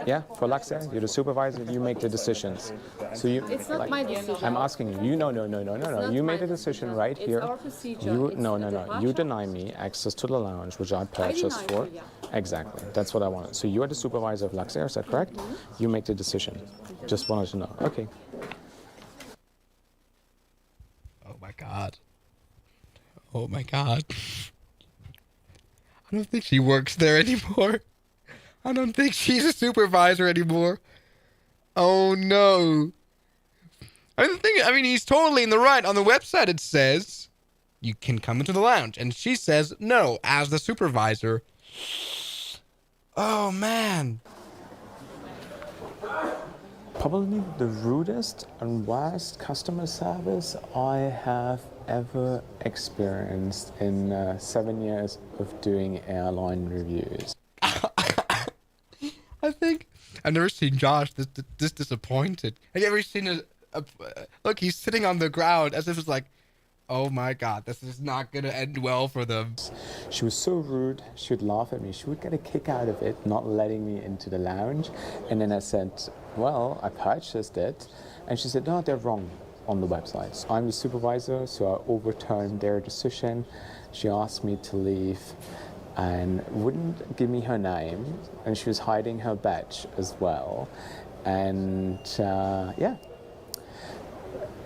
Yeah, for Luxair, you're the supervisor. You make the decisions. So you. It's not my decision. I'm asking you. You no. not You my made a decision right It's here. our procedure. You It's no. the You departure. deny me access to the lounge, which I purchased deny for. you, yeah. Exactly. That's what I wanted. So you are the supervisor of Luxair. Is that correct? You make the decision. Just wanted to know. Okay. Oh my god. Oh my god. I don't think she works there anymore. I don't think she's a supervisor anymore. Oh no. I mean, he's totally in the right. On the website it says you can come into the lounge. And she says no, as the supervisor. Oh man. Probably the rudest and worst customer service I have ever experienced in 7 years of doing airline reviews. I think I've never seen Josh this disappointed. Have you ever seen a look? He's sitting on the ground as if it's like, oh my god, this is not gonna end well for them. She was so rude. She would laugh at me. She would get a kick out of it, not letting me into the lounge. And then I said, well, I purchased it. And she said, no, they're wrong on the website. I'm the supervisor, so I overturned their decision. She asked me to leave and wouldn't give me her name. And she was hiding her badge as well. And yeah.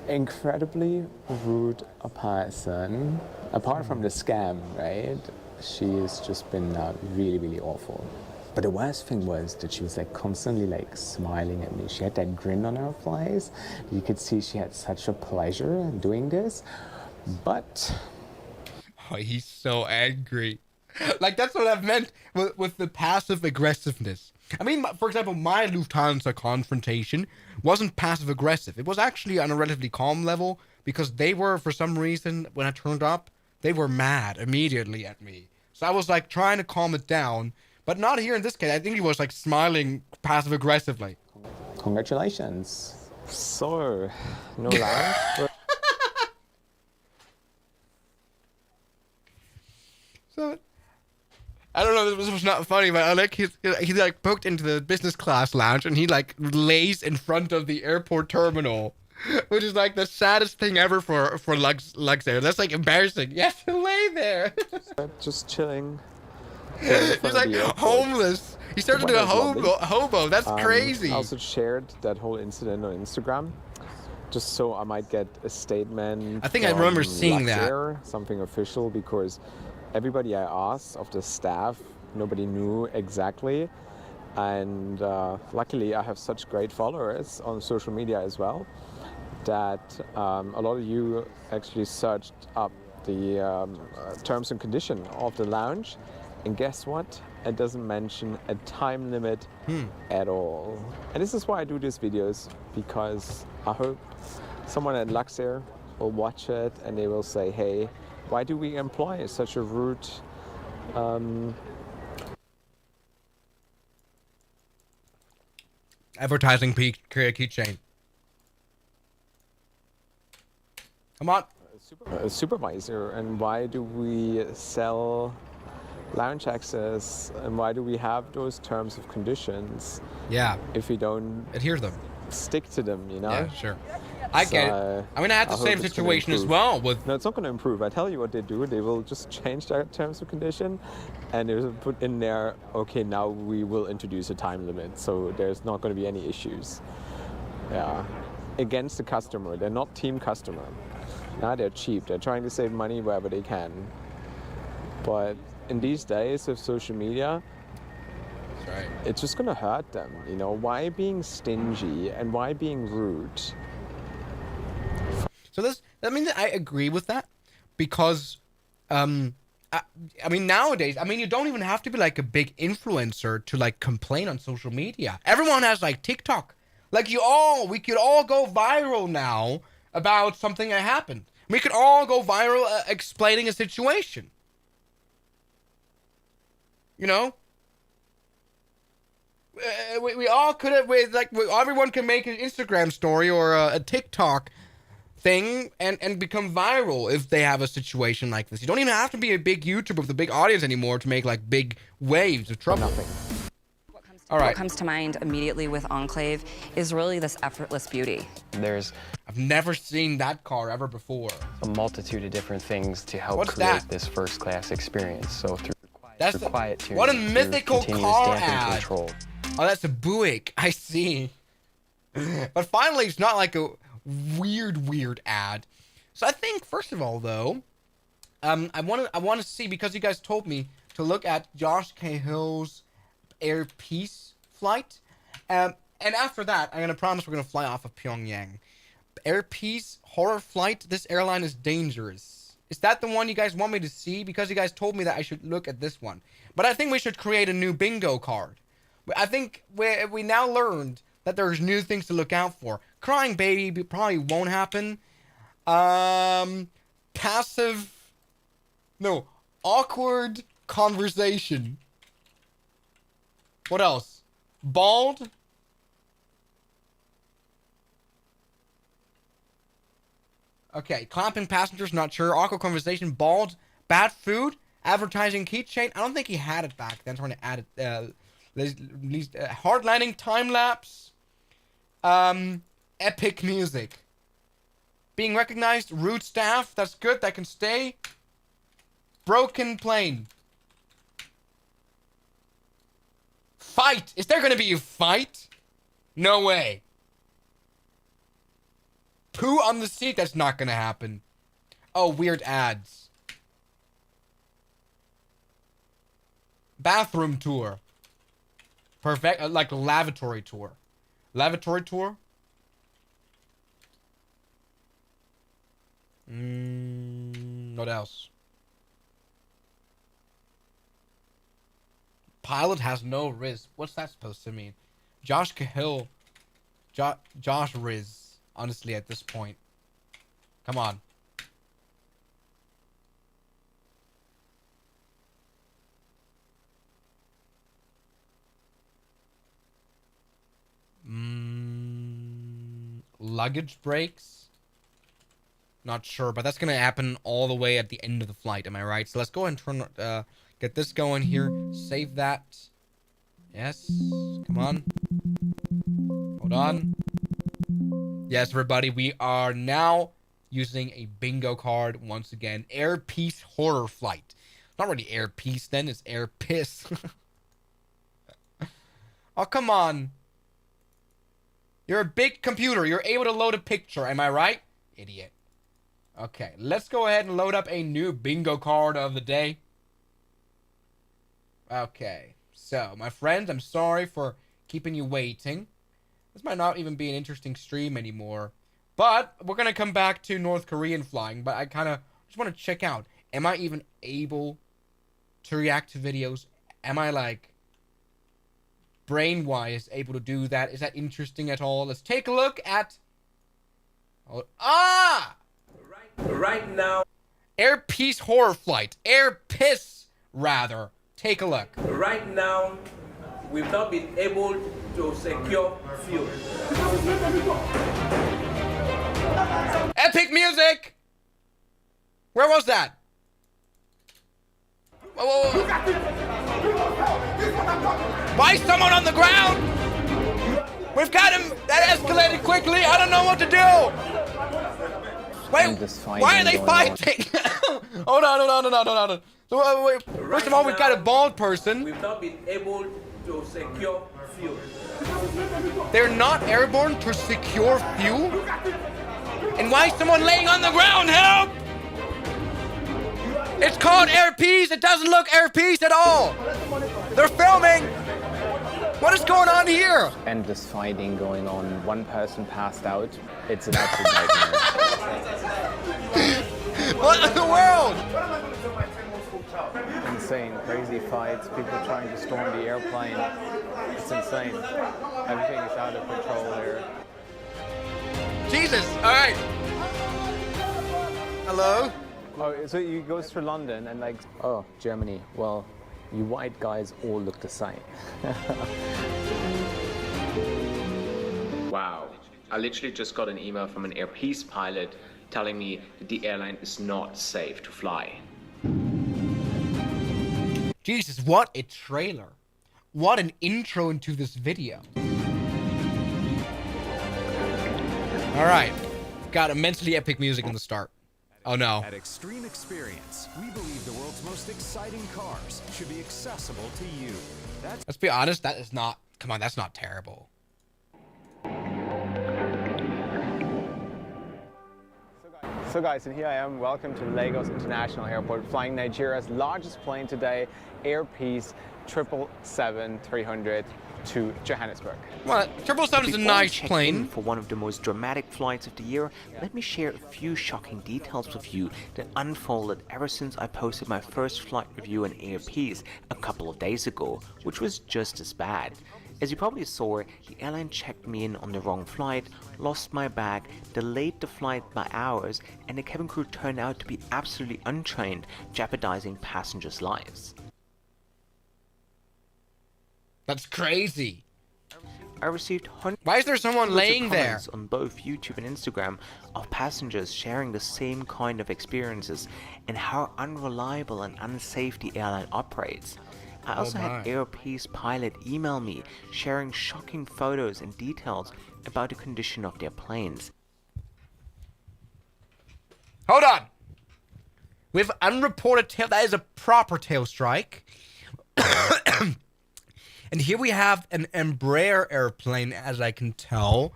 Incredibly rude a person. Apart from the scam, right? She has just been really, really awful. But the worst thing was that she was like constantly like smiling at me. She had that grin on her face. You could see she had such a pleasure in doing this. But oh, he's so angry. Like that's what I've meant with the passive aggressiveness. I mean, for example, my Lufthansa confrontation wasn't passive aggressive. It was actually on a relatively calm level because they were, for some reason, when I turned up, they were mad immediately at me. So I was like trying to calm it down, but not here in this case. I think he was like smiling passive aggressively. Congratulations. So, no lounge. So, I don't know, this was not funny, but I like he like booked into the business class lounge and he like lays in front of the airport terminal, which is like the saddest thing ever for Luxair. That's like embarrassing. You have to lay there. Just chilling. He's like homeless. He started to do a hobo. That's crazy. I also shared that whole incident on Instagram, just so I might get a statement. I think I remember seeing Luxair, something official, because everybody I asked of the staff, nobody knew exactly. And luckily I have such great followers on social media as well, that a lot of you actually searched up the terms and conditions of the lounge. And guess what? It doesn't mention a time limit at all. And this is why I do these videos, because I hope someone at Luxair will watch it and they will say, hey, why do we employ such a rude advertising keychain? Come on. A supervisor, and why do we sell lounge access, and why do we have those terms of conditions? Yeah. If we don't adhere them, stick to them, you know? Yeah, sure. I get it. I mean, I had the same situation as well with... No, it's not going to improve. I tell you what they do. They will just change their terms of condition and they will put in there, okay, now we will introduce a time limit. So there's not going to be any issues. Yeah. Against the customer. They're not team customer. Now they're cheap. They're trying to save money wherever they can. But in these days of social media, right, it's just going to hurt them. You know, why being stingy and why being rude? So this, I mean, I agree with that because, I mean, nowadays, I mean, you don't even have to be like a big influencer to like complain on social media. Everyone has like TikTok. Like we could all go viral now about something that happened. We could all go viral explaining a situation. You know? We all could have, everyone can make an Instagram story or a TikTok thing and become viral if they have a situation like this. You don't even have to be a big YouTuber with a big audience anymore to make like big waves of trouble. Nothing. What comes to mind immediately with Enclave is really this effortless beauty. I've never seen that car ever before. A multitude of different things to help create this first class experience. So through quiet tuning, what a mythical car ad. Control. Oh, that's a Buick. I see. But finally, it's not like a weird ad. So I think, first of all, though, I want to see, because you guys told me to look at Josh Cahill's Air Peace flight, and after that, I'm gonna promise we're gonna fly off of Pyongyang. Air Peace horror flight. This airline is dangerous. Is that the one you guys want me to see? Because you guys told me that I should look at this one. But I think we should create a new bingo card. I think we now learned that there's new things to look out for. Crying baby probably won't happen. Awkward conversation. What else? Bald. Okay, clapping passengers, not sure. Awkward conversation, bald, bad food, advertising keychain. I don't think he had it back then. I'm trying to add it. Hard landing, time lapse. Epic music. Being recognized, rude staff. That's good. That can stay. Broken plane. Fight. Is there gonna be a fight? No way. Poo on the seat? That's not gonna happen. Oh, weird ads. Bathroom tour. Perfect. Like a lavatory tour. Lavatory tour? What else? Pilot has no riz. What's that supposed to mean? Josh Cahill. Josh Riz. Honestly, at this point. Come on. Luggage breaks? Not sure, but that's going to happen all the way at the end of the flight. Am I right? So let's go ahead and turn, get this going here. Save that. Yes. Come on. Hold on. Yes, everybody, we are now using a bingo card once again. Air Peace Horror Flight. Not really Air Peace then, it's Air Piss. Oh, come on. You're a big computer. You're able to load a picture, am I right? Idiot. Okay, let's go ahead and load up a new bingo card of the day. Okay, so, my friends, I'm sorry for keeping you waiting. This might not even be an interesting stream anymore. But we're going to come back to North Korean flying. But I kind of just want to check out. Am I even able to react to videos? Am I, like, brain-wise able to do that? Is that interesting at all? Let's take a look at... Right now. Air Peace Horror Flight. Air Piss, rather. Take a look. Right now, we've not been able to secure fuel. Epic music! Where was that? Whoa. Why is someone on the ground? We've got him. That escalated quickly. I don't know what to do. Wait, why are they fighting? Hold on. So, wait. First of all, we've got a bald person. We've not been able to secure fuel. They're not airborne to secure fuel? And why is someone laying on the ground? Help! It's called Air Peace. It doesn't look Air Peace at all. They're filming. What is going on here? Endless fighting going on. One person passed out. It's an absolute nightmare. What in the world? Insane, crazy fights, people trying to storm the airplane. It's insane. Everything is out of control there. Jesus, all right. Hello? Oh, so he goes to London and like, oh, Germany, well, you white guys all look the same. Wow. I literally just got an email from an Air Peace pilot telling me that the airline is not safe to fly. Jesus, what a trailer. What an intro into this video. Alright. Got immensely epic music in the start. Oh no. At Extreme Experience, we believe the world's most exciting cars should be accessible to you. Let's be honest, that is not... Come on, that's not terrible. So guys, and here I am, welcome to Lagos International Airport, flying Nigeria's largest plane today, Air Peace 777-300. to Johannesburg. Well, 777 is a nice plane. For one of the most dramatic flights of the year, let me share a few shocking details with you that unfolded ever since I posted my first flight review on AirPeace a couple of days ago, which was just as bad. As you probably saw, the airline checked me in on the wrong flight, lost my bag, delayed the flight by hours, and the cabin crew turned out to be absolutely untrained, jeopardizing passengers' lives. That's crazy. I received hundreds. Why is there someone laying there? On both YouTube and Instagram of passengers sharing the same kind of experiences and how unreliable and unsafe the airline operates. I also had AirPeace pilot email me sharing shocking photos and details about the condition of their planes. Hold on. We have unreported tail. That is a proper tail strike. And here we have an Embraer airplane, as I can tell,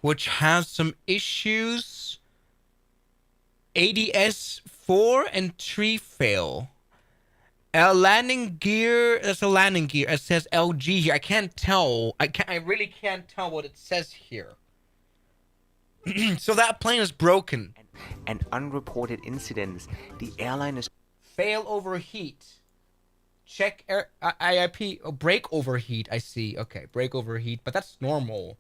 which has some issues. ADS-4 and 3 fail. Landing gear, that's a landing gear. It says LG here. I can't tell. I really can't tell what it says here. So that plane is broken. And unreported incidents. The airline is fail overheat. Check air IIP. Oh, brake overheat. I see. Okay, brake overheat, but that's normal.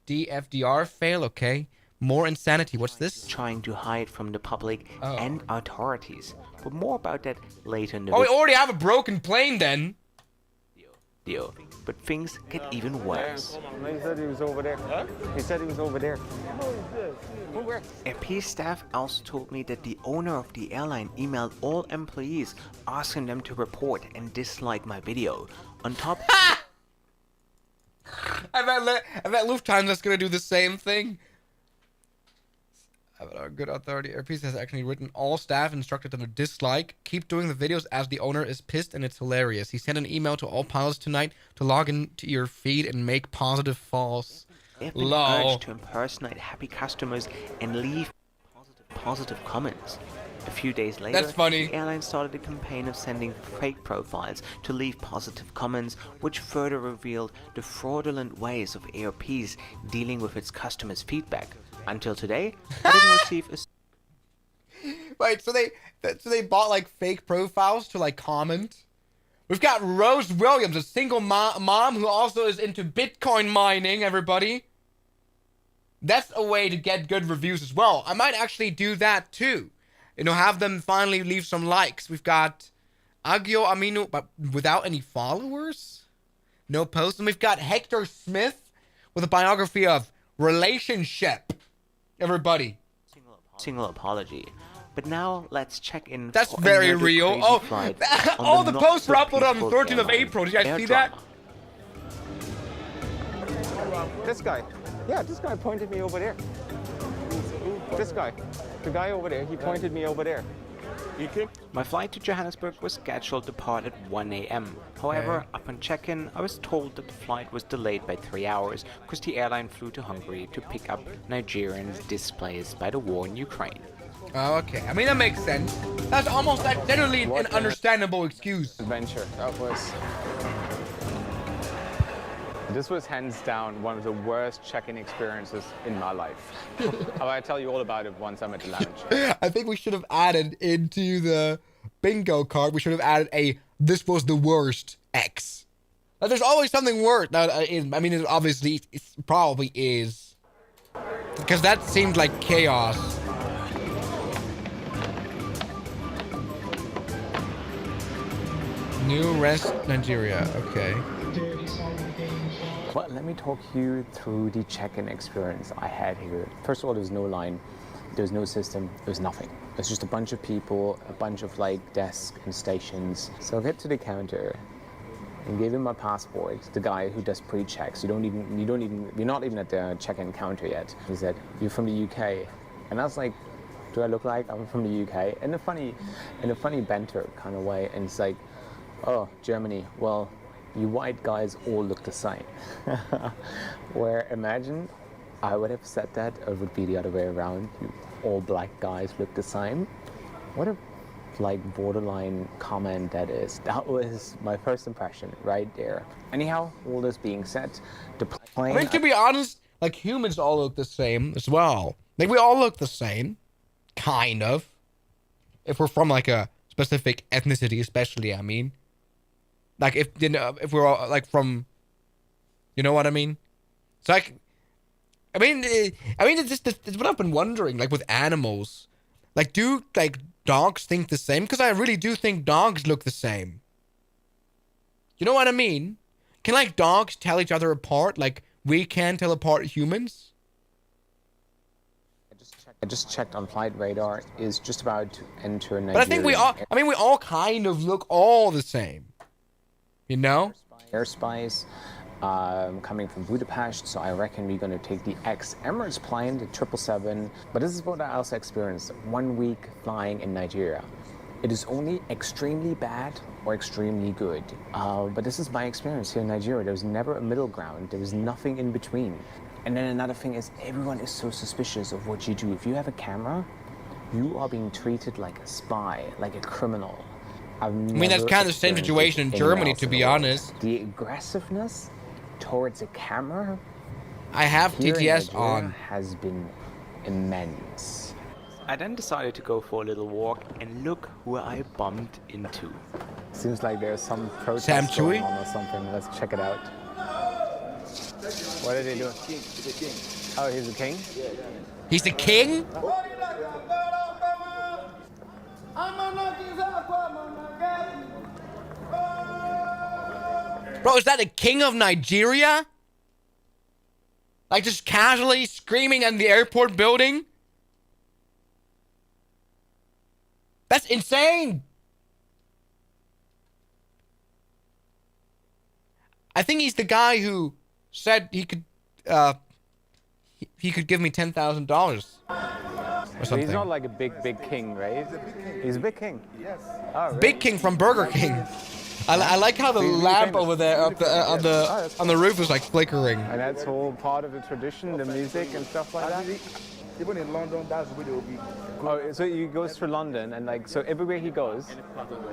DFDR fail. Okay. More insanity. What's this? Trying to hide from the public and authorities. But more about that later in the video. Oh, we already have a broken plane then. But things get even worse. He said he was over there. Huh? He said he was over there. AirPeace staff also told me that the owner of the airline emailed all employees asking them to report and dislike my video. On top... I bet Lufthansa's gonna do the same thing. A good authority. AirPeace has actually written all staff instructed them to dislike. Keep doing the videos as the owner is pissed and it's hilarious. He sent an email to all pilots tonight to log into your feed and make positive false. They've been urged to impersonate happy customers and leave positive comments. A few days later, that's funny. The airline started a campaign of sending fake profiles to leave positive comments, which further revealed the fraudulent ways of AirPeace dealing with its customers' feedback. Until today, I didn't receive a... Wait, so they bought like fake profiles to like comment? We've got Rose Williams, a single mom who also is into Bitcoin mining, everybody. That's a way to get good reviews as well. I might actually do that too. You know, have them finally leave some likes. We've got Agio Aminu, but without any followers? No posts. And we've got Hector Smith with a biography of relationship. Everybody. Single apology. But now let's check in. That's very real. Oh, all the posts were uploaded on the 13th of April. Did you guys see that? This guy. Yeah, this guy pointed me over there. This guy. The guy over there, he pointed me over there. My flight to Johannesburg was scheduled to depart at 1 a.m. However, upon check-in, I was told that the flight was delayed by 3 hours because the airline flew to Hungary to pick up Nigerians displaced by the war in Ukraine. Oh, okay. I mean, that makes sense. That's almost generally an understandable excuse. Adventure. This was hands down one of the worst check-in experiences in my life. I'll tell you all about it once I'm at the lounge. I think we should have added into the bingo card, we should have added a "this was the worst" X. Like, there's always something worse. I mean, it probably is. Because that seemed like chaos. New Rest, Nigeria. Okay. Well, let me talk you through the check-in experience I had here. First of all, there's no line, there's no system, there's nothing. It's just a bunch of people, a bunch of like desks and stations. So I get to the counter and gave him my passport. The guy who does pre-checks. You're not even at the check-in counter yet. He said, "You're from the UK," and I was like, "Do I look like I'm from the UK?" In a funny banter kind of way, and it's like, "Oh, Germany. Well, you white guys all look the same." Where imagine I would have said that, or it would be the other way around. You all black guys look the same. What a like borderline comment that is. That was my first impression right there. Anyhow, all this being said, the plane... I mean, to be honest, like, humans all look the same as well. Like, we all look the same. Kind of. If we're from, like, a specific ethnicity, especially, I mean. Like, if, you know, if we're all, like, from... You know what I mean? It's like... I mean, it's what I've been wondering, like, with animals. Like, do, like, dogs think the same? Because I really do think dogs look the same. You know what I mean? Can, like, dogs tell each other apart? Like, we can tell apart humans? I just checked on flight radar. Is just about to enter Nigeria. But I think we all kind of look all the same. You know? Airspace. Coming from Budapest, so I reckon we're going to take the ex-Emirates plane, the 777. But this is what I also experienced 1 week flying in Nigeria. It is only extremely bad or extremely good. But this is my experience here in Nigeria. There was never a middle ground. There was nothing in between. And then another thing is everyone is so suspicious of what you do. If you have a camera, you are being treated like a spy, like a criminal. I mean, that's kind of the same situation in Germany, to be honest. The aggressiveness towards a camera, I have TTS on, has been immense. I then decided to go for a little walk, and look who I bumped into. Seems like there's some protest going on or something. Let's check it out. What are they doing? Oh, he's the king? He's the king? Bro, is that the king of Nigeria? Like, just casually screaming in the airport building? That's insane! I think he's the guy who said he could give me $10,000 or something. He's not like a big king, right? He's a big king. Yes. Oh, really? Big King from Burger King. I like how the lamp over there on the roof is like flickering. And that's all part of the tradition, the music and stuff like that. Even in London, that's where they'll be. Oh, so he goes to London, and like, so everywhere he goes,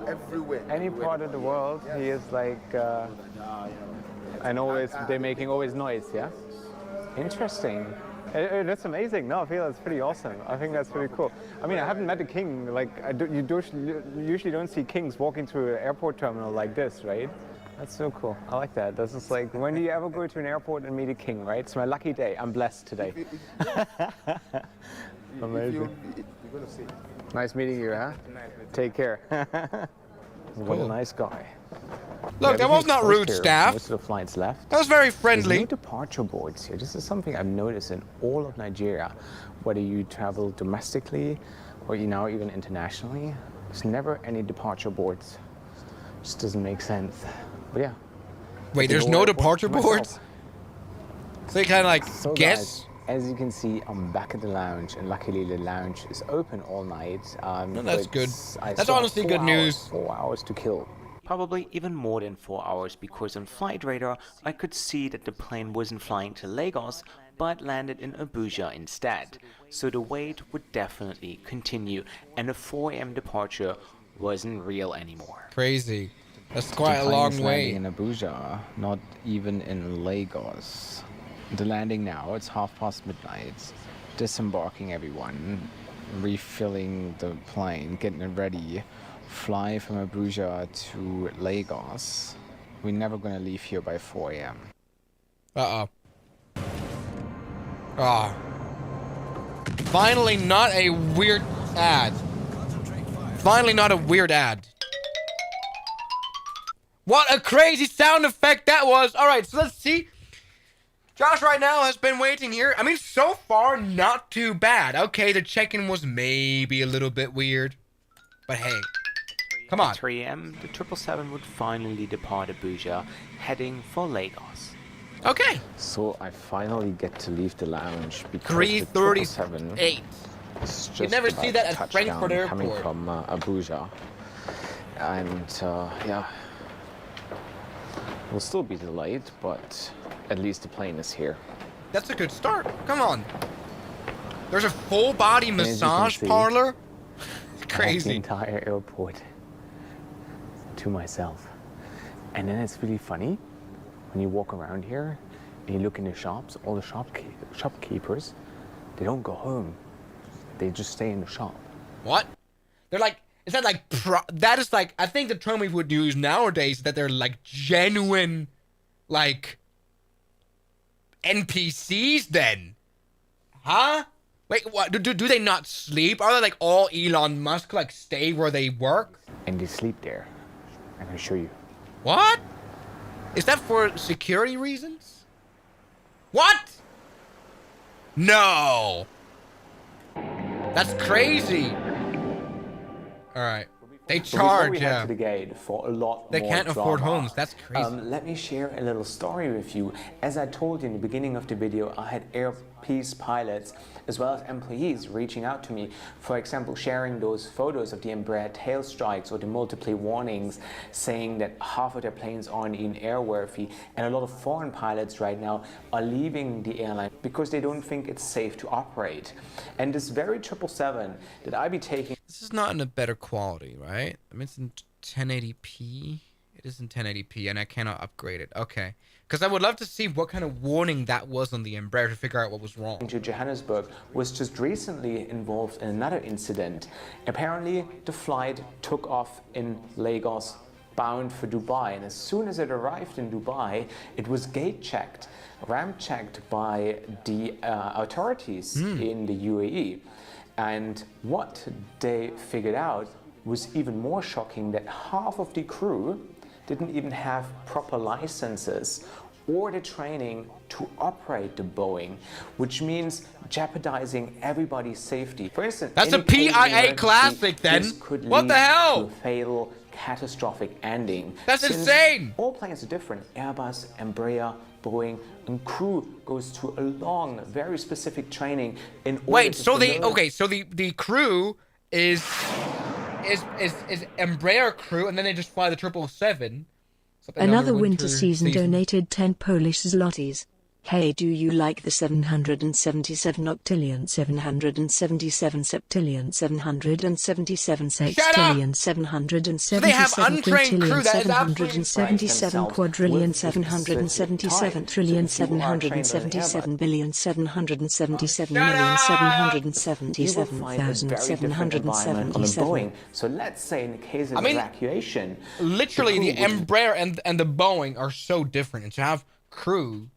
everywhere, any part of the world, he is like, and always they're making always noise, yeah. Interesting. That's amazing. No, I feel that's pretty awesome. I think that's pretty cool. I mean, I haven't met a king. Like, you usually don't see kings walking through an airport terminal like this, right? That's so cool. I like that. This is like, when do you ever go to an airport and meet a king, right? It's my lucky day. I'm blessed today. Amazing. Nice meeting you, huh? Take care. What a nice guy. Look, that was not rude, staff. Most of the flights left. That was very friendly. There's no departure boards here. This is something I've noticed in all of Nigeria. Whether you travel domestically or even internationally, there's never any departure boards. Just doesn't make sense. But yeah. Wait, there's no departure boards? So you kind of like guess? Guys, as you can see, I'm back at the lounge, and luckily the lounge is open all night. No, that's good. That's honestly good news. 4 hours to kill. Probably even more than 4 hours, because on flight radar I could see that the plane wasn't flying to Lagos but landed in Abuja instead. So the wait would definitely continue, and a 4 AM departure wasn't real anymore. Crazy. That's quite a long way. In Abuja, not even in Lagos. The landing now, it's midnight. Disembarking everyone, refilling the plane, getting it ready. Fly from Abuja to Lagos. We're never gonna leave here by 4 AM. Uh-oh. Ah. Finally not a weird ad. Finally not a weird ad. What a crazy sound effect that was. Alright, so let's see. Josh right now has been waiting here. I mean, so far, not too bad. Okay, the check-in was maybe a little bit weird. But hey. Come on. At 3 AM, the 777 would finally depart Abuja, heading for Lagos. Okay. So I finally get to leave the lounge because 3:38. You never see that at Frankfurt Airport. Coming from Abuja, and yeah, we'll still be delayed, but at least the plane is here. That's a good start. Come on. There's a full body massage parlor. crazy. The entire airport to myself. And then it's really funny when you walk around here and you look in the shops, all the shopkeepers, they don't go home. They just stay in the shop. What? They're like, is that like, that is like, I think the term we would use nowadays is that they're like genuine, like, NPCs then. Huh? Wait, what? Do they not sleep? Are they like all Elon Musk, like, stay where they work? And they sleep there. I'm gonna show you. What? Is that for security reasons? What? No. That's crazy. All right. They charge, we head to the gate for a lot they more can't afford drama. homes. That's crazy. Let me share a little story with you. As I told you in the beginning of the video, I had Air Peace pilots as well as employees reaching out to me, for example, sharing those photos of the Embraer tail strikes or the multiple warnings saying that half of their planes aren't even airworthy, and a lot of foreign pilots right now are leaving the airline because they don't think it's safe to operate. And this very 777 that I be taking... This is not in a better quality, right? I mean, it's in 1080p. It is in 1080p, and I cannot upgrade it. Okay. Because I would love to see what kind of warning that was on the Embraer to figure out what was wrong. To Johannesburg was just recently involved in another incident. Apparently, the flight took off in Lagos, bound for Dubai, and as soon as it arrived in Dubai, it was gate checked, ramp checked by the authorities in the UAE. And what they figured out was even more shocking, that half of the crew didn't even have proper licenses or the training to operate the Boeing, which means jeopardizing everybody's safety. For instance, that's a PIA classic then. What the hell? To a fatal, catastrophic ending. That's insane. All planes are different. Airbus, Embraer, Boeing, and crew goes through a long, very specific training in order Wait, to so the crew is Embraer crew, and then they just fly the 777. Another winter season donated 10 Polish zlotys. Hey, do you like the 777 octillion, 777 septillion, 777 sextillion, 777 they have untrained crew that is 777 quadrillion, 777 trillion, 777 billion, 777 million, 777,777. So let's say in the case of evacuation, literally the Embraer and the Boeing are so different, and to have crew,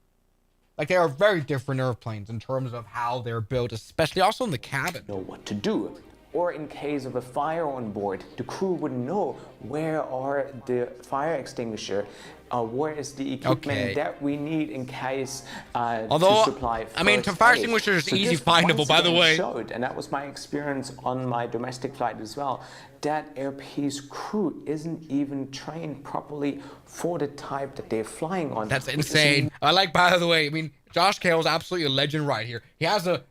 like, they are very different airplanes in terms of how they're built, especially also in the cabin. Know what to do. Or in case of a fire on board, the crew would know where are the fire extinguisher, where is the equipment that we need in case to supply first I mean, fire extinguisher is easy findable, by the way. And that was my experience on my domestic flight as well. That Air Peace crew isn't even trained properly for the type that they're flying on. That's insane. I like, by the way, I mean, Josh Cale's absolutely a legend right here. He has a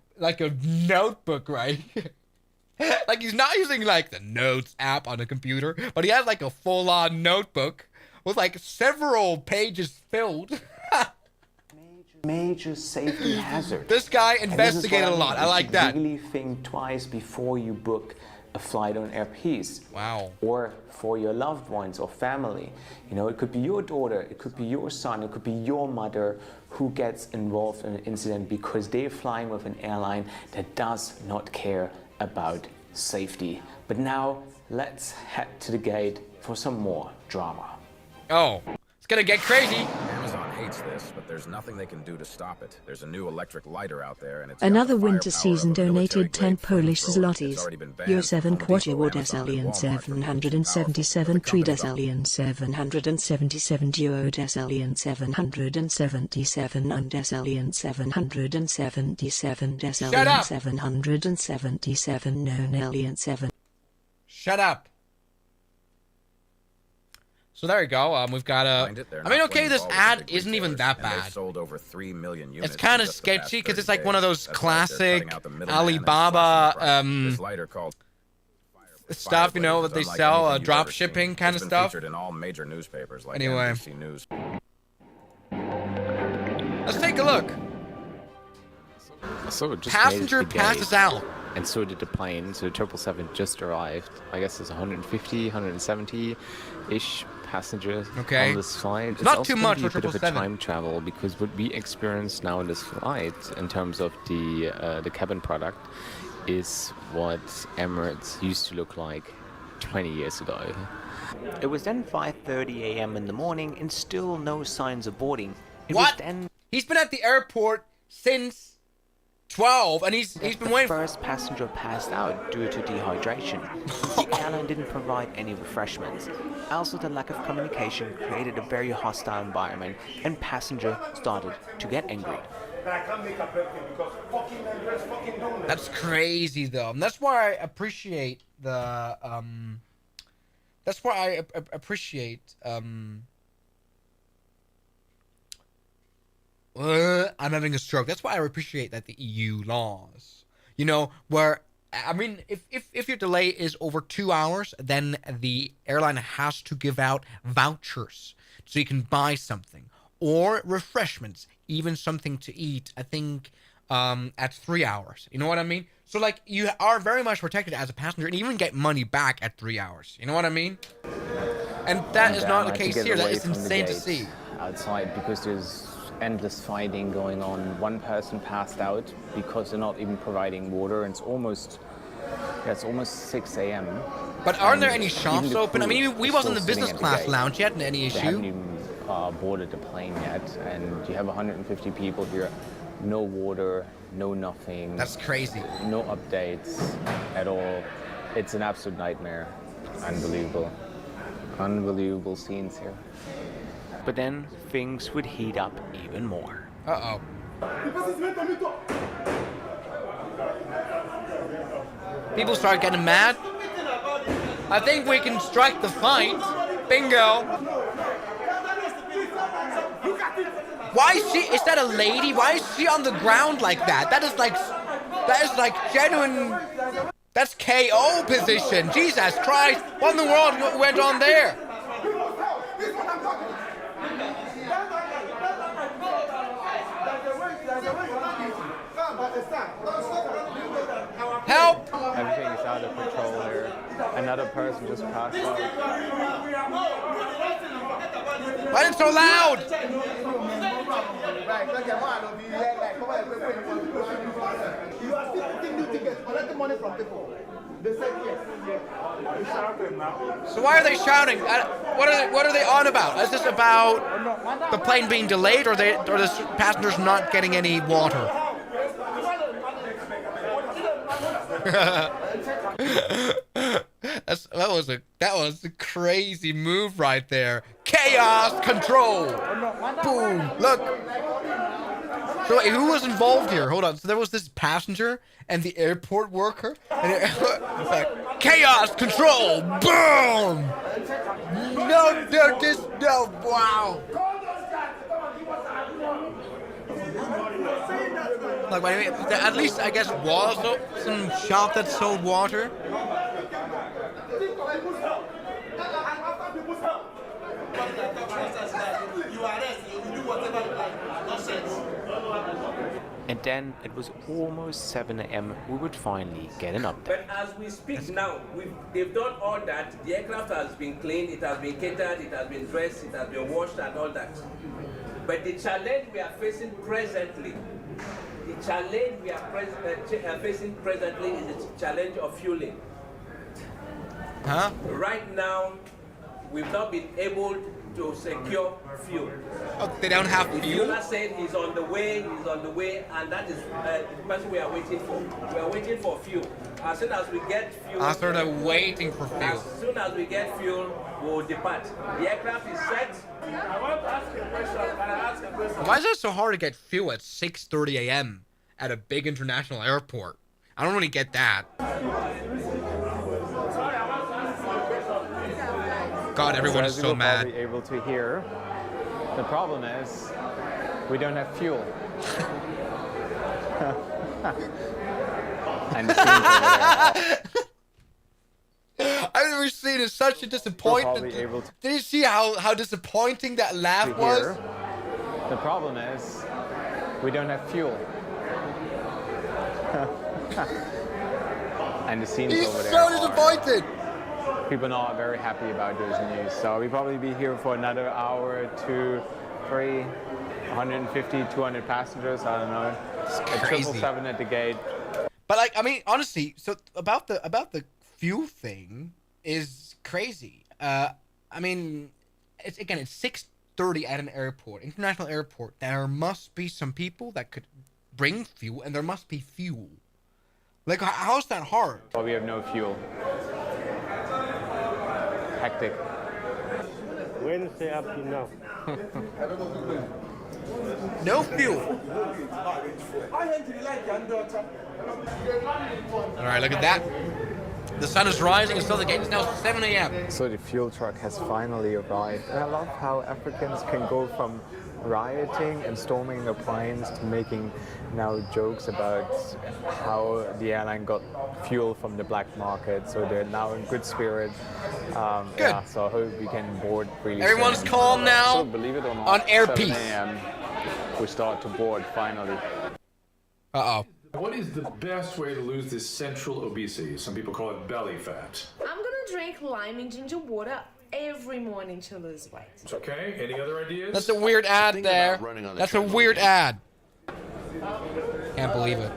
notebook right here. Like, he's not using like the notes app on a computer, but he has like a full-on notebook with like several pages filled. Major safety hazard. This guy investigated a lot. I like that. Really think twice before you book a flight on Air Peace. Wow. Or for your loved ones or family. You know, it could be your daughter, it could be your son, it could be your mother who gets involved in an incident because they're flying with an airline that does not care about safety. But now let's head to the gate for some more drama. Oh, it's gonna get crazy. Amazon hates this, but there's nothing they can do to stop it. There's a new electric lighter out there, and it's another winter season donated 10 Polish zlotys. Yo 7 quadriwod SLN 777 3 SLN 777 duo SLN 777 and SLN 777 SLN 777 known alien 7. Shut up. So there you go. We've got a. I mean, okay, this ad isn't even that bad. Sold over 3 million units. It's kind of sketchy because it's like one of those classic Alibaba stuff, you know, that they sell, drop shipping kind of stuff. Featured in all major newspapers like anyway, NBC News. Let's take a look. So just passenger passes out. and so did the plane. So the 777 just arrived. I guess there's 150, 170-ish passengers on this flight. It's not also too much gonna for be a bit of a 777. time travel, because what we experience now in this flight, in terms of the cabin product, is what Emirates used to look like 20 years ago. It was then 5:30 a.m. in the morning and still no signs of boarding. It What? was then He's been at the airport since 12, and he's been waiting. The first passenger passed out due to dehydration. The airline didn't provide any refreshments. Also, the lack of communication created a very hostile environment, and passengers started to get angry. That's crazy, though. And that's why I appreciate the That's why I appreciate I'm having a stroke. That's why I appreciate that the EU laws, you know, where, I mean, if your delay is over 2 hours, then the airline has to give out vouchers so you can buy something, or refreshments, even something to eat, I think, at 3 hours. You know what I mean? So, like, you are very much protected as a passenger, and even get money back at 3 hours. You know what I mean? And that is not the case here. That is insane to see. Outside, because there's endless fighting going on. One person passed out because they're not even providing water, and it's almost 6 a.m. But aren't there any shops open? I mean, we wasn't in the business class lounge yet, any They haven't issue. even boarded the plane yet, and you have 150 people here. No water, no nothing. That's crazy. No updates at all. It's an absolute nightmare. Unbelievable. Unbelievable scenes here. But then things would heat up even more. Uh-oh. People start getting mad. I think we can strike the fight. Bingo. Why is she? Is that a lady? Why is she on the ground like that? That is like genuine. That's KO position. Jesus Christ! What in the world went on there? Help! Everything is out of control here. Another person just passed out. Why is it so loud? You are still putting new tickets, collecting money from people. They said yes. So why are they shouting? What are they on about? Is this about the plane being delayed, or the passengers not getting any water? That was a crazy move right there. Chaos control. Boom. Look. So wait, who was involved here? Hold on. So there was this passenger and the airport worker. And like, chaos control. Boom. No. Wow. Like, wait, at least I guess was some shop that sold water. And then it was almost 7 a.m. we would finally get an update. But as we speak now, they've done all that. The aircraft has been cleaned, it has been catered, it has been dressed, it has been washed and all that. But the challenge we are facing presently, is the challenge of fueling. Huh? Right now, we've not been able to secure fuel. Oh, they don't have The fuel? fueler said he's on the way, and that is the person we are waiting for. We are waiting for fuel. As soon as we get fuel... After they're waiting for fuel. As soon as we get fuel, we'll depart. The aircraft is set. I want to ask a question. Can I ask a question? Why is it so hard to get fuel at 6:30 a.m. at a big international airport? I don't really get that. God, everyone is so mad. Probably able to hear. The problem is, we don't have fuel. And I've never seen it, such a disappointment. Did you see how disappointing that laugh was? The problem is, we don't have fuel. And the scenes He's over there so disappointed. People not very happy about those news. So we'll probably be here for another hour, 2, 3, 150, 200 passengers. I don't know. It's a crazy. 777 at the gate. But like, I mean, honestly, so about the fuel thing is crazy. I mean, it's 6:30 at an airport, international airport. There must be some people that could bring fuel, and there must be fuel. Like, how's that hard? Well, we have no fuel. Hectic. Wednesday up to now. No fuel. All right, look at that. The sun is rising. It's still the gate. It's now 7 a.m. So the fuel truck has finally arrived. And I love how Africans can go from rioting and storming the planes to making now jokes about how the airline got fuel from the black market. So they're now in good spirits. Good. Yeah, so I hope we can board really Everyone's soon. calm now. So believe it or not, On Air 7 Peace. a.m. we start to board finally. Uh-oh. What is the best way to lose this central obesity? Some people call it belly fat. I'm gonna drink lime and ginger water every morning to lose weight. It's okay. Any other ideas? That's a weird ad there. That's a weird ad. Can't believe it.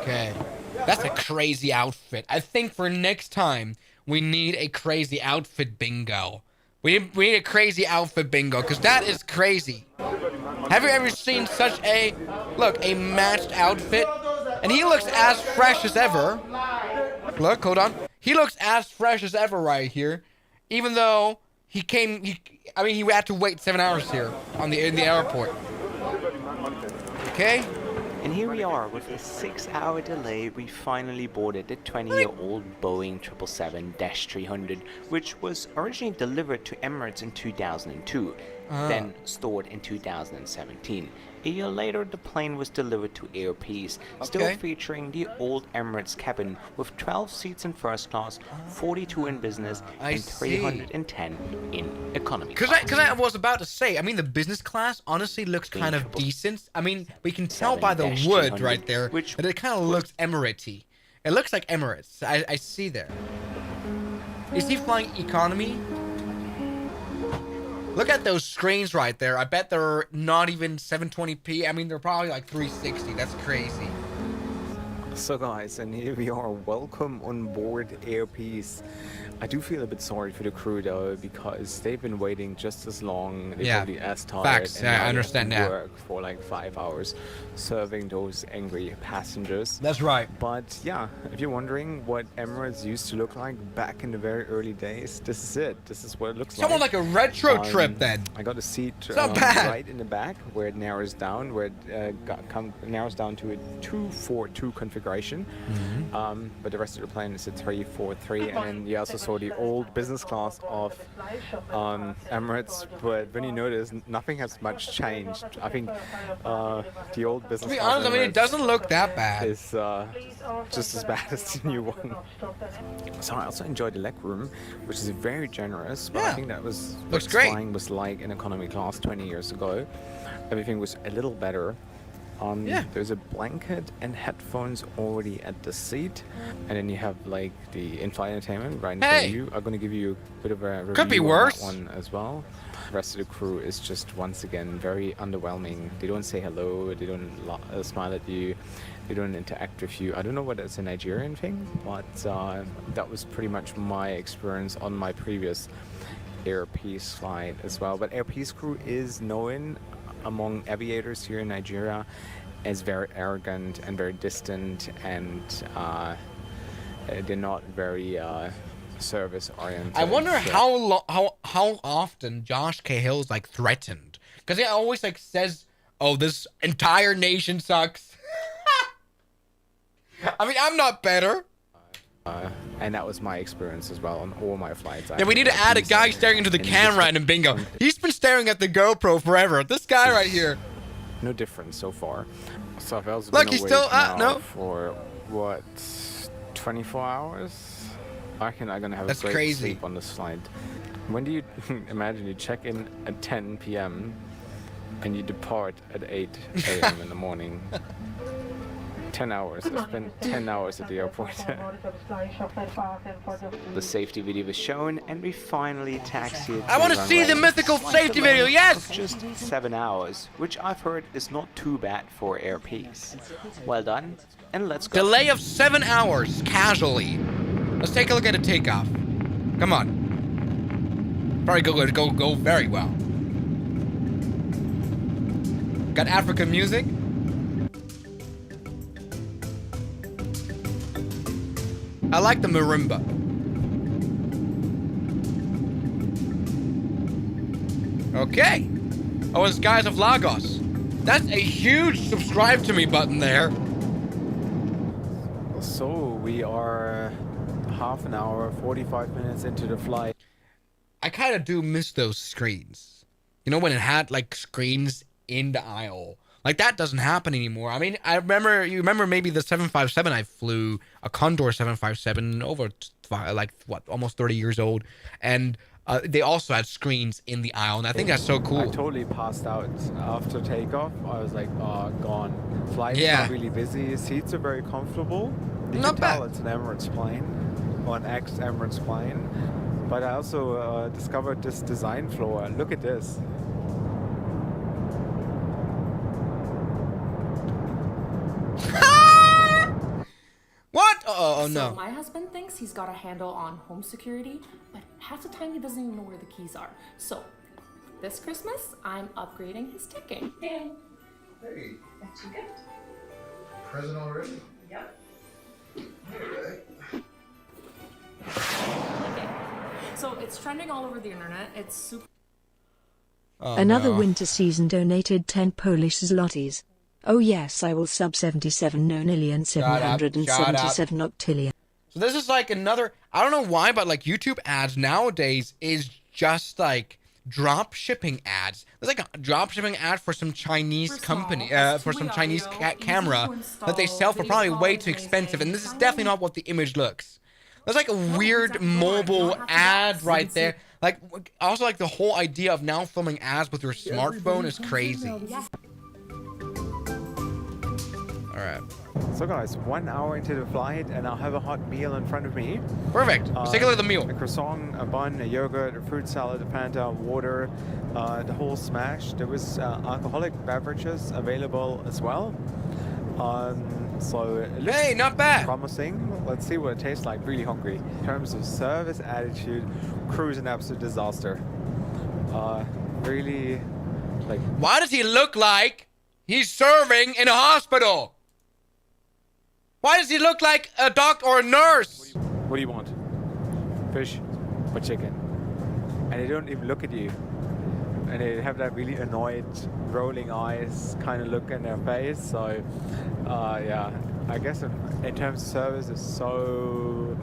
Okay. That's a crazy outfit. I think for next time, we need a crazy outfit bingo. We need a crazy outfit bingo, because that is crazy. Have you ever seen such a matched outfit? And he looks as fresh as ever. Look, hold on. He looks as fresh as ever right here. Even though he had to wait 7 hours here in the airport. Okay? And here we are, with a 6-hour delay, we finally boarded the 20-year-old Boeing 777-300, which was originally delivered to Emirates in 2002, then stored in 2017. A year later, the plane was delivered to Air Peace, still featuring the old Emirates cabin with 12 seats in first class, 42 in business, and 310 in economy class. Because I was about to say, I mean, the business class honestly looks kind of decent. I mean, we can tell by the wood right there that it kind of looks Emirate-y. It looks like Emirates. I see there. Is he flying economy? Look at those screens right there. I bet they're not even 720p. I mean, they're probably like 360. That's crazy. So guys, and here we are. Welcome on board Air Peace. I do feel a bit sorry for the crew though, because they've been waiting just as long. They're probably as tired. Facts. And Yeah, now I they understand have to that. work for like 5 hours, serving those angry passengers. That's right. But yeah, if you're wondering what Emirates used to look like back in the very early days, this is it. This is what it looks Someone like a retro trip then. I got a seat Not bad. right in the back where it narrows down, where it narrows down to a 2-4-2 configuration. But the rest of the plane is a 3-4-3, and then you also saw the old business class of Emirates. But when you notice, nothing has much changed. I think the old business To be class honest, I mean, it Emirates doesn't look that bad. is just as bad as the new one. So I also enjoyed the leg room, which is very generous. But I think that was Looks what great. flying was like in economy class 20 years ago. Everything was a little better. There's a blanket and headphones already at the seat, and then you have like the in-flight entertainment right in front of you. I'm gonna give you a bit of a review Could be on worse. that one as well. The rest of the crew is just once again very underwhelming. They don't say hello, they don't smile at you, they don't interact with you. I don't know whether it's a Nigerian thing, but that was pretty much my experience on my previous Air Peace flight as well. But Air Peace crew is known among aviators here in Nigeria as very arrogant and very distant, and they're not very service oriented. I wonder how often Josh Cahill's like threatened, because he always like says, "Oh, this entire nation sucks." I mean, I'm not better. And that was my experience as well on all my flights. Yeah, we need to add a guy staring into the camera in bingo. He's been staring at the GoPro forever. This guy right here. No difference so far. So I've also Look, been he's awake still now no. for what, 24 hours? I reckon I'm gonna have That's a great crazy. sleep on this flight. When do you imagine you check in at 10 p.m., and you depart at 8 a.m. in the morning. 10 hours. I spent 10 hours at the airport. The safety video was shown, and we finally taxied. I want to see the mythical safety video, yes! Just 7 hours, which I've heard is not too bad for Air Peace. Well done, and let's go. Delay of 7 hours, casually. Let's take a look at a takeoff. Come on. Probably go very well. Got African music. I like the marimba. Okay. Oh, and Skies of Lagos. That's a huge subscribe to me button there. So we are half an hour, 45 minutes into the flight. I kind of do miss those screens. You know, when it had like screens in the aisle. Like, that doesn't happen anymore. I mean, you remember maybe the 757 I flew, a Condor 757, over, like, what, almost 30 years old. And they also had screens in the aisle, and I think that's so cool. I totally passed out after takeoff. I was like, oh, gone. Flight's not really busy. Seats are very comfortable. Not bad. It's an Emirates plane, or an ex-Emirates plane. But I also discovered this design flaw. Look at this. What? Oh, no. So my husband thinks he's got a handle on home security, but half the time he doesn't even know where the keys are. So this Christmas, I'm upgrading his ticking. Hey, that's your gift. Present already? Yep. Alright. Okay. So it's trending all over the internet. It's super. Oh, Another no. winter season donated 10 Polish zlotys. Oh yes, I will sub 77,777 octillion. So this is like another, I don't know why, but like YouTube ads nowadays is just like drop shipping ads. There's like a drop shipping ad for some Chinese company, for some Chinese camera that they sell for probably way too expensive. And this is definitely not what the image looks. There's like a weird mobile ad right there. Like, also like the whole idea of now filming ads with your smartphone is crazy. Alright. So guys, 1 hour into the flight and I'll have a hot meal in front of me. Perfect. Let's take a look at the meal. A croissant, a bun, a yogurt, a fruit salad, a Fanta, water, the whole smash. There was alcoholic beverages available as well. So it looks hey, not bad. Promising. Let's see what it tastes like. Really hungry. In terms of service, attitude, crew's an absolute disaster. Really, like. Why does he look like he's serving in a hospital? Why does he look like a doctor or a nurse? What do you want? Fish or chicken? And they don't even look at you. And they have that really annoyed, rolling eyes kind of look in their face. So, yeah, I guess in terms of service, there's so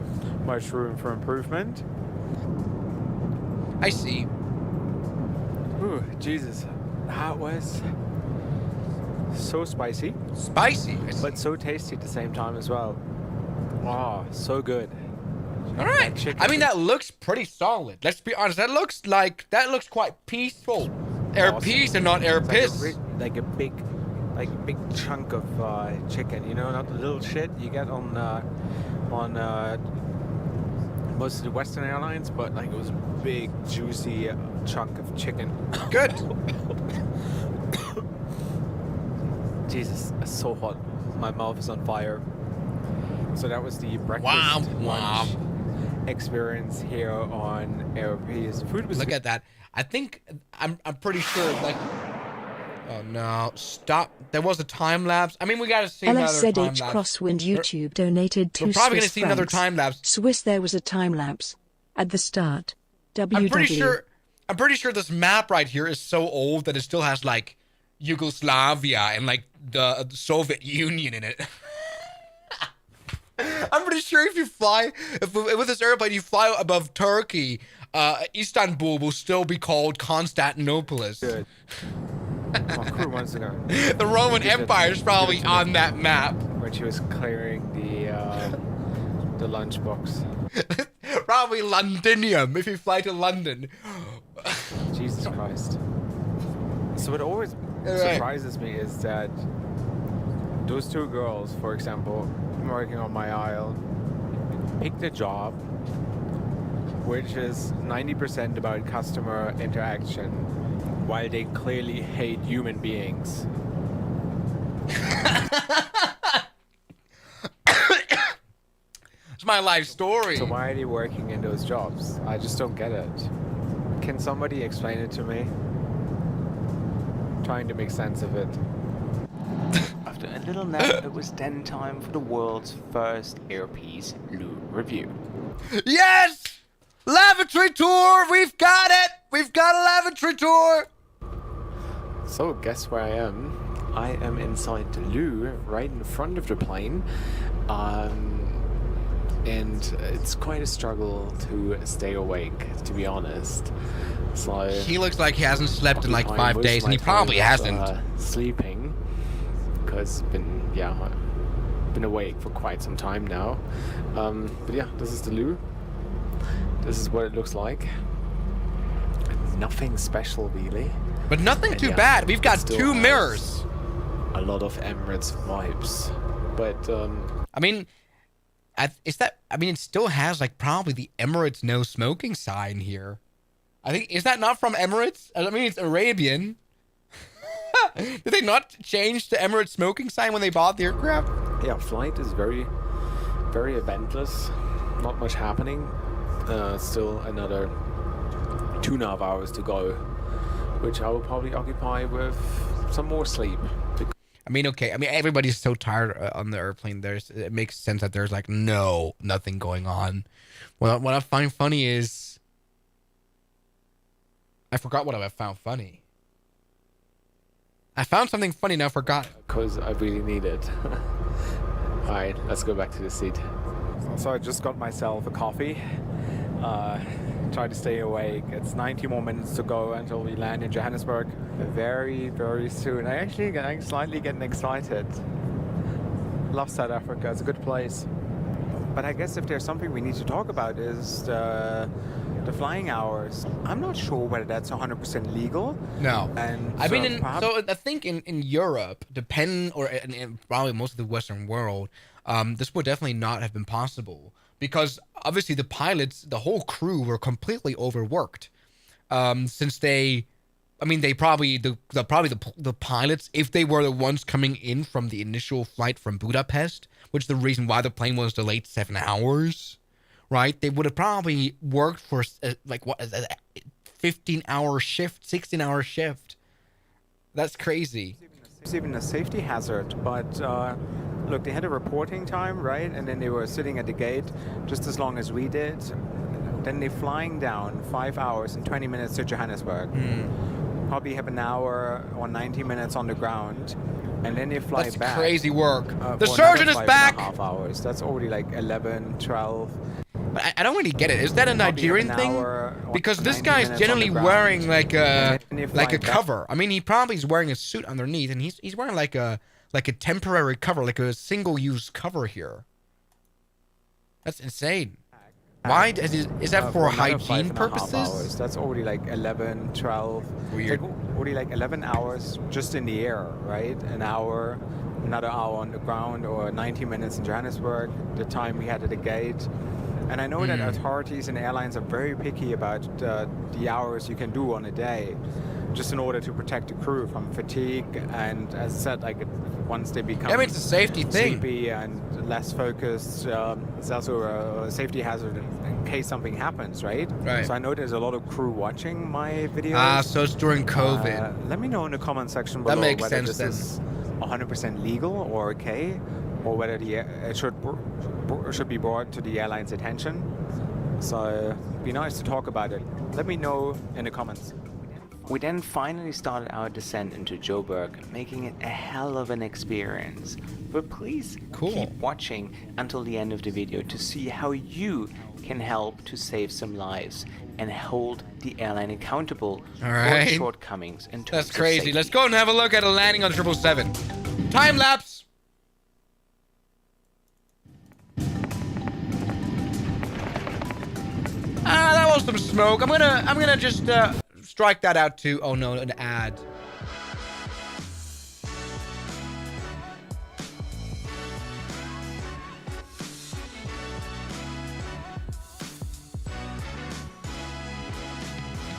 much room for improvement. I see. Ooh, Jesus. That was so spicy. Spicy? But so tasty at the same time as well. Oh, so good. All right. I mean, that looks pretty solid. Let's be honest. That looks quite peaceful. Air peace and not air piss. Like a big chunk of chicken. You know, not the little shit you get on most of the Western airlines, but like it was a big, juicy chunk of chicken. Good. Jesus, it's so hot. My mouth is on fire. So that was the breakfast lunch experience here on Aeropeace. Food was. Look at that. I think I'm pretty sure like. Oh no! Stop. There was a time lapse. I mean, we gotta see another time lapse. LSZH Crosswind YouTube donated 2 We're probably gonna Swiss see another francs. time lapse. Swiss, there was a time lapse at the start. I'm pretty sure this map right here is so old that it still has like Yugoslavia and like the Soviet Union in it. I'm pretty sure if you fly, with this airplane, you fly above Turkey, Istanbul will still be called Constantinopolis. Good. Crew wants to go. The Roman Empire is probably on that map. When she was clearing the lunchbox. Probably Londinium if you fly to London. Jesus Christ. So it always surprises me is that those two girls, for example, working on my aisle, picked a job which is 90% about customer interaction, while they clearly hate human beings. It's my life story. So why are they working in those jobs? I just don't get it. Can somebody explain it to me? I'm trying to make sense of it. After a little nap, it was then time for the world's first earpiece Lou review. Yes! Lavatory tour! We've got it! We've got a lavatory tour! So guess where I am? I am inside the loo, right in front of the plane. And it's quite a struggle to stay awake, to be honest. So he looks like he hasn't slept in like 5 days, and he probably hasn't. Sleeping, because been awake for quite some time now. But yeah, this is the loo. This is what it looks like. Nothing special really. But nothing too bad. We've got 2 mirrors. A lot of Emirates vibes, but I mean, it still has like probably the Emirates no smoking sign here. I think, is that not from Emirates? I mean, it's Arabian. Did they not change the Emirates smoking sign when they bought the aircraft? Yeah, flight is very, very eventless. Not much happening. Still another 2.5 hours to go, which I will probably occupy with some more sleep. I mean, okay. I mean, everybody's so tired on the airplane. It makes sense that there's like nothing going on. What I find funny is, I forgot what I found funny. I found something funny and I forgot. Because I really need it. All right, let's go back to the seat. So I just got myself a coffee. Try to stay awake. It's 90 more minutes to go until we land in Johannesburg. Very, very soon. I'm slightly getting excited. Love South Africa. It's a good place. But I guess if there's something we need to talk about is the flying hours. I'm not sure whether that's 100% legal. No. And I mean, so I think in Europe, or in probably most of the Western world, this would definitely not have been possible. Because obviously the pilots, the whole crew were completely overworked. Since the pilots, if they were the ones coming in from the initial flight from Budapest, which is the reason why the plane was delayed 7 hours, right? They would have probably worked for a 15-hour shift, 16-hour shift. That's crazy. It's even a safety hazard, but look, they had a reporting time, right? And then they were sitting at the gate just as long as we did. Then they're flying down 5 hours and 20 minutes to Johannesburg. Probably have an hour or 90 minutes on the ground. And then they fly back. That's crazy work. The surgeon is back! 5.5 hours. That's already like 11, 12. But I don't really get it. Is that a Nigerian thing? Because this guy's generally wearing like a cover. I mean, he probably is wearing a suit underneath, and he's wearing like a temporary cover, like a single-use cover here. That's insane. Why is that for hygiene purposes? Hours. That's already like 11, 12. Weird. Like already like 11 hours just in the air, right? An hour, another hour on the ground, or 90 minutes in Johannesburg. The time we had at the gate. And I know that authorities and airlines are very picky about the hours you can do on a day, just in order to protect the crew from fatigue. And as I said, like once they become it's a safety thing. Sleepy and less focused, it's also a safety hazard in case something happens, right? Right. So I know there's a lot of crew watching my videos. So it's during COVID. Let me know in the comment section below whether this is 100% legal or okay, or whether it should be brought to the airline's attention. So it'd be nice to talk about it. Let me know in the comments. We then finally started our descent into Joburg, making it a hell of an experience. But please keep watching until the end of the video to see how you can help to save some lives and hold the airline accountable for shortcomings in terms of That's crazy. safety. Let's go and have a look at a landing on 777. Time lapse. That was some smoke. I'm gonna just strike that out too. Oh no, an ad.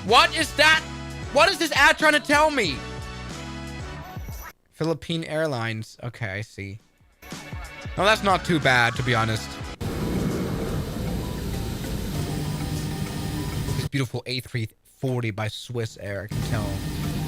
What is that? What is this ad trying to tell me? Philippine Airlines. Okay, I see. No, that's not too bad, to be honest. This beautiful A340 by Swiss Air, I can tell.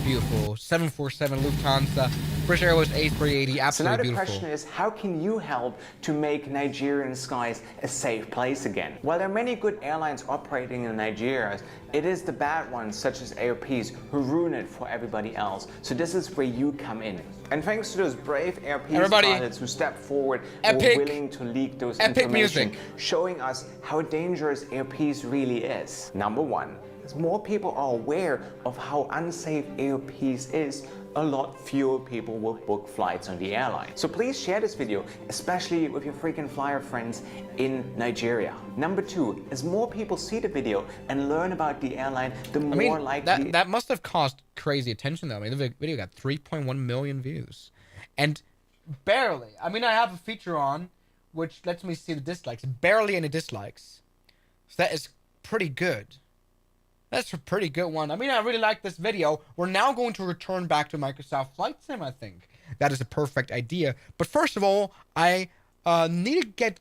Beautiful. 747 Lufthansa. British Airways A380, absolutely beautiful. So now the question is, how can you help to make Nigerian skies a safe place again? While there are many good airlines operating in Nigeria, it is the bad ones, such as AOPs, who ruin it for everybody else. So this is where you come in. And thanks to those brave AOPs pilots who stepped forward and were willing to leak those information, showing us how dangerous AOPs really is. Number one, as more people are aware of how unsafe AOPs is, a lot fewer people will book flights on the airline. So please share this video, especially with your freaking flyer friends in Nigeria. Number two, as more people see the video and learn about the airline, the more likely... That must have caused crazy attention though. I mean, the video got 3.1 million views. And barely, I mean, I have a feature on which lets me see the dislikes. Barely any dislikes. So that is pretty good. That's a pretty good one. I mean, I really like this video. We're now going to return back to Microsoft Flight Sim, I think. That is a perfect idea. But first of all, I need to get...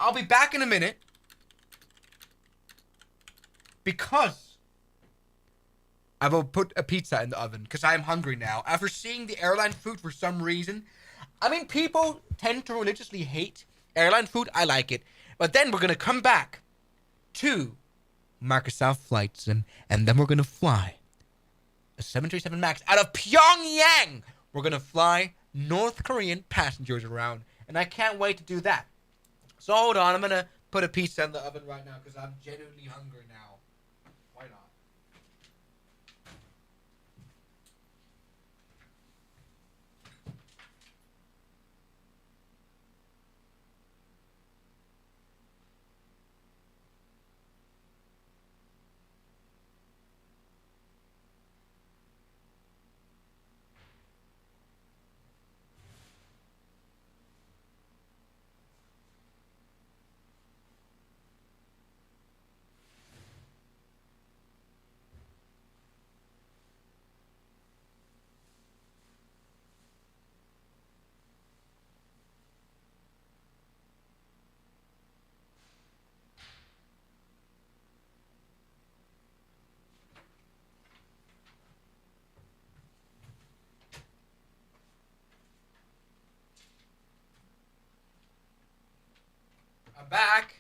I'll be back in a minute. Because I will put a pizza in the oven. Because I am hungry now. After seeing the airline food for some reason. I mean, people tend to religiously hate airline food. I like it. But then we're going to come back to Microsoft Flight Sim, and then we're gonna fly a 737 MAX out of Pyongyang. We're gonna fly North Korean passengers around, and I can't wait to do that. So hold on, I'm gonna put a pizza in the oven right now because I'm genuinely hungry now. Why not? I'm back,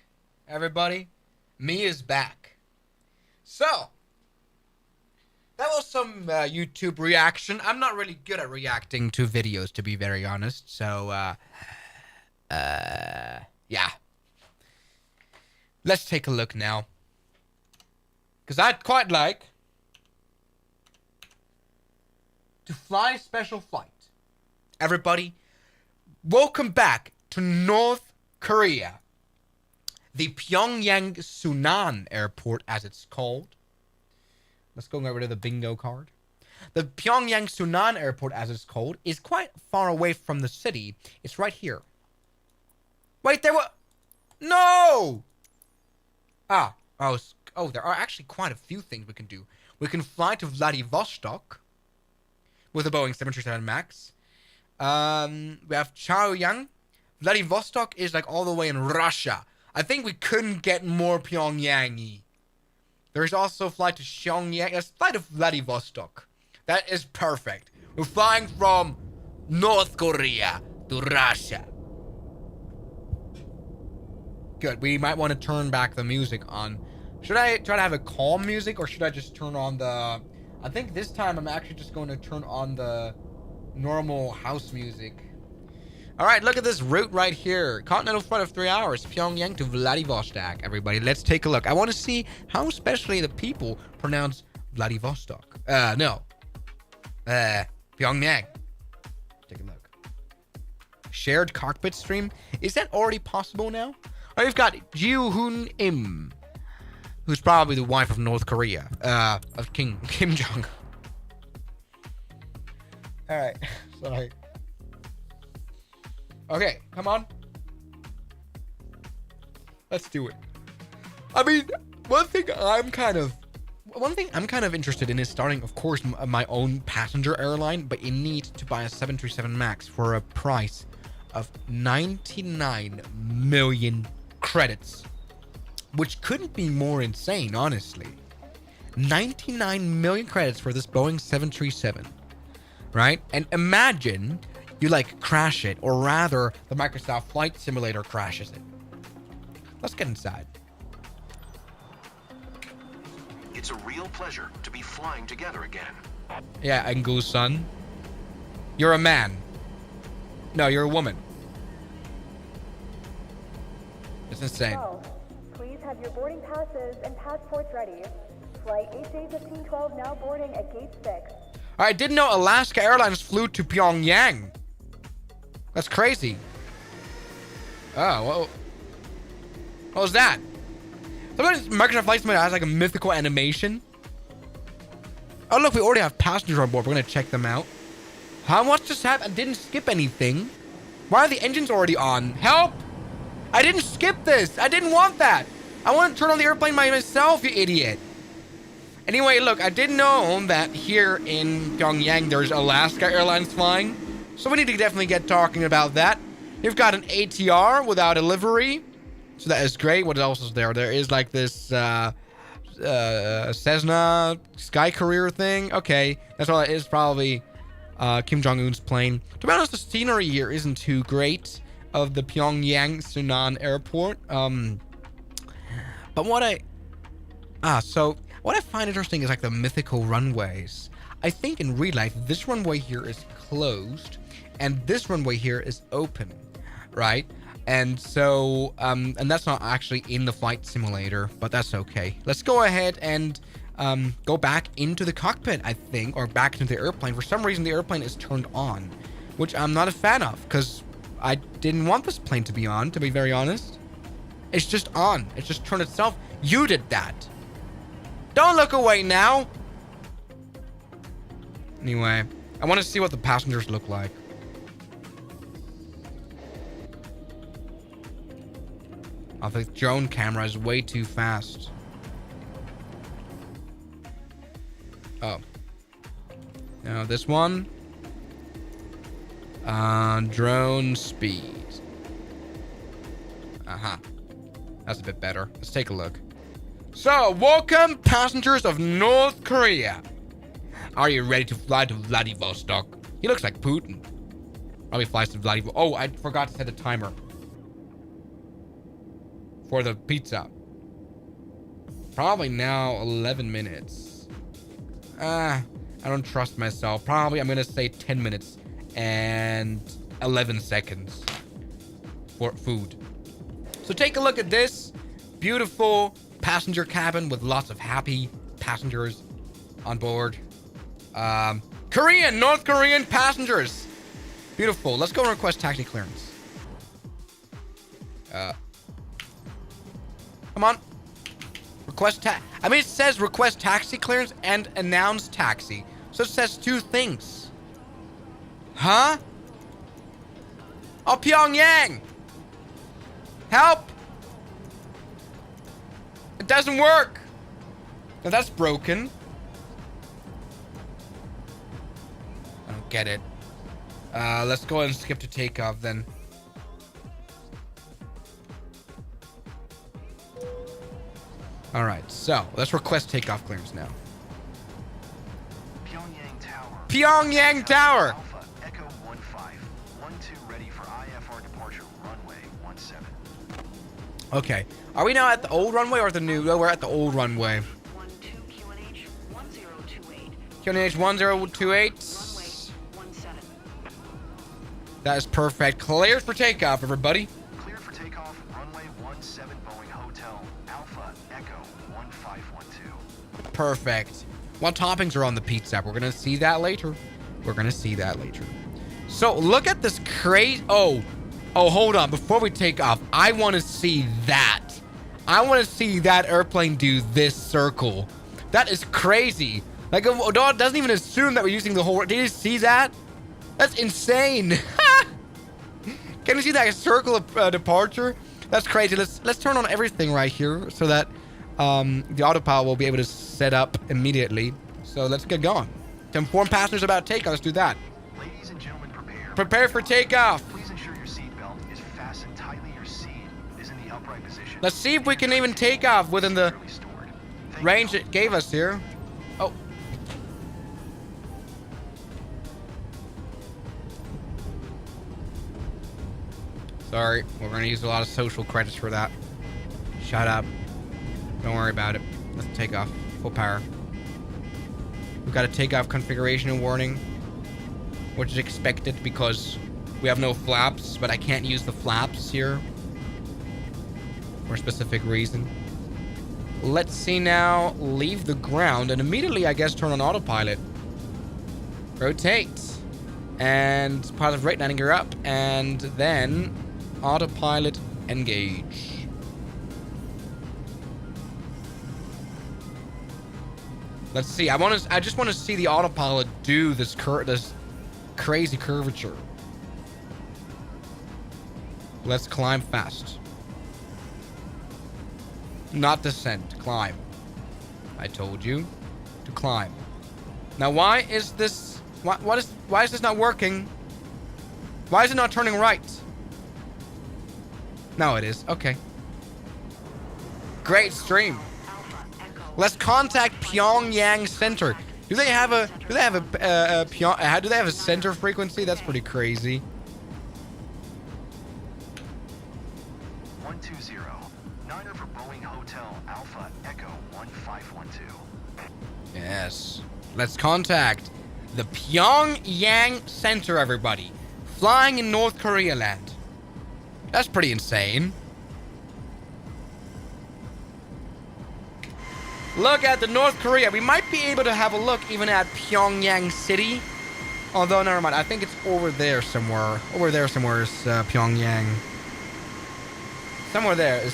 everybody. Me is back. So, that was some YouTube reaction. I'm not really good at reacting to videos, to be very honest. So, yeah. Let's take a look now. Because I'd quite like to fly a special flight. Everybody, welcome back to North Korea. The Pyongyang Sunan Airport, as it's called. Let's go over to the bingo card. The Pyongyang Sunan Airport, as it's called, is quite far away from the city. It's right here. Wait, there were... No! Oh, there are actually quite a few things we can do. We can fly to Vladivostok with a Boeing 737 MAX. We have Chaoyang. Vladivostok is like all the way in Russia. I think we couldn't get more Pyongyang-y. There's also a flight to Pyongyang. There's a flight to Vladivostok. That is perfect. We're flying from North Korea to Russia. Good. We might want to turn back the music on. Should I try to have a calm music, or should I just turn on the... I think this time I'm actually just going to turn on the normal house music. Alright, look at this route right here. Continental flight of 3 hours. Pyongyang to Vladivostok. Everybody, let's take a look. I want to see how especially the people pronounce Vladivostok. No. Pyongyang. Take a look. Shared cockpit stream. Is that already possible now? Alright, we've got Ji-hoon Im, who's probably the wife of North Korea. Of Kim Jong. Alright, sorry. Okay, come on. Let's do it. I mean, one thing I'm kind of interested in is starting, of course, my own passenger airline, but you need to buy a 737 MAX for a price of 99 million credits, which couldn't be more insane, honestly. 99 million credits for this Boeing 737, right? And imagine you like crash it, or rather the Microsoft Flight Simulator crashes it. Let's get inside. It's a real pleasure to be flying together again. Yeah, Angu-san. You're a man. No, you're a woman. It's insane. So, please have your boarding passes and passports ready. Flight 8J1512 now boarding at gate 6. I didn't know Alaska Airlines flew to Pyongyang. That's crazy. Oh, well. What was that? Sometimes Microsoft Flight Simulator has like a mythical animation. Oh, look, we already have passengers on board. We're going to check them out. How much just happened? I didn't skip anything. Why are the engines already on? Help! I didn't skip this. I didn't want that. I want to turn on the airplane by myself, you idiot. Anyway, look, I didn't know that here in Pyongyang there's Alaska Airlines flying. So we need to definitely get talking about that. You've got an ATR without a livery. So that is great. What else is there? There is like this Cessna Sky Courier thing. Okay, that's all it is. Probably Kim Jong-un's plane. To be honest, the scenery here isn't too great of the Pyongyang Sunan Airport. But what I find interesting is like the mythical runways. I think in real life, this runway here is closed and this runway here is open, right? And so, and that's not actually in the flight simulator, but that's okay. Let's go ahead and go back into the cockpit, I think, or back into the airplane. For some reason, the airplane is turned on, which I'm not a fan of because I didn't want this plane to be on, to be very honest. It's just on. It just turned itself. You did that. Don't look away now. Anyway, I want to see what the passengers look like. Oh, the drone camera is way too fast. Oh. Now this one. Drone speed. Aha. That's a bit better. Let's take a look. So, welcome passengers of North Korea. Are you ready to fly to Vladivostok? He looks like Putin. Probably flies to Vladivostok. Oh, I forgot to set a timer for the pizza. Probably now 11 minutes. I don't trust myself. Probably I'm gonna say 10 minutes and 11 seconds for food. So take a look at this beautiful passenger cabin with lots of happy passengers on board. North Korean passengers. Beautiful. Let's go and request taxi clearance. Come on. It says request taxi clearance and announce taxi. So it says two things. Huh? Oh, Pyongyang! Help! It doesn't work! Now that's broken. I don't get it. Let's go ahead and skip to takeoff then. Alright, so let's request takeoff clearance now. Pyongyang Tower. Pyongyang Tower! Alpha Echo 1512 ready for IFR departure runway 17. Okay. Are we now at the old runway or the new? No, we're at the old runway. QNH 1028. That is perfect. Cleared for takeoff, everybody. Cleared for takeoff, runway 17 Boeing Hotel, Alpha Echo 1512. Perfect. What toppings are on the pizza? We're going to see that later. So look at this crazy. Oh, hold on. Before we take off, I want to see that. I want to see that airplane do this circle. That is crazy. Like, it doesn't even assume that we're using the whole... Did you see that? That's insane. Can you see that circle of departure? That's crazy. Let's turn on everything right here so that the autopilot will be able to set up immediately. So let's get going. To inform passengers about takeoff, let's do that. Ladies and gentlemen, prepare. Prepare for takeoff. Please ensure your seatbelt is fastened tightly. Your seat is in the upright position. Let's see if we can even take off within the range it gave us here. Oh. Sorry, we're gonna use a lot of social credits for that. Shut up. Don't worry about it. Let's take off. Full power. We've got a takeoff configuration warning, which is expected because we have no flaps, but I can't use the flaps here for a specific reason. Let's see now. Leave the ground and immediately, I guess, turn on autopilot. Rotate. And positive rate landing gear up. And then autopilot engage. Let's see. I just want to see the autopilot do this crazy curvature. Let's climb fast. Not descent. Climb. I told you to climb. Now, why is this? Why is this not working? Why is it not turning right? No, it is. Okay. Great stream. Let's contact Pyongyang Center. Do they have a center frequency? That's pretty crazy. 120. Niner for Boeing Hotel Alpha Echo 1512. Yes. Let's contact the Pyongyang Center, everybody. Flying in North Korea land. That's pretty insane. Look at the North Korea. We might be able to have a look even at Pyongyang City. Although, never mind. I think it's over there somewhere. Over there somewhere is Pyongyang. Somewhere there is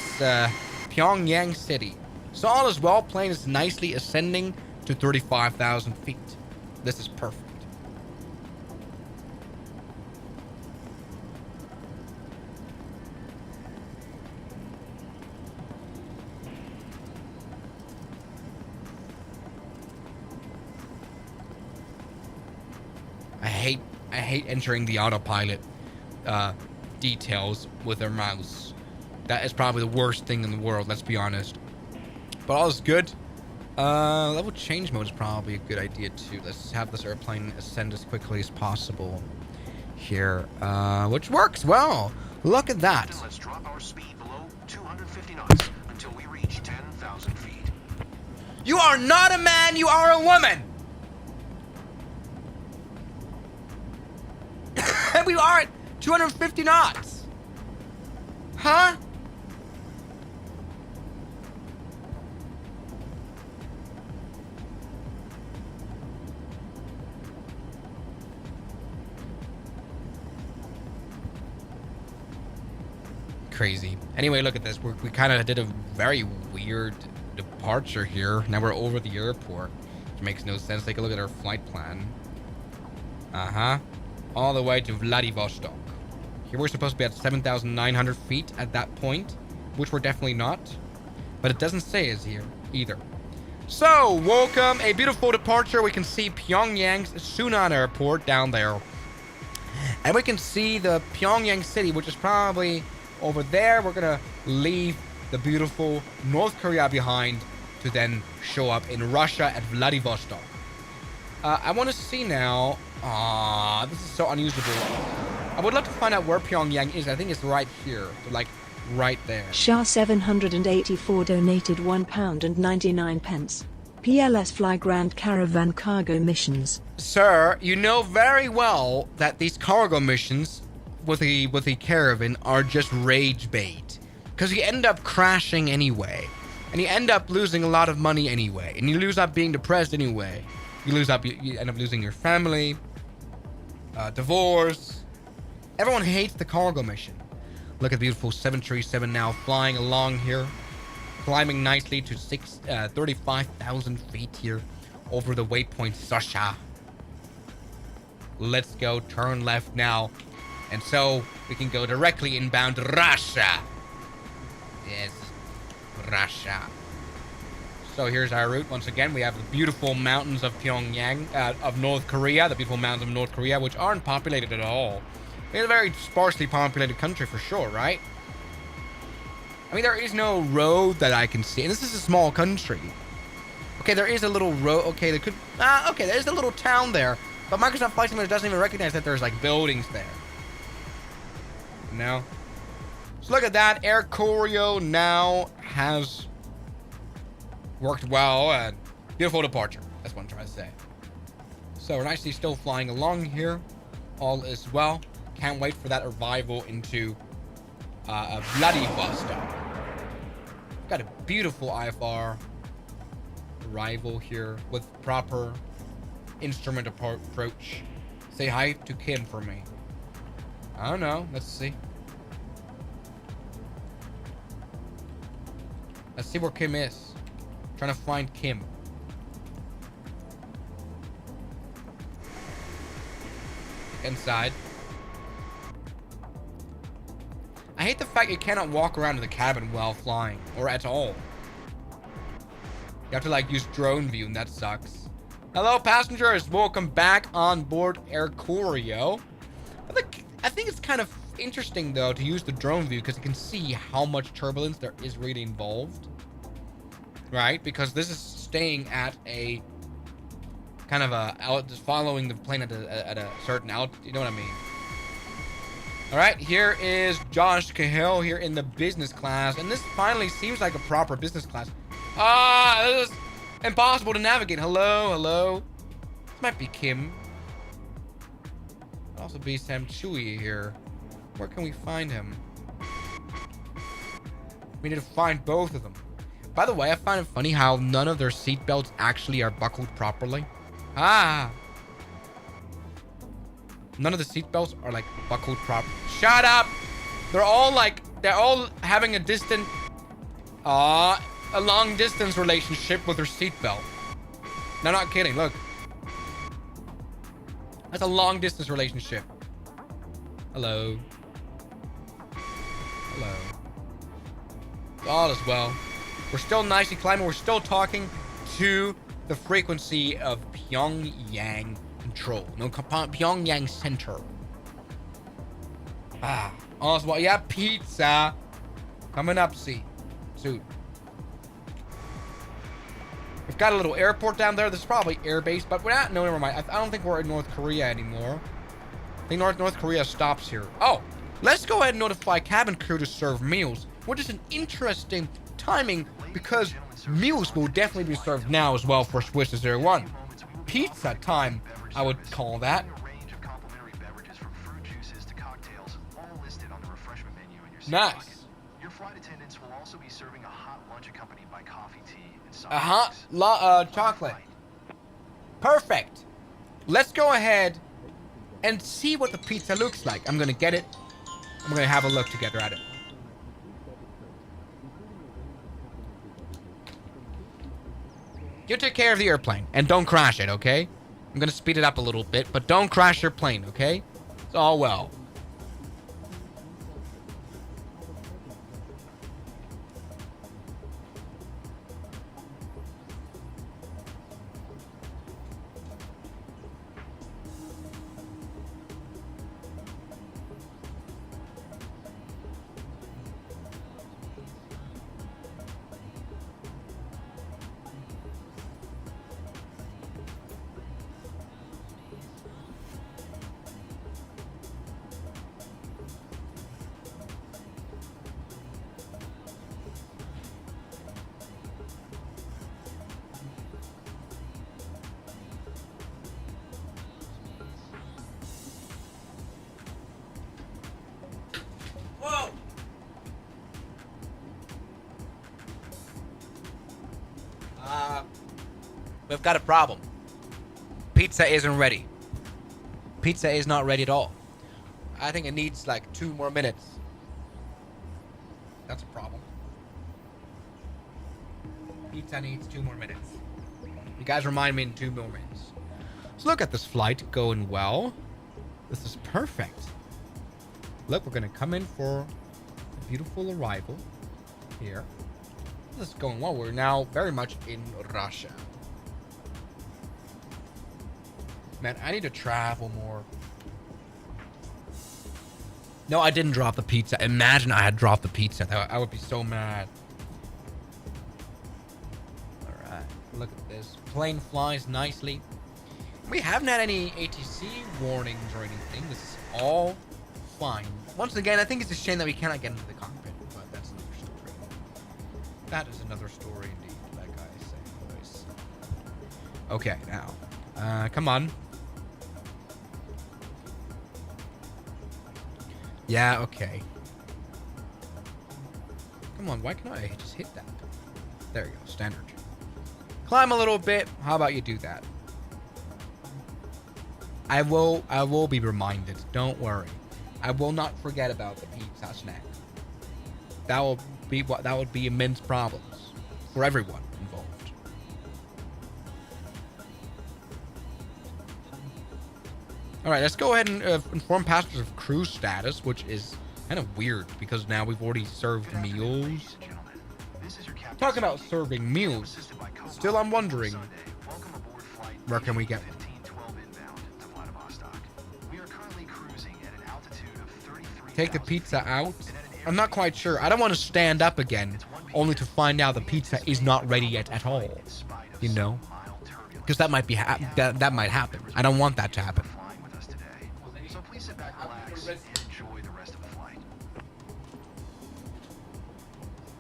Pyongyang City. So all is well. Plane is nicely ascending to 35,000 feet. This is perfect. I hate entering the autopilot details with our mouse. That is probably the worst thing in the world, let's be honest. But all is good. Level change mode is probably a good idea too. Let's have this airplane ascend as quickly as possible here, which works well. Look at that. Let's drop our speed below 250 knots until we reach 10,000 feet. You are not a man, you are a woman. We are at 250 knots. Huh? Crazy. Anyway, look at this. We kind of did a very weird departure here. Now we're over the airport, which makes no sense. Take a look at our flight plan. Uh-huh. All the way to Vladivostok. Here we're supposed to be at 7,900 feet at that point, which we're definitely not. But it doesn't say is here either. So, welcome. A beautiful departure. We can see Pyongyang's Sunan Airport down there. And we can see the Pyongyang city, which is probably over there. We're going to leave the beautiful North Korea behind to then show up in Russia at Vladivostok. I want to see now. This is so unusable. I would love to find out where Pyongyang is. I think it's right here. So like right there. Shah 784 donated £1.99. PLS Fly Grand Caravan cargo missions. Sir, you know very well that these cargo missions with the caravan are just rage bait. Because you end up crashing anyway. And you end up losing a lot of money anyway. And you lose up being depressed anyway. You end up losing your family. Divorce. Everyone hates the cargo mission. Look at the beautiful 737 now flying along here. Climbing nicely to 35,000 feet here over the waypoint Sasha. Let's go turn left now. And so we can go directly inbound Russia. Yes, Russia. So here's our route. Once again, we have the beautiful mountains of Pyongyang, of North Korea, the beautiful mountains of North Korea, which aren't populated at all. It's a very sparsely populated country for sure, right? I mean, there is no road that I can see. And this is a small country. Okay, there is a little road. Okay, there could... okay, there's a little town there. But Microsoft Flight Simulator doesn't even recognize that there's, like, buildings there. No. So look at that. Air Koryo now has worked well. And beautiful departure. That's what I'm trying to say. So we're nicely still flying along here. All is well. Can't wait for that arrival into Vladivostok. Got a beautiful IFR arrival here with proper instrument approach. Say hi to Kim for me. I don't know. Let's see. Let's see where Kim is. Trying to find Kim. Inside. I hate the fact you cannot walk around in the cabin while flying, or at all. You have to like use drone view, and that sucks. Hello, passengers. Welcome back on board Air Koryo. I think it's kind of interesting though to use the drone view because you can see how much turbulence there is really involved, right? Because this is staying at a kind of just following the plane at a certain altitude. You know what I mean? All right, here is Josh Cahill here in the business class, and this finally seems like a proper business class. This is impossible to navigate. Hello. This might be Kim. Could also be Sam Chui here. Where can we find him? We need to find both of them. By the way, I find it funny how none of their seatbelts actually are buckled properly. None of the seatbelts are like buckled properly. Shut up! They're all having a long distance relationship with their seatbelt. No, not kidding. Look. That's a long distance relationship. Hello. All is well. We're still nicely climbing. We're still talking to the frequency of Pyongyang Control. No, Pyongyang Center. All is well. Yeah, pizza. Coming up, soon. We've got a little airport down there. This is probably airbase, but we're not. No, never mind. I don't think we're in North Korea anymore. I think North Korea stops here. Oh, let's go ahead and notify cabin crew to serve meals, which is an interesting timing because meals will definitely be served now as well for Swiss 01. Pizza time, I would call that. Nice. Your flight attendants will also be serving a hot lunch accompanied by coffee, tea, and soft A hot chocolate. Perfect. Let's go ahead and see what the pizza looks like. I'm gonna get it. I'm gonna have a look together at it. You take care of the airplane and don't crash it, okay? I'm gonna speed it up a little bit, but don't crash your plane, okay? It's all well. We've got a problem. Pizza isn't ready. Pizza is not ready at all. I think it needs like 2 more minutes. That's a problem. Pizza needs 2 more minutes. You guys remind me in 2 more minutes. So look at this flight going well. This is perfect. Look, we're gonna come in for a beautiful arrival here. this is going well. We're now very much in Russia. Man, I need to travel more. No, I didn't drop the pizza. Imagine I had dropped the pizza. I would be so mad. Alright, look at this. Plane flies nicely. We haven't had any ATC warnings or anything. This is all fine. Once again, I think it's a shame that we cannot get into the cockpit, but that's another story. That is another story indeed, like I say. Okay, now. Come on. Yeah, okay. Come on, why can't I just hit that? There you go, standard. Climb a little bit. How about you do that? I will be reminded. Don't worry. I will not forget about the pizza snack. That would be immense problems for everyone involved. All right, let's go ahead and inform passengers of cruise status, which is kind of weird because now we've already served meals. Talking about serving meals, still I'm wondering, where can we get one? Take the pizza out? I'm not quite sure. I don't want to stand up again, only to find out the pizza is not ready yet at all. You know? Because that might be that might happen. I don't want that to happen. So please sit back, relax, and enjoy the rest of the flight.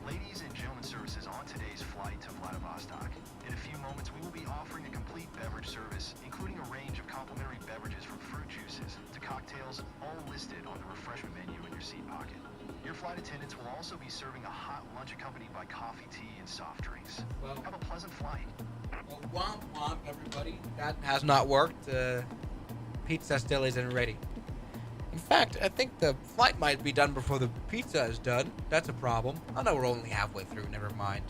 Ladies and gentlemen, services on today's flight to Vladivostok. In a few moments, we will be offering a complete beverage service, including a range of complimentary beverages from fruit juices to cocktails, all listed on the refreshment menu in your seat pocket. Your flight attendants will also be serving a hot lunch accompanied by coffee, tea, and soft drinks. Have a pleasant flight. Well, womp womp, everybody. That has not worked. Pizza still isn't ready. In fact, I think the flight might be done before the pizza is done. That's a problem. Oh no, we're only halfway through. Never mind.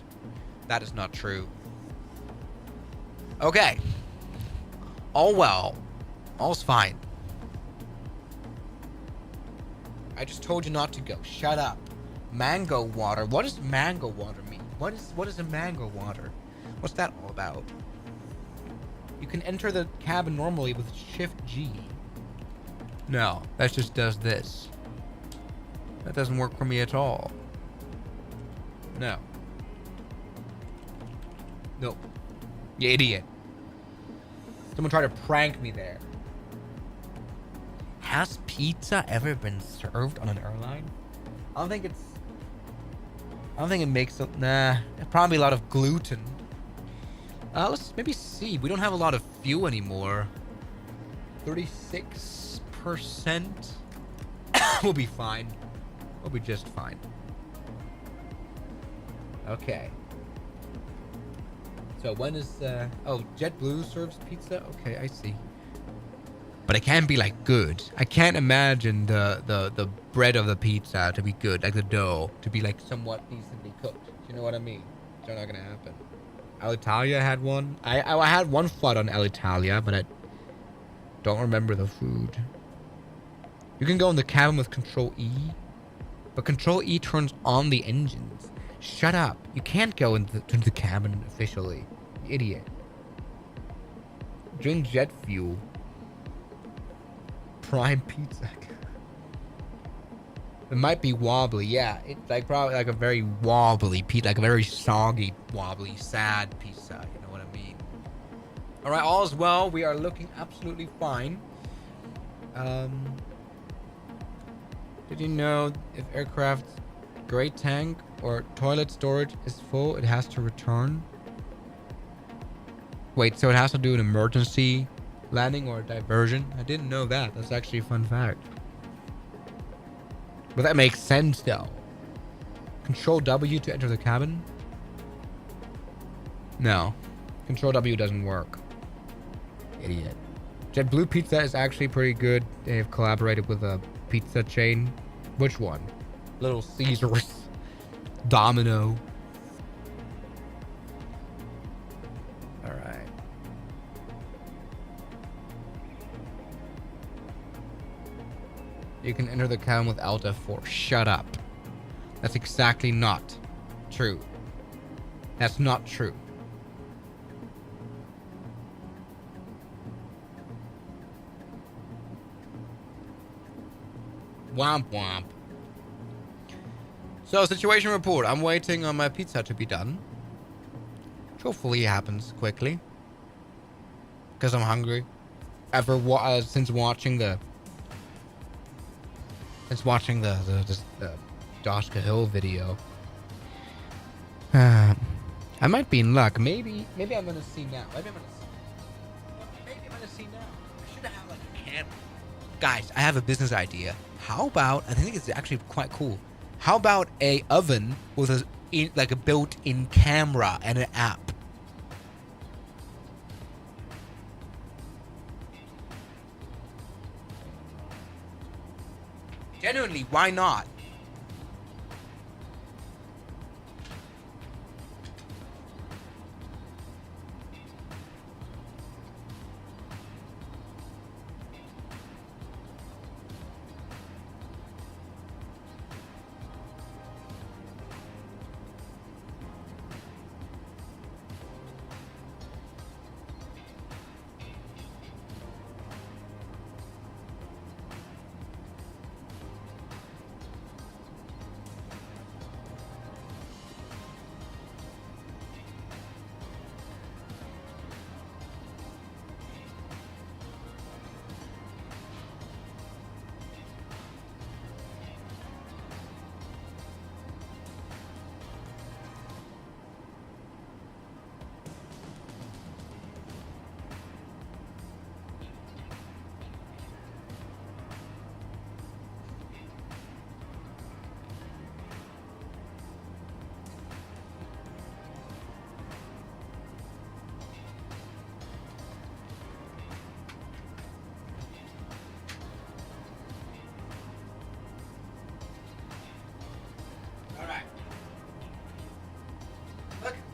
That is not true. Okay. All well. All's fine. I just told you not to go. Shut up. Mango water. What does mango water mean? What is a mango water? What's that all about? You can enter the cabin normally with Shift G. No, that just does this. That doesn't work for me at all. No. Nope. You idiot. Someone tried to prank me there. Has pizza ever been served on an airline? I don't think it makes it. Nah, probably a lot of gluten. Let's maybe see. We don't have a lot of fuel anymore. 36%. We'll be fine. We'll be just fine. Okay. So when is oh, JetBlue serves pizza? Okay, I see. But it can't be like good. I can't imagine the bread of the pizza to be good, like the dough to be like somewhat decently cooked. You know what I mean? It's not gonna happen. Alitalia had one. I had one flight on Alitalia, but I don't remember the food. You can go in the cabin with Control E, but Control E turns on the engines. Shut up. You can't go into the cabin officially. You idiot. Drink jet fuel. Prime pizza. It might be wobbly. Yeah, it's like probably like a very wobbly pizza, like a very soggy, wobbly, sad pizza. You know what I mean? All right, all is well. We are looking absolutely fine. Did you know if aircraft's gray tank or toilet storage is full, it has to return? Wait, so it has to do an emergency landing or a diversion? I didn't know that. That's actually a fun fact. But that makes sense though. Control W to enter the cabin? No. Control W doesn't work. Idiot. JetBlue Pizza is actually pretty good. They have collaborated with a pizza chain. Which one? Little Caesars. Domino. Alright. You can enter the cabin with Alt F4. Shut up. That's exactly not true. That's not true. Womp womp. So, situation report. I'm waiting on my pizza to be done. Hopefully it happens quickly. Because I'm hungry. Since watching the Josh Cahill video. I might be in luck. Maybe I'm gonna see now. Maybe I'm gonna see now. I should have like a camera. Guys, I have a business idea. How about, I think it's actually quite cool. How about a oven with a built-in camera and an app? Genuinely, why not?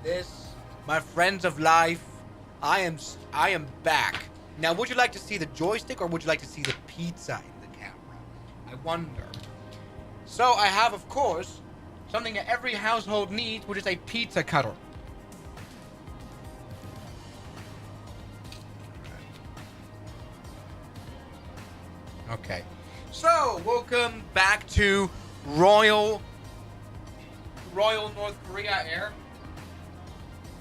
This, my friends of life, I am back. Now, would you like to see the joystick or would you like to see the pizza in the camera? I wonder. So I have, of course, something that every household needs, which is a pizza cutter. Okay. So, welcome back to Royal North Korea Air.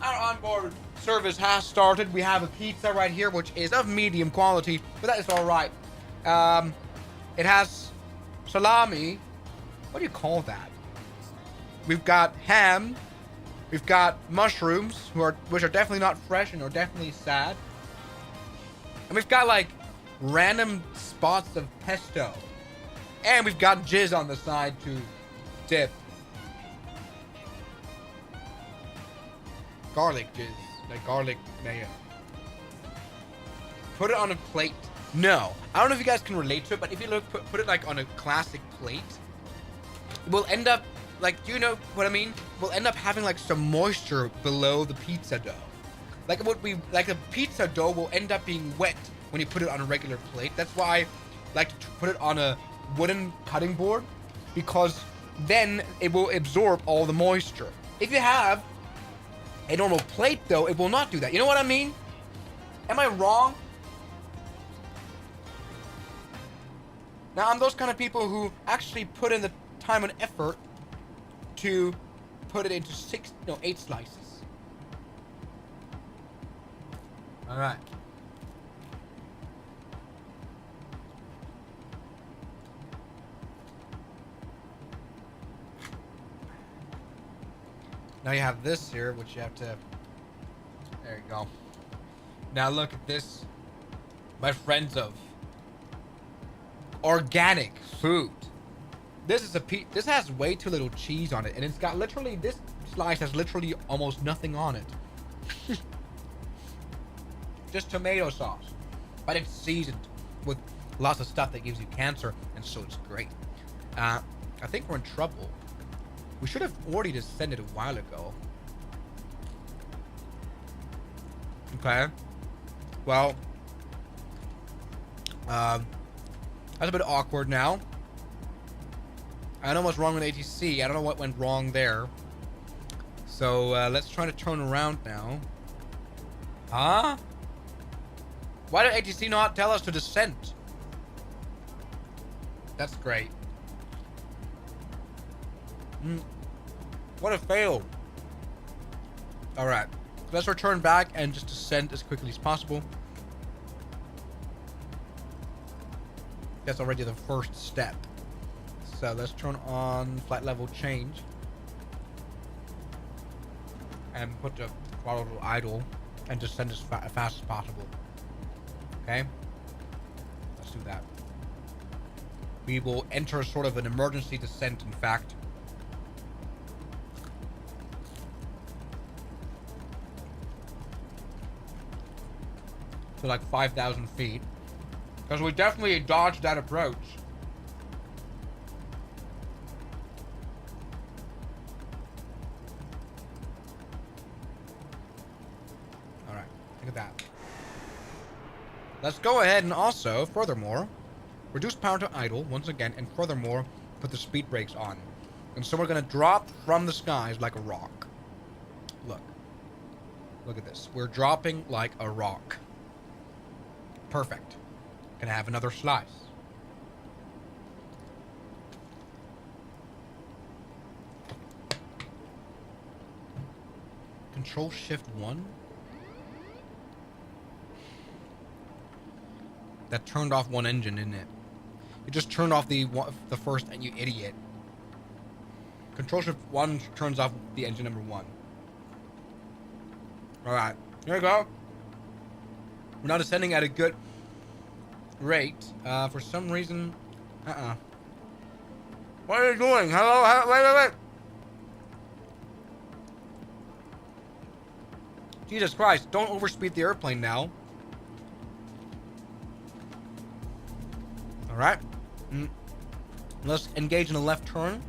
Our onboard service has started. We have a pizza right here, which is of medium quality, but that is all right. It has salami. What do you call that? We've got ham. We've got mushrooms, which are definitely not fresh and are definitely sad. And we've got like random spots of pesto. And we've got jizz on the side to dip. Garlic jizz, like garlic mayo. Put it on a plate. No, I don't know if you guys can relate to it, but if you put it like on a classic plate, we'll end up like, do you know what I mean? We'll end up having like some moisture below the pizza dough. Like the pizza dough will end up being wet when you put it on a regular plate. That's why I like to put it on a wooden cutting board, because then it will absorb all the moisture. If you have a normal plate, though, it will not do that. You know what I mean? Am I wrong? Now, I'm those kind of people who actually put in the time and effort to put it into 8 slices. All right. Now you have this here, which you have to... There you go. Now look at this. My friends of organic food. This is this has way too little cheese on it, and it's got literally, this slice has literally almost nothing on it. Just tomato sauce. But it's seasoned with lots of stuff that gives you cancer, and so it's great. I think we're in trouble. We should have already just sent it a while ago. Okay. Well, that's a bit awkward now. I don't know what's wrong with ATC. I don't know what went wrong there. So let's try to turn around now. Huh? Why did ATC not tell us to descend? That's great. What a fail. Alright. Let's return back and just descend as quickly as possible. That's already the first step. So let's turn on flight level change. And put the throttle to idle. And descend as fast as possible. Okay? Let's do that. We will enter sort of an emergency descent, in fact. To like 5,000 feet. Because we definitely dodged that approach. Alright, look at that. Let's go ahead and also, furthermore, reduce power to idle once again, and furthermore, put the speed brakes on. And so we're going to drop from the skies like a rock. Look. Look at this. We're dropping like a rock. Perfect. Gonna have another slice. Control Shift 1. That turned off one engine, didn't it? You just turned off the first, and you idiot. Control Shift 1 turns off the engine number 1. Alright, here we go. We're now descending at a good rate. For some reason... What are you doing? Hello? Wait. Jesus Christ, don't overspeed the airplane now. Alright. Let's engage in a left turn.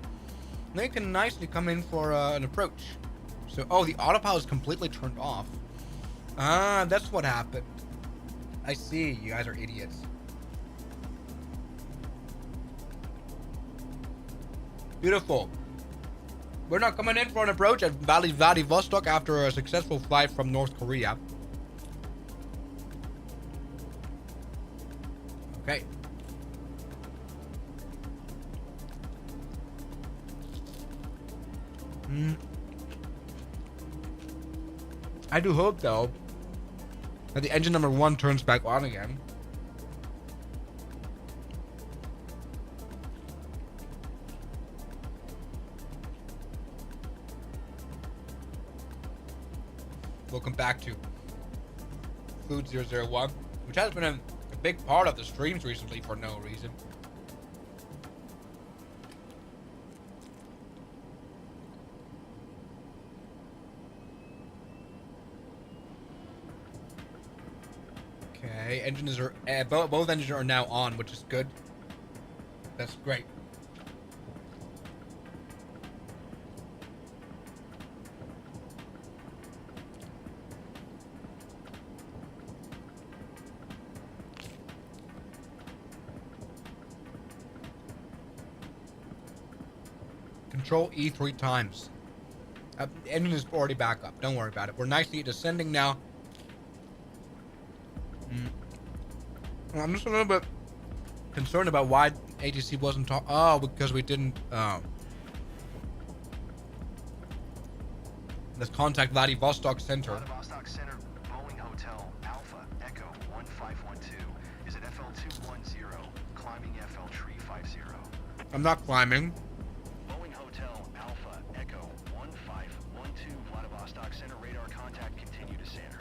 They can nicely come in for an approach. So, oh, the autopilot is completely turned off. Ah, that's what happened. I see. You guys are idiots. Beautiful. We're not coming in for an approach at Vladivostok after a successful flight from North Korea. Okay. I do hope, though, that the engine number 1 turns back on again. Welcome back to Food 001, which has been a big part of the streams recently for no reason. Okay, engines are both engines are now on, which is good. That's great. Control E 3 times. The engine is already back up. Don't worry about it. We're nicely descending now. I'm just a little bit concerned about why ATC wasn't talking. Oh, because we didn't. Let's contact Vladivostok Center. Vladivostok Center, Boeing Hotel, Alpha, Echo 1512 is at FL210, climbing FL350. I'm not climbing. Boeing Hotel, Alpha, Echo 1512, Vladivostok Center, radar contact, continue to center.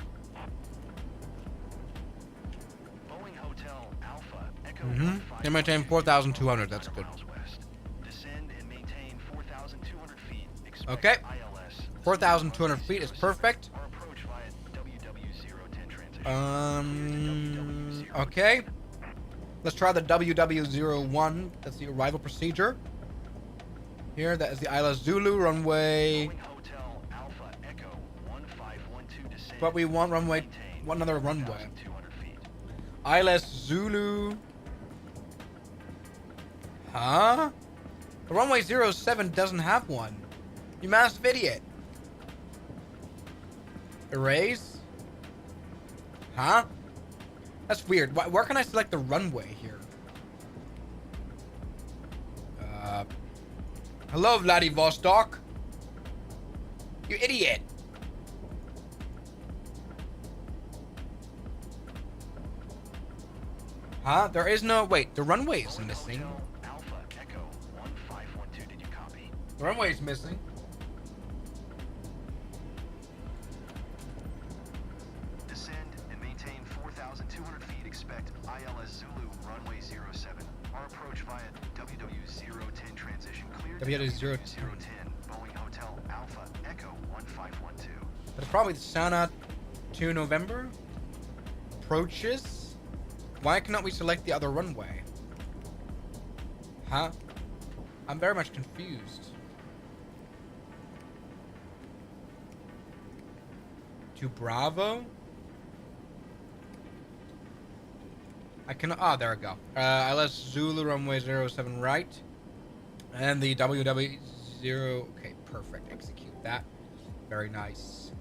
Boeing Hotel, Alpha, Echo They maintain 4,200. That's good. Descend and maintain 4,200 feet. Okay. 4,200 feet is perfect. Okay. Let's try the WW01. That's the arrival procedure. Here, that is the Isla Zulu runway. But we want runway, one another runway. Isla Zulu. Huh? The runway 07 doesn't have one. You massive idiot. Erase? Huh? That's weird. Where can I select the runway here? Hello, Vladivostok. You idiot. Huh? There is no... Wait, the runway is missing. Alpha Echo 1512. Did you copy? The runway is missing. Descend and maintain 4,200 feet. Expect ILS Zulu runway 07. Our approach via WW010 transition. Clear WW010. Boeing Hotel Alpha Echo 1512. That's probably the Sana 2 November. Approaches. Why cannot we select the other runway? Huh? I'm very much confused. To Bravo? I cannot... Ah, there we go. ILS Zulu runway 07 right. And the WW0... Okay, perfect. Execute that. Very nice.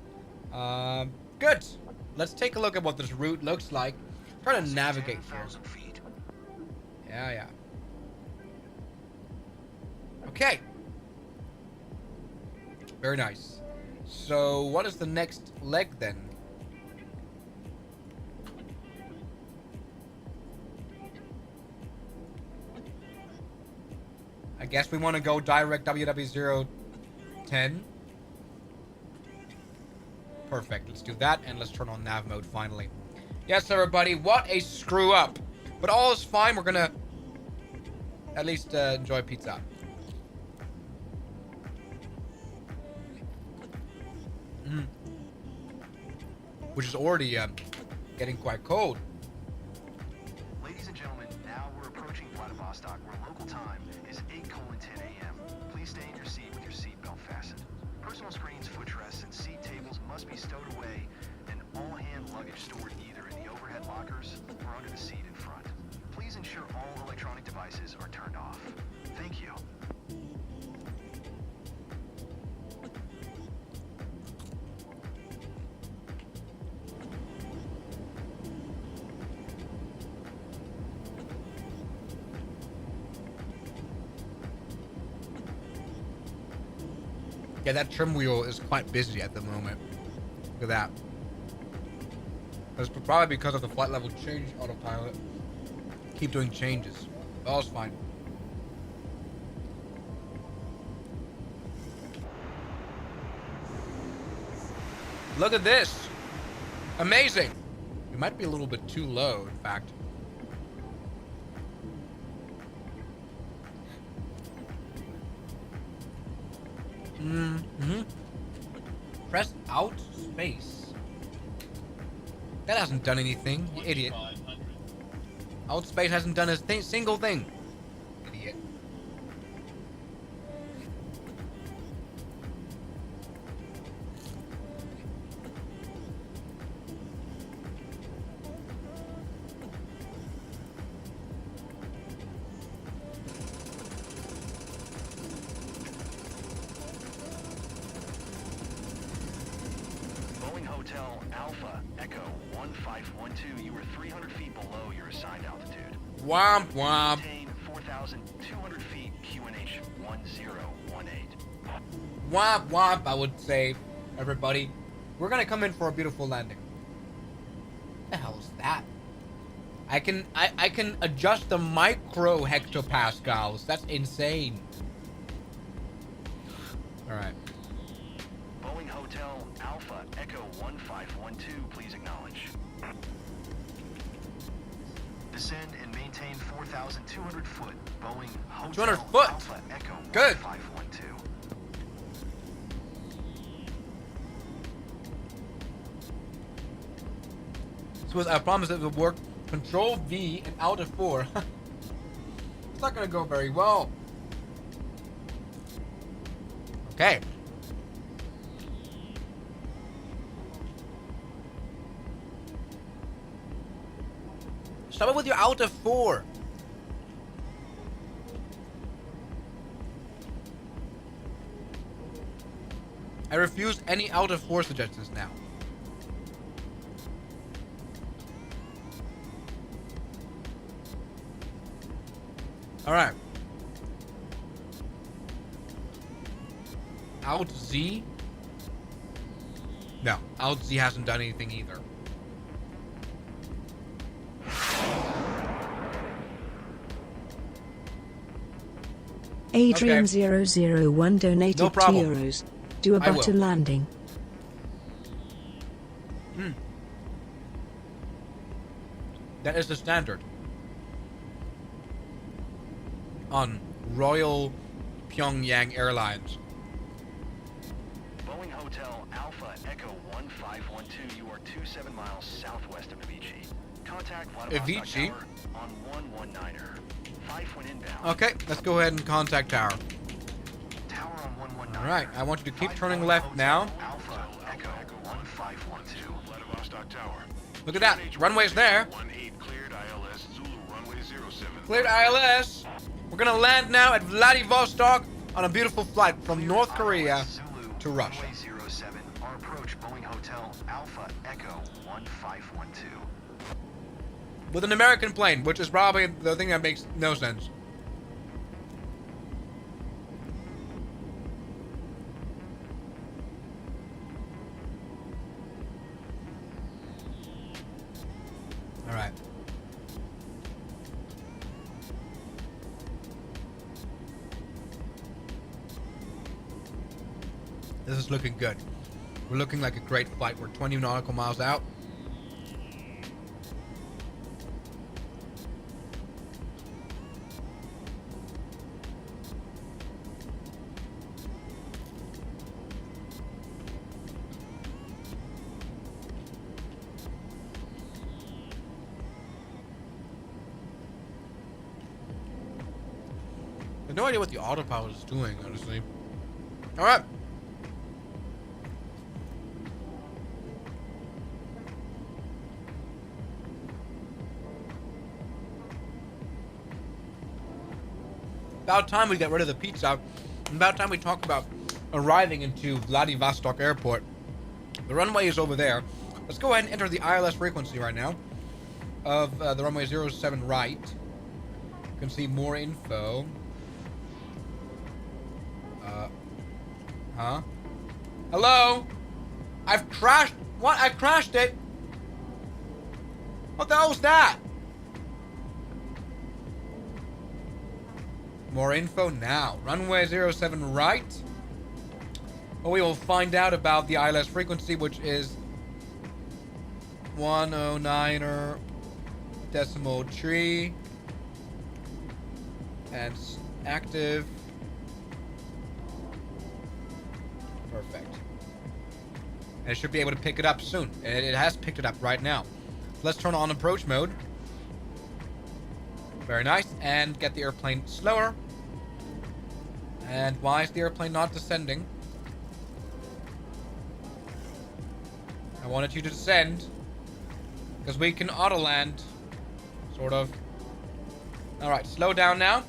Good. Let's take a look at what this route looks like. Try to navigate here. Yeah. Okay. Very nice. So, what is the next leg then? I guess we want to go direct WW010. Perfect. Let's do that, and let's turn on nav mode finally. Yes, everybody, what a screw up. But all is fine. We're gonna at least enjoy pizza. Which is already getting quite cold. Ladies and gentlemen, now we're approaching Vladivostok, where local time is 8:10 a.m. Please stay in your seat with your seatbelt fastened. Personal screens, footrests, and seat tables must be stowed away, and all hand luggage stored either in the overhead lockers or under the seat in front. Please ensure all electronic devices are turned off. Thank you. Yeah, that trim wheel is quite busy at the moment. Look at that. That's probably because of the flight level change autopilot. Keep doing changes. All's fine. Look at this. Amazing. We might be a little bit too low, in fact. Press out space. That hasn't done anything, you idiot. Out space hasn't done a single thing. Idiot. Boeing Hotel Alpha Echo 1512. You were 300 feet below your assigned altitude. Womp womp. Maintain 4,200 feet QNH 1018. Womp womp, I would say, everybody. We're gonna come in for a beautiful landing. What the hell is that? I can adjust the micro hectopascals. That's insane. Alright. Boeing Hotel Alpha Echo 1512. Please acknowledge. Descend and maintain 4,200 foot. Boeing Hotel 200 foot. Alpha Echo Good. 1512. So I promise it will work. Control V and out of 4. It's not gonna go very well. Okay. Stop it with your out of 4. I refuse any out of 4 suggestions now. All right. Alt Z? No, Alt Z hasn't done anything either. Adrian001 donated No problem. €2. Do a I will. butter landing. That is the standard on Royal Pyongyang Airlines. Boeing Hotel Alpha Echo 1512. You are 27 miles southwest of Avicii. Contact Vladivostok Avicii? Tower on 119er. 5 when inbound. Okay, let's go ahead and contact tower. Tower on 119. All right, I want you to keep turning left now. Alpha Echo 1512. Vladivostok Tower. Look at that, runway's there. Cleared ILS Zulu runway 07. Cleared ILS. We're gonna land now at Vladivostok on a beautiful flight from North Korea to Russia. Runway 07. Our approach Boeing Hotel Alpha Echo 1512. With an American plane, which is probably the thing that makes no sense. All right. This is looking good. We're looking like a great flight. We're 20 nautical miles out. I have no idea what the autopilot is doing, honestly. All right. About time we get rid of the pizza. About time we talk about arriving into Vladivostok Airport. The runway is over there. Let's go ahead and enter the ILS frequency right now of the runway 07 right. You can see more info. Huh? Hello? I've crashed. What? I crashed it. What the hell was that? More info now. Runway 07 right. Well, we will find out about the ILS frequency, which is 109er decimal tree. And active. Perfect. And it should be able to pick it up soon. It has picked it up right now. Let's turn on approach mode. Very nice. And get the airplane slower. And why is the airplane not descending? I wanted you to descend. Because we can auto land. Sort of. Alright, slow down now.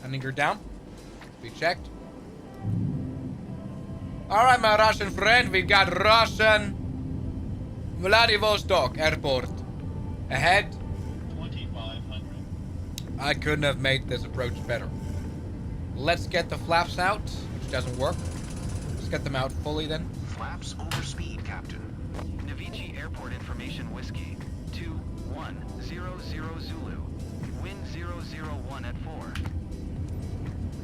Landing down. We checked. Alright, my Russian friend. We got Russian Vladivostok Airport. Ahead. 2500. I couldn't have made this approach better. Let's get the flaps out, which doesn't work. Let's get them out fully then. Flaps over speed, Captain. Navici Airport Information Whiskey 2100 Zulu. Wind 001 at 4.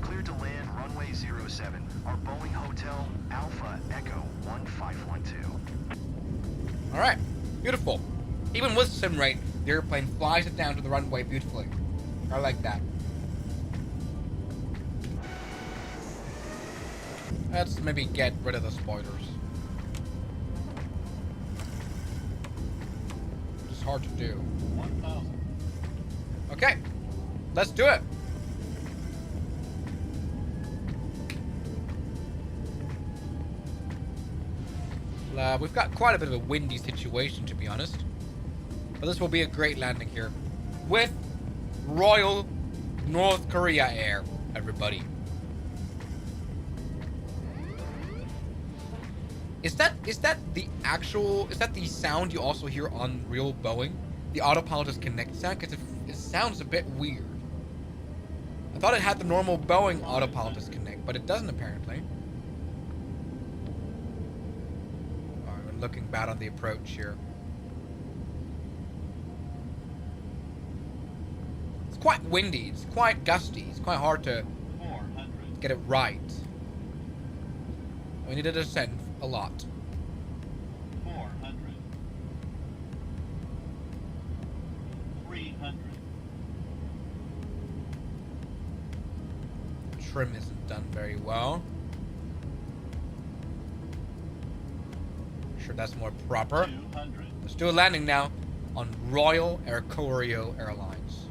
Cleared to land runway 07. Our Boeing Hotel Alpha Echo 1512. Alright, beautiful. Even with sim rate, the airplane flies it down to the runway beautifully. I like that. Let's maybe get rid of the spoilers. It's hard to do. 1,000. Okay, let's do it. We've got quite a bit of a windy situation, to be honest. But this will be a great landing here. With Royal North Korea Air, everybody. Is that the sound you also hear on real Boeing? the autopilot is connected sound because it sounds a bit weird. I thought it had the normal Boeing autopilot disconnect, but it doesn't apparently. Alright, we're looking bad on the approach here. It's quite windy, it's quite gusty, it's quite hard to get it right. We need to descend a lot. 400. 300. Trim isn't done very well. Sure, that's more proper. 200. Let's do a landing now on Royal Air Koryo Airlines.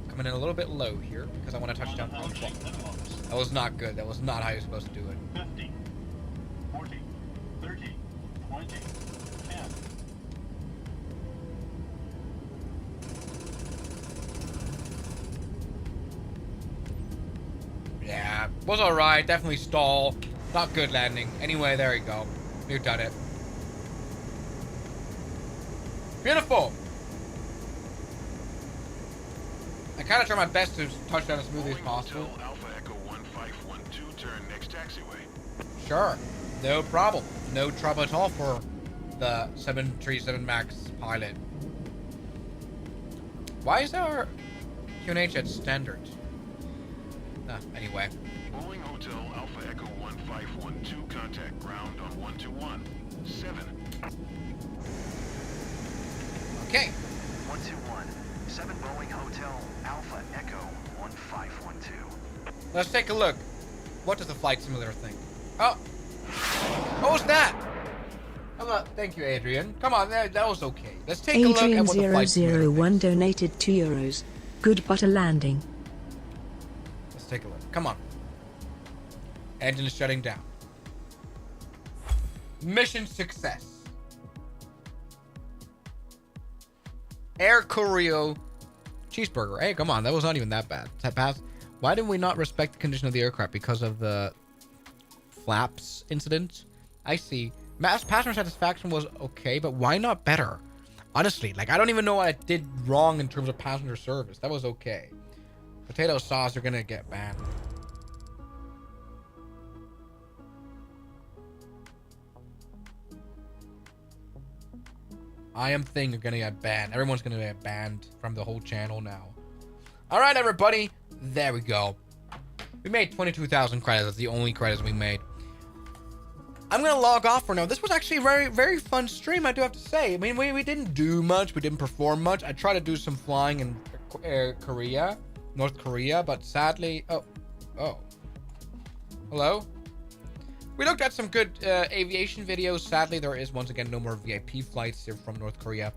Coming in a little bit low here because I want to touch down on 12. That was not good. That was not how you're supposed to do it. 50. 40. 30. 20. 10. Yeah, was alright. Definitely stall. Not good landing. Anyway, there you go. We've done it. Beautiful. I kind of try my best to touch down as smoothly as possible. Alpha Echo 1512, turn next taxiway. Sure. No problem. No trouble at all for the 737 MAX pilot. Why is our QNH at standard? Anyway. Boeing Hotel Alpha Echo 1512, contact ground on 121. 7. Okay. 121. 7 Boeing Hotel Alpha Echo 1512. Let's take a look. What does the flight simulator think? Oh. What was that? Thank you, Adrian. Come on, that was okay. Let's take a look at what the flight simulator thinks. Adrian001 donated €2. Good butter landing. Let's take a look. Come on. Engine is shutting down. Mission success. Air Koryo cheeseburger. Hey, come on. That was not even that bad. Why did we not respect the condition of the aircraft? Because of the flaps incident? I see. Passenger satisfaction was okay, but why not better? Honestly, like, I don't even know what I did wrong in terms of passenger service. That was okay. Potato sauce are gonna get banned. I am thing are gonna get banned. Everyone's gonna get banned from the whole channel now. Alright, everybody. There we go. We made 22,000 credits. That's the only credits we made. I'm gonna log off for now. This was actually a very, very fun stream, I do have to say. I mean, we didn't do much. We didn't perform much. I tried to do some flying in Korea, North Korea, but sadly... Oh. Hello? We looked at some good aviation videos. Sadly, there is, once again, no more VIP flights here from North Korea.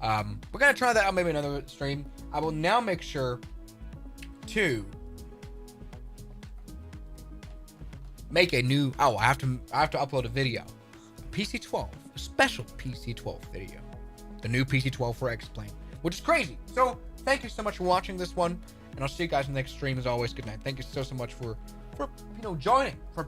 We're gonna try that out maybe another stream. I will now make sure to make a new... Oh, I have to upload a video. PC-12. A special PC-12 video. The new PC-12 for X-Plane. Which is crazy. So, thank you so much for watching this one. And I'll see you guys in the next stream. As always, good night. Thank you so much for joining. For